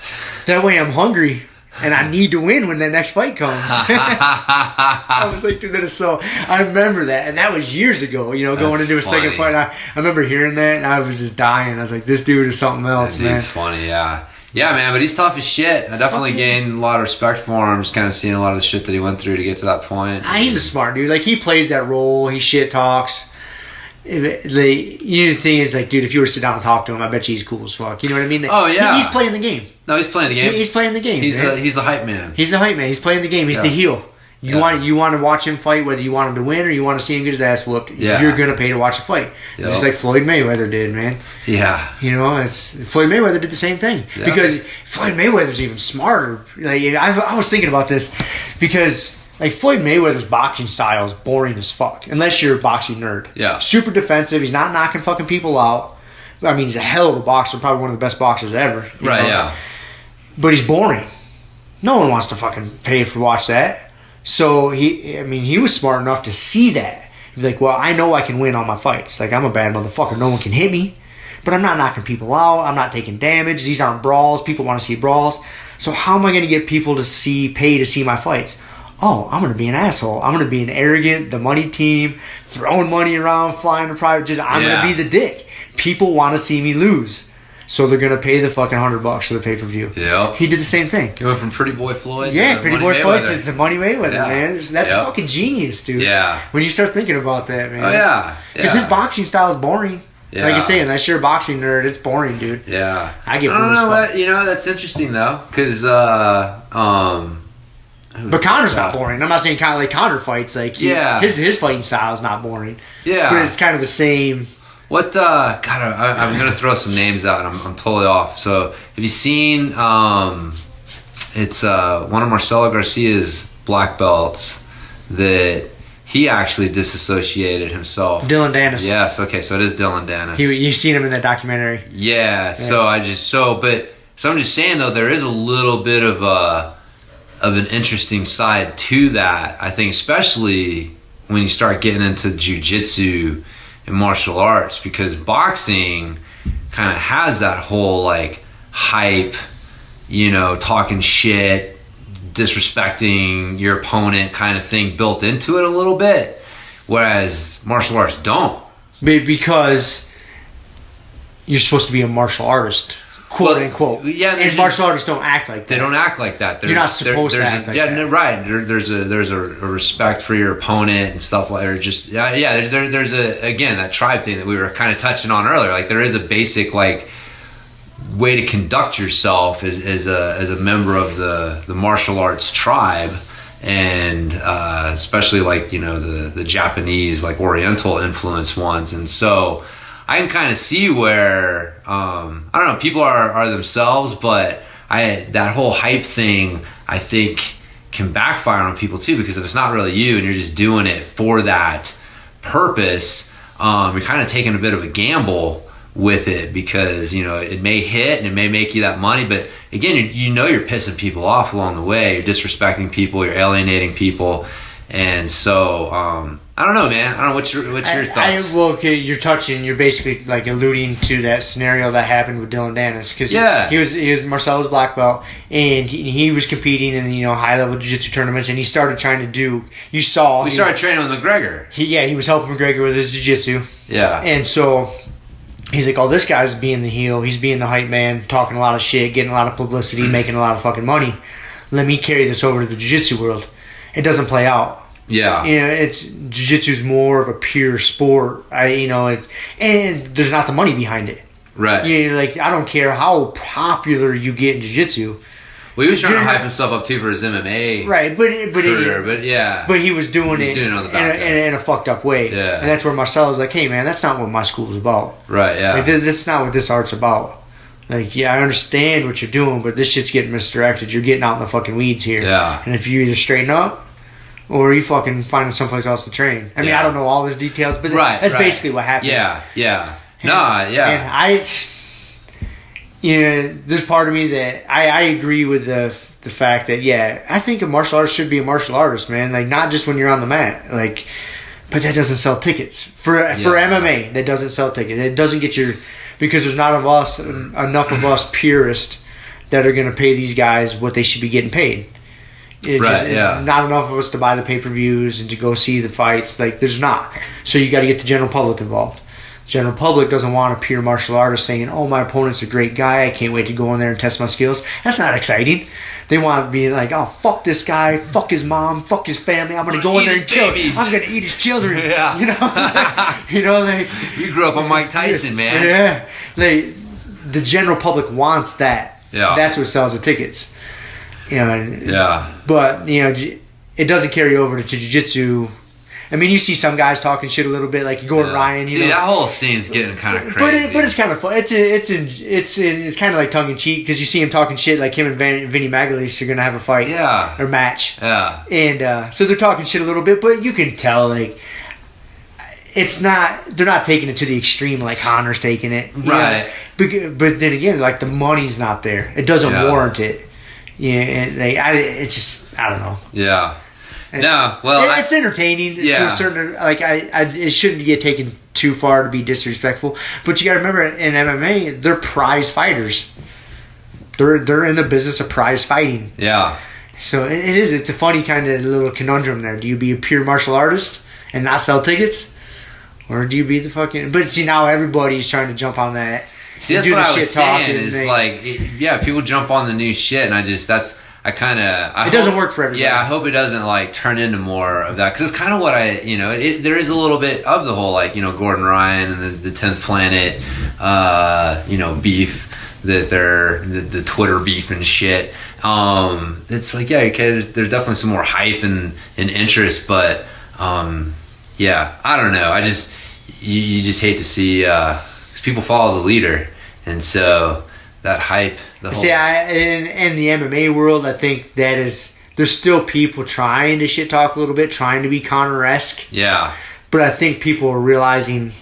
That way I'm hungry, and I need to win when that next fight comes. I was like, dude, that is so... I remember that, and that was years ago, you know, going into a second fight. I remember hearing that, and I was just dying. I was like, this dude is something else, man. He's funny, yeah. Yeah, man, but he's tough as shit. I definitely gained a lot of respect for him, just kind of seeing a lot of the shit that he went through to get to that point. He's a smart dude. Like, he plays that role. He shit talks. You know, the thing is, like, dude, if you were to sit down and talk to him, I bet you he's cool as fuck. You know what I mean? Like, oh, yeah. He's playing the game. No, he's playing the game. He's playing the game. He's a hype man. He's a hype man. He's playing the game. He's the heel. You want to watch him fight, whether you want him to win or you want to see him get his ass whooped. Yeah. You're gonna pay to watch a fight, just like Floyd Mayweather did, man. Yeah, you know, Floyd Mayweather did the same thing because Floyd Mayweather's even smarter. Like, I was thinking about this because, like, Floyd Mayweather's boxing style is boring as fuck unless you're a boxing nerd. Yeah, super defensive. He's not knocking fucking people out. I mean, he's a hell of a boxer, probably one of the best boxers ever. Right? know? Yeah, but he's boring. No one wants to fucking pay for watch that. So he was smart enough to see that. He's like, well, I know I can win all my fights. Like, I'm a bad motherfucker. No one can hit me. But I'm not knocking people out. I'm not taking damage. These aren't brawls. People want to see brawls. So how am I going to get people to pay to see my fights? Oh, I'm going to be an asshole. I'm going to be an arrogant, the money team, throwing money around, flying to private jets. I'm going to be the dick. People want to see me lose. So they're gonna pay the fucking $100 for the pay-per-view. Yeah, he did the same thing. He went from Pretty Boy Floyd, to Pretty Boy Floyd to the Money Mayweather, man. That's fucking genius, dude. Yeah, when you start thinking about that, man. Oh yeah, because his boxing style is boring. Yeah. Like you're saying, unless you're a boxing nerd, it's boring, dude. Yeah, I get. I don't know what you know. That's interesting though, because but Conor's not boring. I'm not saying Conor fights like his fighting style is not boring. Yeah, but it's kind of the same. What God, I'm gonna throw some names out. I'm totally off. So have you seen? It's one of Marcelo Garcia's black belts that he actually disassociated himself. Dylan Dennis. Yes. Okay. So it is Dylan Dennis. You've seen him in that documentary. Yeah. So I'm just saying though, there is a little bit of an interesting side to that. I think, especially when you start getting into jiu-jitsu and martial arts, because boxing kind of has that whole like hype talking shit, disrespecting your opponent kind of thing built into it a little bit, whereas martial arts don't. Because you're supposed to be a martial artist, quote unquote. Yeah, and martial artists don't act like that. They don't act like that. You're not supposed to act like that. Yeah, right. There's a respect for your opponent and stuff like that. There's that tribe thing that we were kind of touching on earlier. Like there is a basic like way to conduct yourself as a member of the martial arts tribe. And especially like the Japanese like Oriental influence ones, and so I can kind of see where I don't know, people are themselves, but that whole hype thing I think can backfire on people too, because if it's not really you and you're just doing it for that purpose, you're kind of taking a bit of a gamble with it, because it may hit and it may make you that money, but again, you're pissing people off along the way. You're disrespecting people, you're alienating people, and so I don't know, man. I don't know what's your thoughts. You're basically like alluding to that scenario that happened with Dylan Dennis, because he was Marcelo's black belt, and he was competing in high level jiu-jitsu tournaments, and he started trying to do. We started training with McGregor. He was helping McGregor with his jiu-jitsu. Yeah, and so. He's like, oh, this guy's being the heel. He's being the hype man, talking a lot of shit, getting a lot of publicity, making a lot of fucking money. Let me carry this over to the jiu-jitsu world. It doesn't play out. Yeah. It's jiu-jitsu's more of a pure sport. And there's not the money behind it. Right. I don't care how popular you get in jiu-jitsu. Well, he was trying to hype himself up too for his MMA career, but he was doing it on the back in a fucked up way. Yeah. And that's where Marcelo's like, hey man, that's not what my school's about. Right, yeah. That's not what this art's about. Like, yeah, I understand what you're doing, but this shit's getting misdirected. You're getting out in the fucking weeds here. Yeah. And if you either straighten up or you fucking find someplace else to train. I mean, I don't know all those details, but that's basically what happened. Yeah. And there's part of me that I agree with the fact that I think a martial artist should be a martial artist, man. Like, not just when you're on the mat, like, but that doesn't sell tickets for MMA. That doesn't sell tickets. It doesn't get because there's not enough of us purists that are going to pay these guys what they should be getting paid. Not enough of us to buy the pay-per-views and to go see the fights. Like, there's not. So you got to get the general public involved. General public doesn't want a pure martial artist saying, oh, my opponent's a great guy, I can't wait to go in there and test my skills. That's not exciting. They want to be like, oh, fuck this guy, fuck his mom, fuck his family, I'm going to go in there and kill him. I'm going to eat his children. Yeah. You grew up on Mike Tyson, man. Yeah. The general public wants that. Yeah. That's what sells the tickets. Yeah. But, it doesn't carry over to jiu-jitsu. I mean, you see some guys talking shit a little bit, like Gordon Ryan. Dude, that whole scene's getting kind of crazy. But it's kind of fun. It's kind of like tongue in cheek, because you see him talking shit, like him and Vinny Magalhaes are gonna have a fight, or match, and so they're talking shit a little bit, but you can tell like they're not taking it to the extreme like Connor's taking it, right? But then again, like the money's not there. It doesn't warrant it. Yeah, and it's just I don't know. Yeah. No, well, it's entertaining to a certain like it shouldn't get taken too far to be disrespectful. But you got to remember, in MMA, they're prize fighters. They're in the business of prize fighting. Yeah. So it's a funny kind of little conundrum there. Do you be a pure martial artist and not sell tickets, or do you be the fucking? But see, now everybody's trying to jump on that. See, that's what I was saying. Is like, people jump on the new shit, and it doesn't work for everybody. Yeah, I hope it doesn't like turn into more of that, because it's kind of what there is a little bit of the whole like Gordon Ryan and the 10th Planet beef that they're the Twitter beef and shit. It's like okay, there's definitely some more hype and interest, but I don't know. You just hate to see because people follow the leader, and so. That hype. In the MMA world, I think there's still people trying to shit talk a little bit, trying to be Conor-esque. Yeah. But I think people are realizing,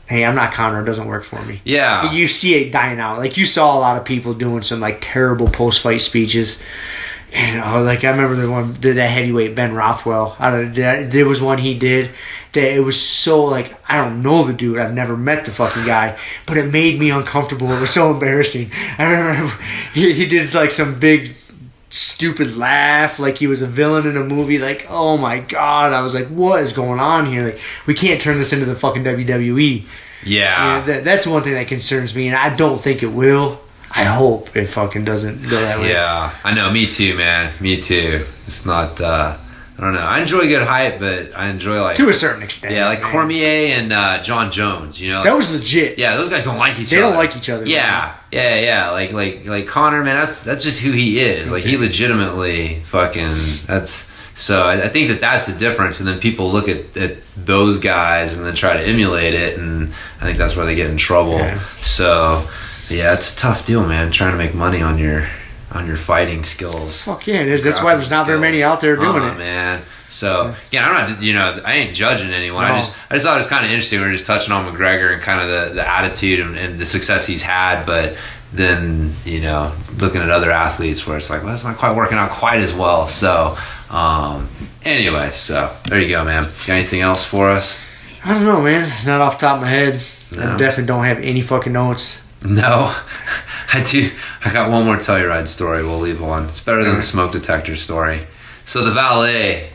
hey, I'm not Conor. It doesn't work for me. Yeah. You see it dying out. Like, you saw a lot of people doing some, like, terrible post-fight speeches. And, like, I remember that heavyweight Ben Rothwell. There was one he did. that it was so like, I don't know the dude. I've never met the fucking guy, but it made me uncomfortable. It was so embarrassing. I remember he did like some big stupid laugh like he was a villain in a movie. Like, oh my God. I was like, what is going on here? Like, we can't turn this into the fucking WWE. Yeah. That's one thing that concerns me, and I don't think it will. I hope it fucking doesn't go that way. Yeah, I know. Me too, man. Me too. It's not. I don't know. I enjoy good hype, but I enjoy like to a certain extent. Yeah, like Cormier and John Jones. You know, that was legit. Yeah, those guys don't like each other. They don't like each other. Yeah, yeah. Like Connor, man. That's just who he is. Like he legitimately fucking. That's. So I think that's the difference, and then people look at those guys and then try to emulate it, and I think that's where they get in trouble. Yeah. So. Yeah, it's a tough deal, man. Trying to make money on your fighting skills. Fuck yeah, it is. That's why there's not very many out there doing it, man. So yeah, I'm not. I ain't judging anyone. No. I just thought it was kind of interesting. We were just touching on McGregor and kind of the attitude and the success he's had, but then looking at other athletes where it's like, well, it's not quite working out quite as well. So anyway, so there you go, man. Got anything else for us? I don't know, man. Not off the top of my head. No. I definitely don't have any fucking notes. No, I do. I got one more Telluride story. We'll leave one. It's better than the smoke detector story. So the valet,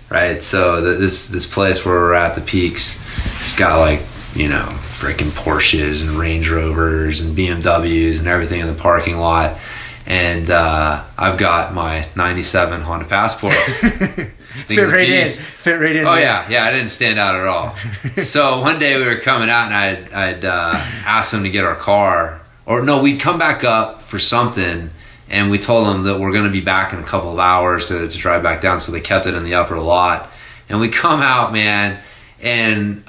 right? So this place where we're at, the Peaks, it's got like freaking Porsches and Range Rovers and BMWs and everything in the parking lot. And I've got my '97 Honda Passport. Fit right in. Oh yeah, I didn't stand out at all. So one day we were coming out, and I'd asked them to get our car, or no, we'd come back up for something, and we told them that we're going to be back in a couple of hours to drive back down. So they kept it in the upper lot, and we come out, man, and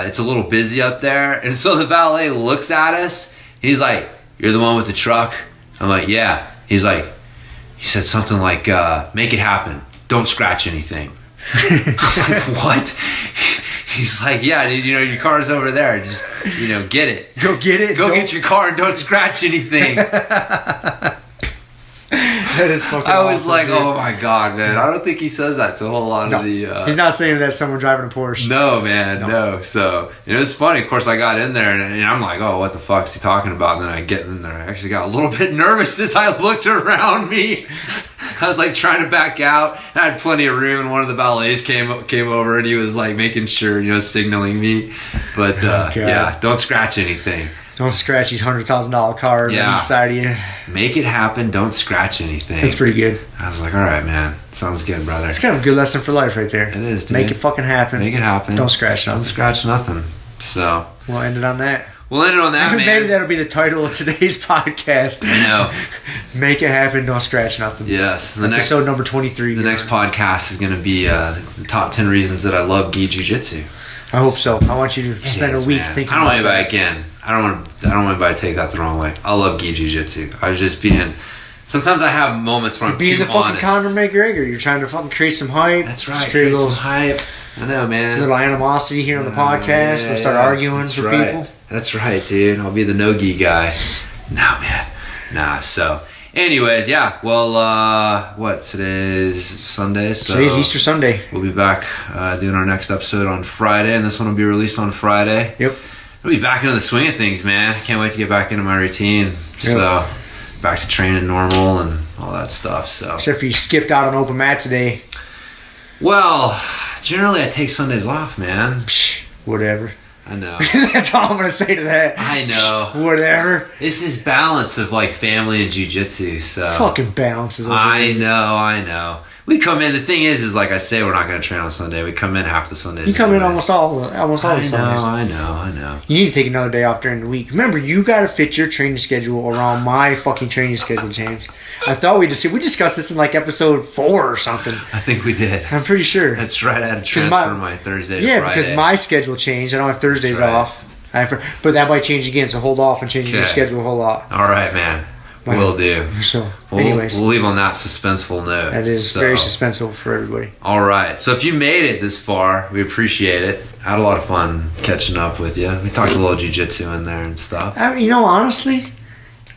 it's a little busy up there, and so the valet looks at us. He's like, "You're the one with the truck?" I'm like, "Yeah." He's like, he said something like, "Make it happen. Don't scratch anything." I'm like, what? He's like, "Yeah, your car's over there. Just, get it. Go get it. Go get your car and don't scratch anything." That is fucking I was awesome, like, dude. Oh my God, man. I don't think he says that to a whole lot of the... He's not saying that someone driving a Porsche. No, man, no. So, it was funny. Of course, I got in there, and I'm like, oh, what the fuck is he talking about? And then I get in there. I actually got a little bit nervous as I looked around me. I was like trying to back out. I had plenty of room, and one of the valets came over, and he was like making sure, signaling me. But yeah, don't scratch anything. Don't scratch these $100,000 cars on each side of you. Make it happen. Don't scratch anything. It's pretty good. I was like, all right, man. Sounds good, brother. It's kind of a good lesson for life right there. It is, dude. Make it fucking happen. Make it happen. Don't scratch nothing. Don't scratch nothing. So we'll end it on that. Man. Maybe that'll be the title of today's podcast. I know. Make it happen. Don't scratch nothing. Yes. Episode number 23. The next podcast is going to be the top 10 reasons that I love gi jiu-jitsu. I hope so. I want you to spend a week thinking about that. I don't want anybody to take that the wrong way. I love gi jiu-jitsu. I was just being... Sometimes I have moments where I'm being too the fucking honest. Conor McGregor. You're trying to fucking create some hype. That's right. Create some hype. I know, man. A little animosity here on the podcast. We'll start arguing for people. That's right, dude. I'll be the no-gi guy. No, man. Nah, so... Anyways, yeah. Well, today's Sunday. So today's Easter Sunday. We'll be back doing our next episode on Friday, and this one will be released on Friday. Yep. We'll be back into the swing of things, man. Can't wait to get back into my routine. Yep. So, back to training normal and all that stuff. So, except for you skipped out on open mat today. Well, generally I take Sundays off, man. Psh, whatever. I know. That's all I'm going to say to that. I know. Whatever. It's this balance of like family and jiu-jitsu, so... Fucking balances. I know. We come in, the thing is like I say, we're not going to train on Sunday. We come in half the Sundays. You come in almost all the Sundays. I know. You need to take another day off during the week. Remember, you got to fit your training schedule around my fucking training schedule, James. I thought we discussed this in like episode 4 or something. I think we did. I'm pretty sure. That's right. I had to transfer my Thursday to Friday. Yeah, because my schedule changed. I don't have Thursdays off. But that might change again, so hold off on changing your schedule a whole lot. All right, man. Will do. So, anyways. We'll leave on that suspenseful note. That is very suspenseful for everybody. All right. So if you made it this far, we appreciate it. I had a lot of fun catching up with you. We talked a little jiu-jitsu in there and stuff. Honestly,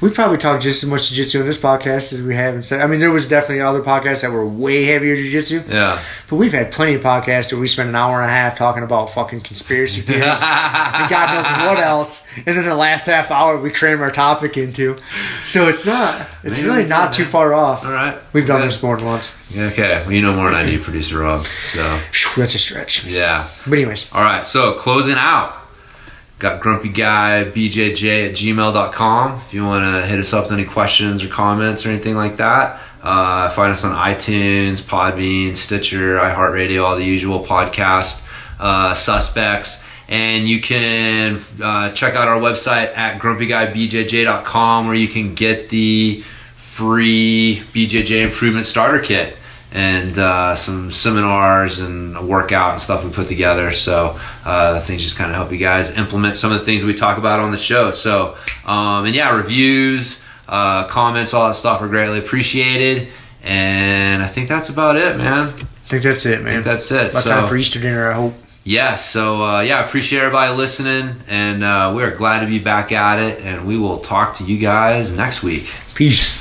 We probably talk just as much jiu-jitsu in this podcast as we have in... I mean, there was definitely other podcasts that were way heavier jiu-jitsu. Yeah. But we've had plenty of podcasts where we spent an hour and a half talking about fucking conspiracy theories and God knows what else. And then the last half hour we cram our topic into. So it's really not too far off. All right. We've done this more than once. Okay. Well, you know more than I do, Producer Rob. So that's a stretch. Yeah. But anyways. All right. So closing out. Got Grumpy Guy BJJ at gmail.com if you want to hit us up with any questions or comments or anything like that. Find us on iTunes, Podbean, Stitcher, iHeartRadio, all the usual podcast suspects. And you can check out our website at grumpyguybjj.com where you can get the free BJJ Improvement Starter Kit and some seminars and a workout and stuff we put together. So things just kind of help you guys implement some of the things we talk about on the show. So, and yeah, reviews, comments, all that stuff are greatly appreciated. And I think that's about it, man. I think that's it, man. That's it. About time for Easter dinner, I hope. Yeah, so yeah, I appreciate everybody listening. And we are glad to be back at it. And we will talk to you guys next week. Peace.